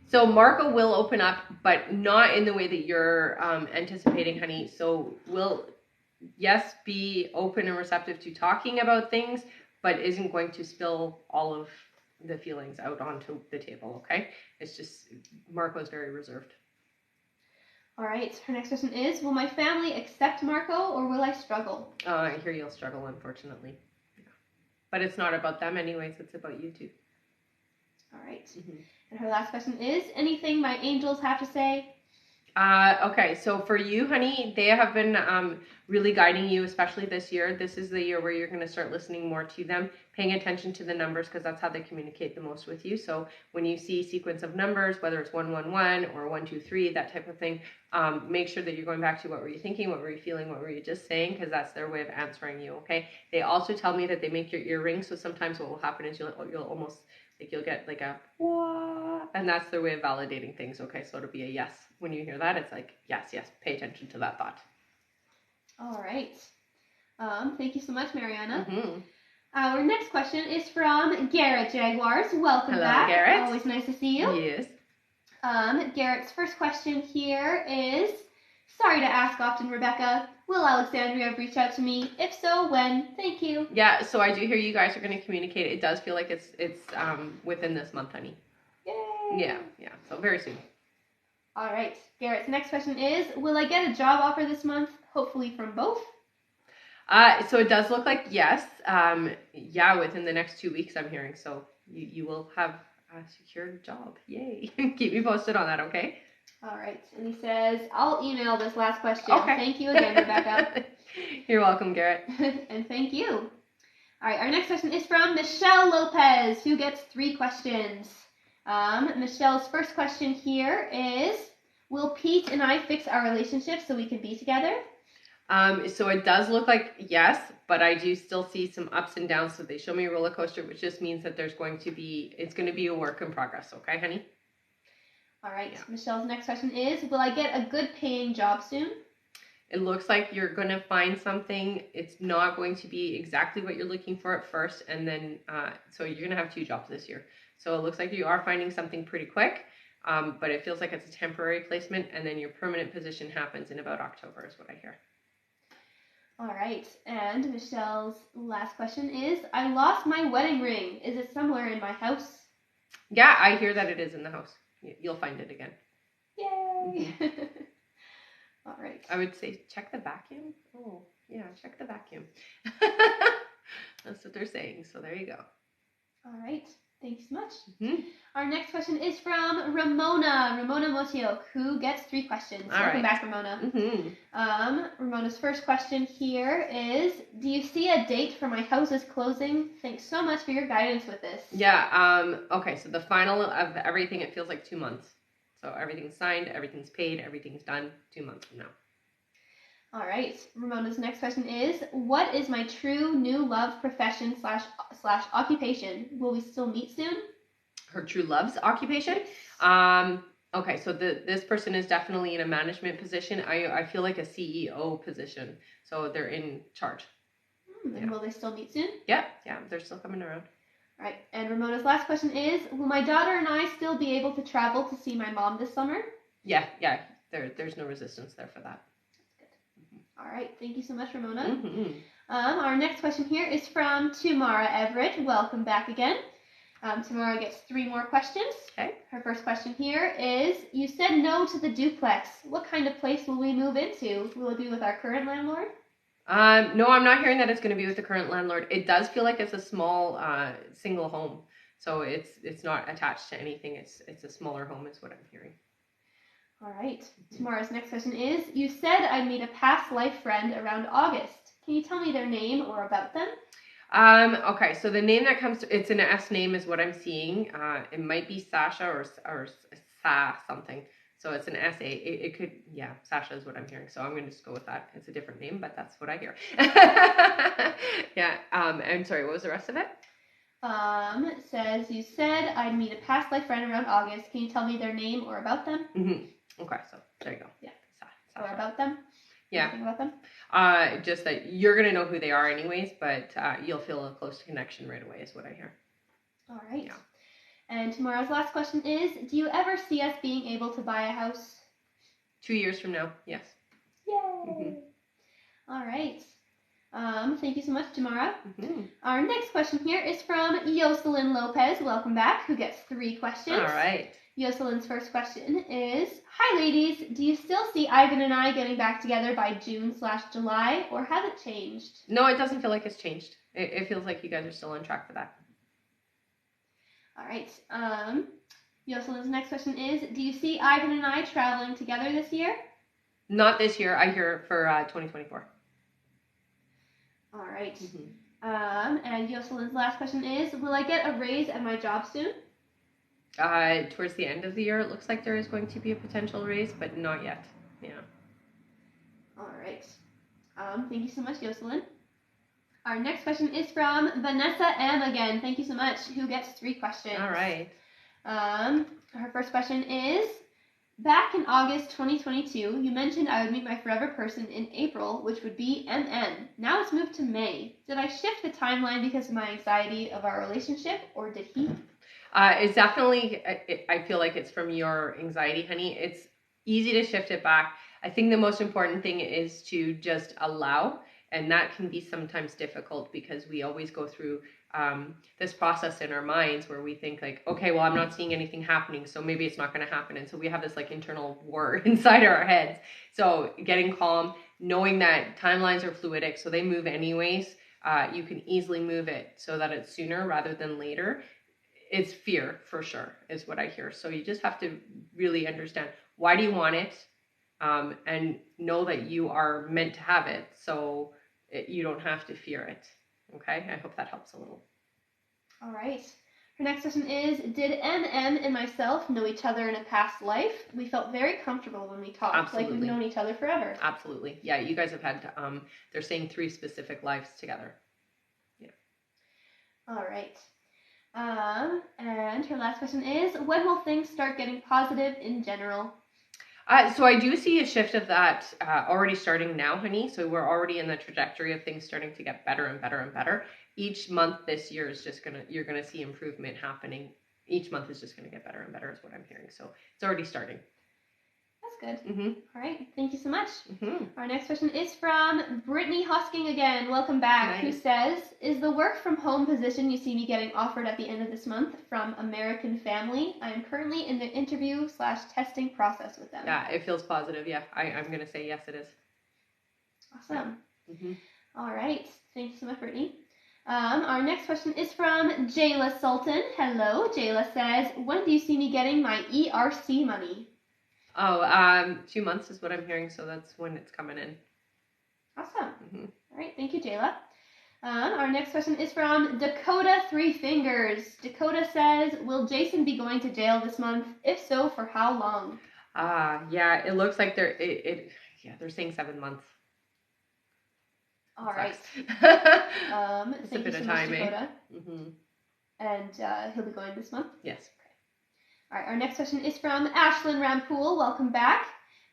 So Marco will open up, but not in the way that you're anticipating, honey. So we'll, yes, be open and receptive to talking about things, but isn't going to spill all of the feelings out onto the table, okay? It's just, Marco's very reserved. All right. Her next question is, will my family accept Marco or will I struggle? I hear you'll struggle, unfortunately. Yeah. But it's not about them anyways, it's about you two. All right. Mm-hmm. And her last question is, anything my angels have to say? Okay, so for you, honey, they have been really guiding you, especially this year. This is the year where you're going to start listening more to them, paying attention to the numbers, because that's how they communicate the most with you. So when you see sequence of numbers, whether it's 111 or 123, that type of thing, make sure that you're going back to what were you thinking, what were you feeling, what were you just saying, because that's their way of answering you, okay? They also tell me that they make your ear ring, so sometimes what will happen is you'll almost, like you'll get like a, wah, and that's their way of validating things, okay? So it'll be a yes. When you hear that, it's like, yes, pay attention to that thought. All right. Thank you so much, Mariana. Mm-hmm. Our next question is from Garrett Jaguars. Welcome Hello, back. Garrett. Always nice to see you. Yes. Garrett's first question here is, sorry to ask often, Rebecca, will Alexandria reach out to me? If so, when? Thank you. Yeah, so I do hear you guys are going to communicate. It does feel like it's within this month, honey. Yay. Yeah, so very soon. All right. Garrett's next question is, will I get a job offer this month? Hopefully from both. So it does look like yes. Within the next 2 weeks, I'm hearing. So you will have a secured job. Yay. Keep me posted on that, okay? All right. And he says, I'll email this last question. Okay. Thank you again, Rebecca. You're welcome, Garrett. And thank you. All right. Our next question is from Michelle Lopez, who gets 3 questions. Michelle's first question here is, will Pete and I fix our relationship so we can be together? So it does look like yes, but I do still see some ups and downs. So they show me a roller coaster, which just means that it's going to be a work in progress. Okay, honey? All right. Yeah. Michelle's next question is, will I get a good paying job soon? It looks like you're going to find something. It's not going to be exactly what you're looking for at first. And then, so you're going to have 2 jobs this year. So it looks like you are finding something pretty quick, but it feels like it's a temporary placement. And then your permanent position happens in about October is what I hear. All right. And Michelle's last question is, I lost my wedding ring. Is it somewhere in my house? Yeah, I hear that it is in the house. You'll find it again. Yay. All right. I would say check the vacuum. Oh, yeah, check the vacuum. That's what they're saying. So there you go. All right. Thanks so much. Mm-hmm. Our next question is from Ramona Motiok, who gets 3 questions. Welcome back, Ramona. Mm-hmm. Ramona's first question here is, do you see a date for my house's closing? Thanks so much for your guidance with this. Yeah. Okay. So the final of everything, it feels like 2 months. So everything's signed, everything's paid, everything's done 2 months from now. All right. Ramona's next question is, what is my true new love profession slash occupation? Will we still meet soon? Her true love's occupation? Okay, so this person is definitely in a management position. I feel like a CEO position. So they're in charge. And will they still meet soon? Yeah, they're still coming around. All right. And Ramona's last question is, will my daughter and I still be able to travel to see my mom this summer? Yeah. There's no resistance there for that. All right. Thank you so much, Ramona. Mm-hmm. Our next question here is from Tumara Everett. Welcome back again. Tamara gets 3 more questions. Okay. Her first question here is, you said no to the duplex. What kind of place will we move into? Will it be with our current landlord? No, I'm not hearing that it's going to be with the current landlord. It does feel like it's a small single home. So it's not attached to anything. It's a smaller home is what I'm hearing. All right. Tamara's next question is, you said I'd meet a past life friend around August. Can you tell me their name or about them? Okay, so the name that comes to, it's an S name is what I'm seeing. It might be Sasha or Sa something. So it's an S-A. It could, yeah, Sasha is what I'm hearing. So I'm going to just go with that. It's a different name, but that's what I hear. Yeah. I'm sorry, what was the rest of it? It says, you said I'd meet a past life friend around August. Can you tell me their name or about them? Mm-hmm. Okay, so there you go. Yeah. Sasha. Or about them? Yeah. Anything about them? Just that you're going to know who they are anyways, but you'll feel a close connection right away is what I hear. All right. Yeah. And tomorrow's last question is, do you ever see us being able to buy a house? 2 years from now, yes. Yay! Mm-hmm. All right. Thank you so much, Tamara. Mm-hmm. Our next question here is from Jocelyn Lopez. Welcome back, who gets 3 questions. All right. Jocelyn's first question is, hi ladies, do you still see Ivan and I getting back together by June/July, or has it changed? No, it doesn't feel like it's changed. It feels like you guys are still on track for that. All right. Jocelyn's next question is, do you see Ivan and I traveling together this year? Not this year. I hear for 2024. All right. Mm-hmm. And Jocelyn's last question is, will I get a raise at my job soon? Towards the end of the year, it looks like there is going to be a potential raise, but not yet. Yeah. All right. Thank you so much, Jocelyn. Our next question is from Vanessa M. again. Thank you so much. Who gets 3 questions? All right. Her first question is, back in August 2022, you mentioned I would meet my forever person in April, which would be MM. Now it's moved to May. Did I shift the timeline because of my anxiety of our relationship, or did he? It's definitely, I feel like it's from your anxiety, honey. It's easy to shift it back. I think the most important thing is to just allow, and that can be sometimes difficult because we always go through this process in our minds where we think like, okay, well, I'm not seeing anything happening, so maybe it's not going to happen. And so we have this like internal war inside our heads. So getting calm, knowing that timelines are fluidic, so they move anyways. You can easily move it so that it's sooner rather than later. It's fear for sure is what I hear. So you just have to really understand, why do you want it? And know that you are meant to have it. So you don't have to fear it. Okay. I hope that helps a little. All right. Her next question is, did MM and myself know each other in a past life? We felt very comfortable when we talked. Absolutely. Like we've known each other forever. Absolutely. Yeah. You guys have had, they're saying 3 specific lives together. Yeah. All right. And her last question is, when will things start getting positive in general? So I do see a shift of that already starting now, honey. So we're already in the trajectory of things starting to get better and better and better. Each month this year is just you're gonna see improvement happening. Each month is just gonna get better and better is what I'm hearing. So it's already starting. That's good. Mm-hmm. All right. Thank you so much. Mm-hmm. Our next question is from Brittany Hosking again. Welcome back. Nice. Who says, is the work from home position you see me getting offered at the end of this month from American Family? I am currently in the interview/testing process with them. Yeah, it feels positive. Yeah, I'm going to say yes, it is. Awesome. Yeah. Mm-hmm. All right. Thank you so much, Brittany. Our next question is from Jayla Sultan. Hello. Jayla says, when do you see me getting my ERC money? Oh, 2 months is what I'm hearing, so that's when it's coming in. Awesome. Mm-hmm. All right, thank you, Jayla. Our next question is from Dakota Three Fingers. Dakota says, will Jason be going to jail this month? If so, for how long? Yeah, it looks like they're saying 7 months. All right. It's a bit of time, Dakota. Mm-hmm. And he'll be going this month? Yes. All right, our next question is from Ashlyn Rampool. Welcome back.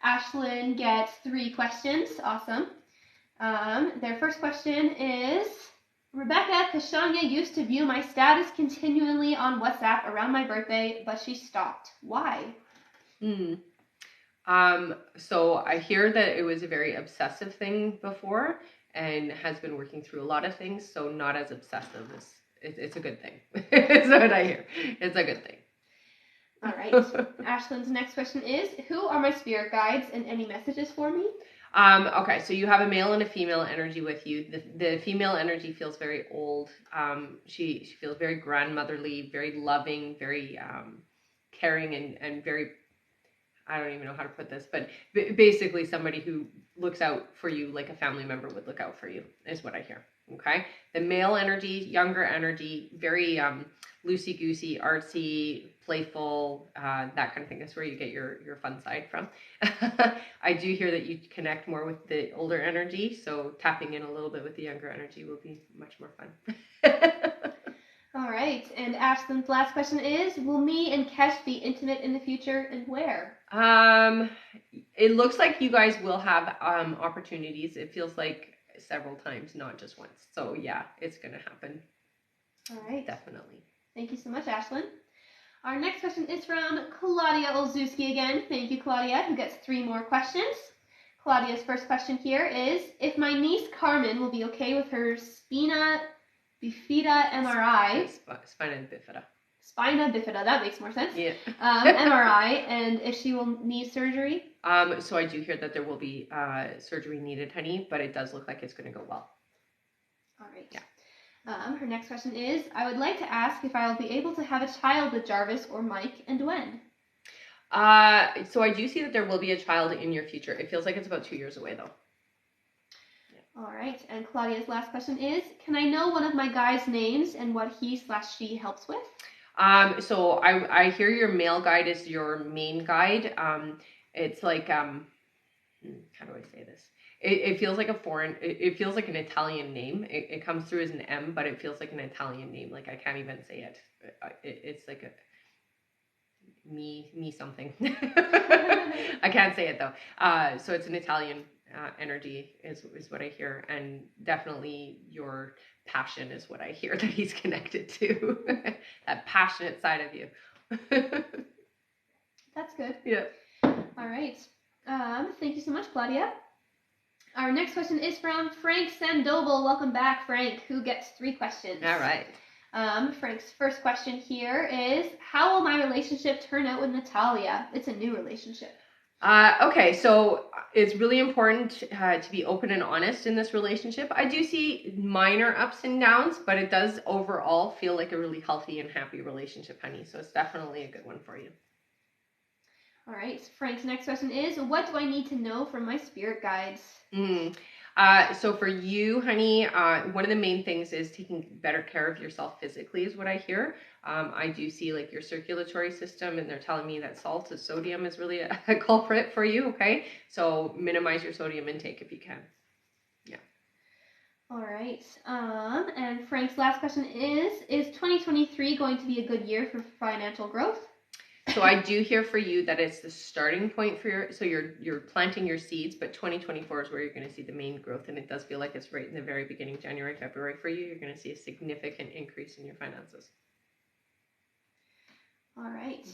Ashlyn gets 3 questions. Awesome. Their first question is, Rebecca Kashanya used to view my status continually on WhatsApp around my birthday, but she stopped. Why? So I hear that it was a very obsessive thing before and has been working through a lot of things, so not as obsessive it's a good thing. It's what I hear. It's a good thing. All right. Ashlyn's next question is, who are my spirit guides and any messages for me? Okay, so you have a male and a female energy with you. The female energy feels very old. She feels very grandmotherly, very loving, very caring, and very, I don't even know how to put this, but basically somebody who looks out for you like a family member would look out for you, is what I hear. Okay, the male energy, younger energy, very loosey-goosey, artsy, playful, that kind of thing. That's where you get your fun side from. I do hear that you connect more with the older energy, so tapping in a little bit with the younger energy will be much more fun. All right, and Ashlyn's last question is, will me and Kesh be intimate in the future, and where? It looks like you guys will have opportunities. It feels like several times, not just once. So yeah, it's gonna happen. All right. Definitely. Thank you so much, Ashlyn. Our next question is from Claudia Olszewski again. Thank you, Claudia, who gets 3 more questions. Claudia's first question here is, if my niece Carmen will be okay with her spina bifida MRI. Spina bifida. Spina bifida, that makes more sense. Yeah. MRI, and if she will need surgery? So I do hear that there will be surgery needed, honey, but it does look like it's going to go well. All right. Yeah. Her next question is, I would like to ask if I will be able to have a child with Jarvis or Mike, and when? So I do see that there will be a child in your future. It feels like it's about 2 years away, though. All right, and Claudia's last question is, can I know one of my guys' names and what he/she helps with? So I hear your male guide is your main guide. It's like, how do I say this? It feels like a foreign, it feels like an Italian name. It comes through as an M, but it feels like an Italian name. Like I can't even say it. It's like a me something. I can't say it though. So it's an Italian energy is what I hear, and definitely your passion is what I hear that he's connected to. That passionate side of you. That's good. Yeah. All right. Thank you so much, Claudia. Our next question is from Frank Sandoval. Welcome back, Frank, who gets 3 questions. All right. Frank's first question here is, how will my relationship turn out with Natalia? It's a new relationship. Okay, so it's really important to be open and honest in this relationship. I do see minor ups and downs, but it does overall feel like a really healthy and happy relationship, honey. So it's definitely a good one for you. All right. Frank's next question is, what do I need to know from my spirit guides? So for you, honey, one of the main things is taking better care of yourself physically is what I hear. I do see like your circulatory system, and they're telling me that sodium is really a culprit for you. Okay. So minimize your sodium intake if you can. Yeah. All right. And Frank's last question is 2023 going to be a good year for financial growth? So I do hear for you that it's the starting point for you're planting your seeds, but 2024 is where you're going to see the main growth, and it does feel like it's right in the very beginning, January, February for you. You're going to see a significant increase in your finances. All right.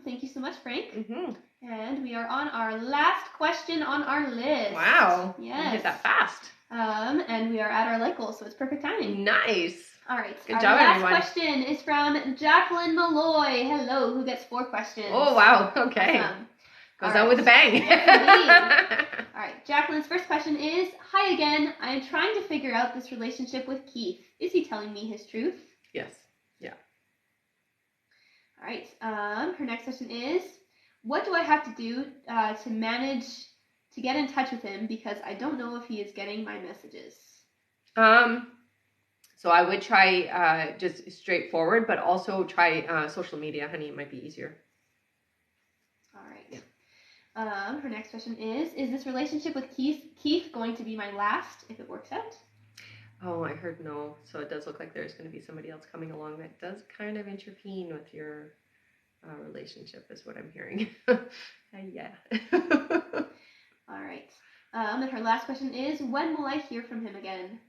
Thank you so much, Frank. Mm-hmm. And we are on our last question on our list. Wow. Yes. You hit that fast. And we are at our light goal, so it's perfect timing. Nice. All right. Good job, last everyone. question is from Jacqueline Malloy. Hello, who gets 4 questions. Oh, wow. Okay. Awesome. Goes out with a bang. Yes, all right. Jacqueline's first question is, hi again. I am trying to figure out this relationship with Keith. Is he telling me his truth? Yes. Yeah. All right. Her next question is, what do I have to do to manage to get in touch with him, because I don't know if he is getting my messages? So I would try just straightforward, but also try social media, honey. It might be easier. All right. Yeah. Her next question is this relationship with Keith going to be my last if it works out? Oh, I heard no. So it does look like there's going to be somebody else coming along that does kind of intervene with your relationship, is what I'm hearing. Yeah. All right. And her last question is, when will I hear from him again?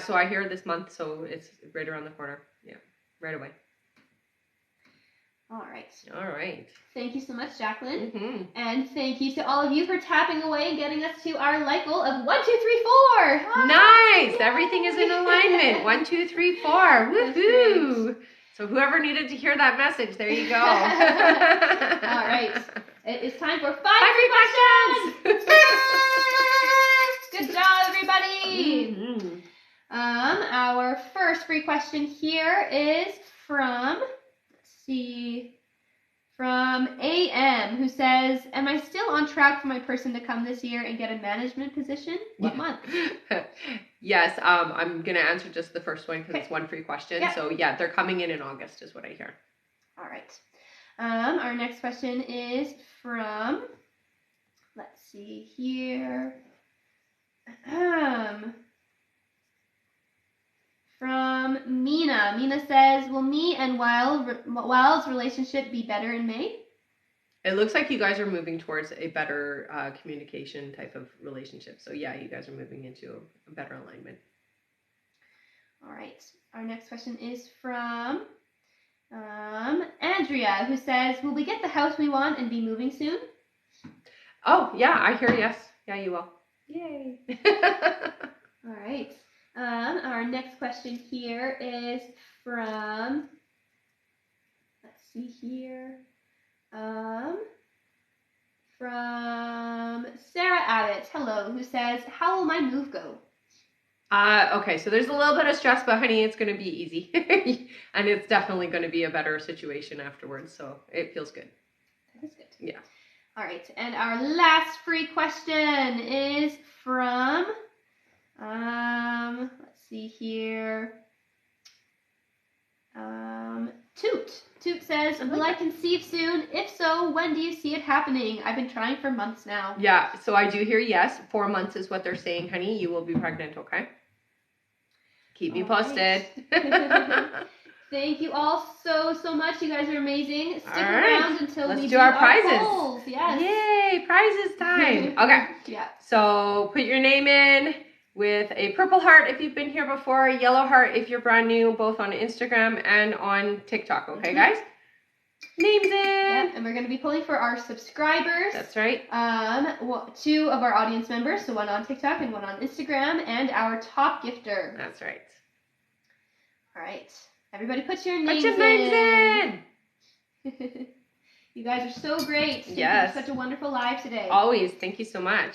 So I hear this month, so it's right around the corner. Yeah, right away. All right. All right. Thank you so much, Jacqueline. Mm-hmm. And thank you to all of you for tapping away and getting us to our like goal of 1, 2, 3, 4. Nice. Yay. Everything is in alignment. 1, 2, 3, 4. Woohoo. So whoever needed to hear that message, there you go. All right. It is time for 5 free questions. Good job, everybody. Mm-hmm. Our first free question here is from, from AM, who says, am I still on track for my person to come this year and get a management position? What month? Yes, I'm going to answer just the first one because it's one free question. Yeah. So yeah, they're coming in August is what I hear. All right. Our next question is from, let's see here. From Mina. Mina says, will me and Wild's relationship be better in May? It looks like you guys are moving towards a better communication type of relationship. So yeah, you guys are moving into a better alignment. All right. Our next question is from Andrea, who says, will we get the house we want and be moving soon? Oh, yeah, I hear yes. Yeah, you will. Yay. All right. Our next question here is from, let's see here, from Sarah Abbott, hello, who says, how will my move go? Okay, so there's a little bit of stress, but honey, it's going to be easy. And it's definitely going to be a better situation afterwards, so it feels good. That is good. Yeah. All right, and our last free question is from, let's see here, Toot. Toot says, will I conceive soon? If so, when do you see it happening? I've been trying for months now. Yeah, so I do hear yes. 4 months is what they're saying, honey. You will be pregnant, okay? Keep me posted. Right. Thank you all so much. You guys are amazing. Stick around until we do our prizes. Polls. Yes. Yay, prizes time. Okay. Yeah. So put your name in with a purple heart if you've been here before, a yellow heart if you're brand new, both on Instagram and on TikTok. Okay, guys? Names in. Yeah, and we're going to be pulling for our subscribers. That's right. 2 of our audience members, so 1 on TikTok and 1 on Instagram, and our top gifter. That's right. All right. Everybody put your names in. You guys are so great. Yes. Such a wonderful live today. Always. Thank you so much.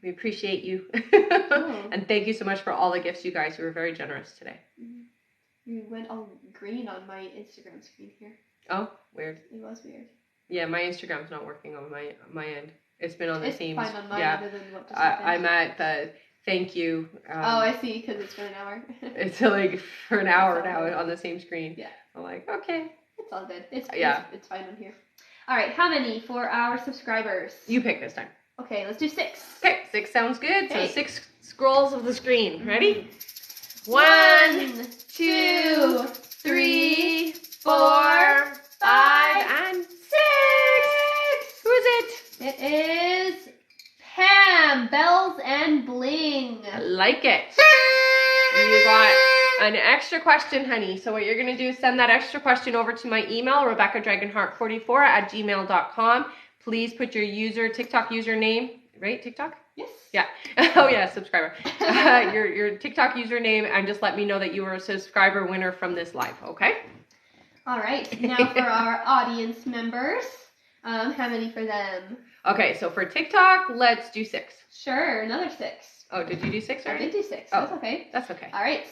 We appreciate you. And thank you so much for all the gifts, you guys. You were very generous today. You went all green on my Instagram screen here. Oh, weird. It was weird. Yeah, my Instagram's not working on my end. It's been on the same. It's fine on mine. Yeah. Other than what just happened. I'm at the thank you. Oh, I see, because it's for an hour. It's like for an hour now on the same screen. Yeah. I'm like, okay. It's all good. It's fine on here. All right, how many for our subscribers? You pick this time. Okay, let's do 6. Okay, 6 sounds good. Okay. So 6 scrolls of the screen. Ready? 1, 2, 3, 4, 5, and 6. Who is it? It is Pam, Bells and Bling. I like it. You got an extra question, honey. So what you're going to do is send that extra question over to my email, RebeccaDragonheart44@gmail.com. Please put your TikTok username, right? TikTok? Yes. Yeah. Oh, yeah, subscriber. Your TikTok username, and just let me know that you were a subscriber winner from this live, okay? All right. Now for our audience members. How many for them? Okay, so for TikTok, let's do 6. Sure, another 6. Oh, did you do 6 already? I did do 6. Oh, that's okay. That's okay. All right.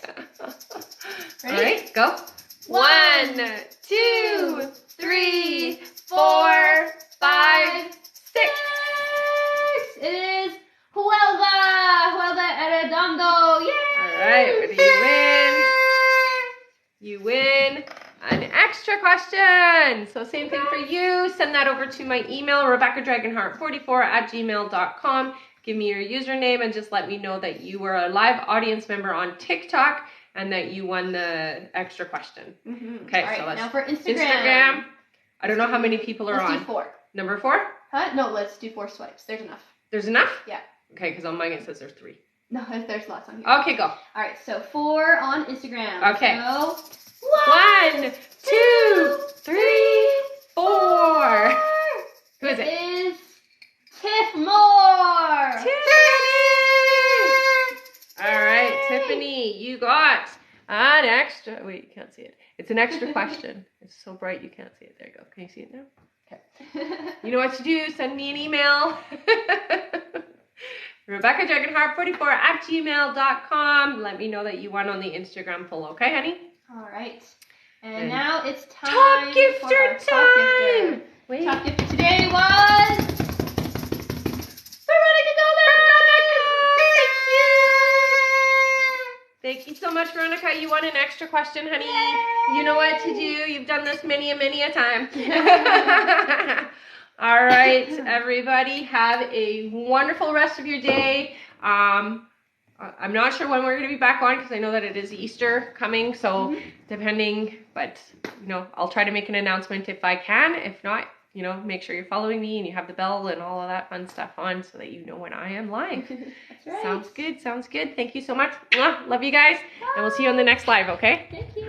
Ready? All right, go. 1, 2, 3, 4, 5, 6. It is Huelva Arredondo. Yay! All right, what do you win? You win an extra question. So same thing for you. Send that over to my email, RebeccaDragonheart44@gmail.com. Give me your username and just let me know that you were a live audience member on TikTok and that you won the extra question. Mm-hmm. Okay, all right, so let's now for Instagram. I don't know how many people are on. Let's do 4. Number 4? Huh? No, let's do 4 swipes. There's enough. There's enough? Yeah. Okay, because on mine it says there's 3. No, there's lots on here. Okay, go. All right, so 4 on Instagram. Okay. So 1, 2, 3, 4. Who is it? It is Tiff Moore. Tiffany! All right, Tiffany, you got an extra. Wait, you can't see it. It's an extra question. It's so bright you can't see it. There you go. Can you see it now? Okay. You know what to do. Send me an email. RebeccaDragonheart44@gmail.com. Let me know that you won on the Instagram poll, okay, honey? All right. And now it's time Top for gifter our time. top gifter. Wait. Top gifter today was Veronica Gomez. Thank you so much, Veronica. You won an extra question, honey. Yay. You know what to do. You've done this many a time. All right, everybody. Have a wonderful rest of your day. I'm not sure when we're going to be back on because I know that it is Easter coming. So depending, but I'll try to make an announcement if I can. If not, make sure you're following me and you have the bell and all of that fun stuff on so that you know when I am live. That's right. Sounds good. Sounds good. Thank you so much. Mwah. Love you guys. Bye. And we'll see you on the next live, okay? Thank you.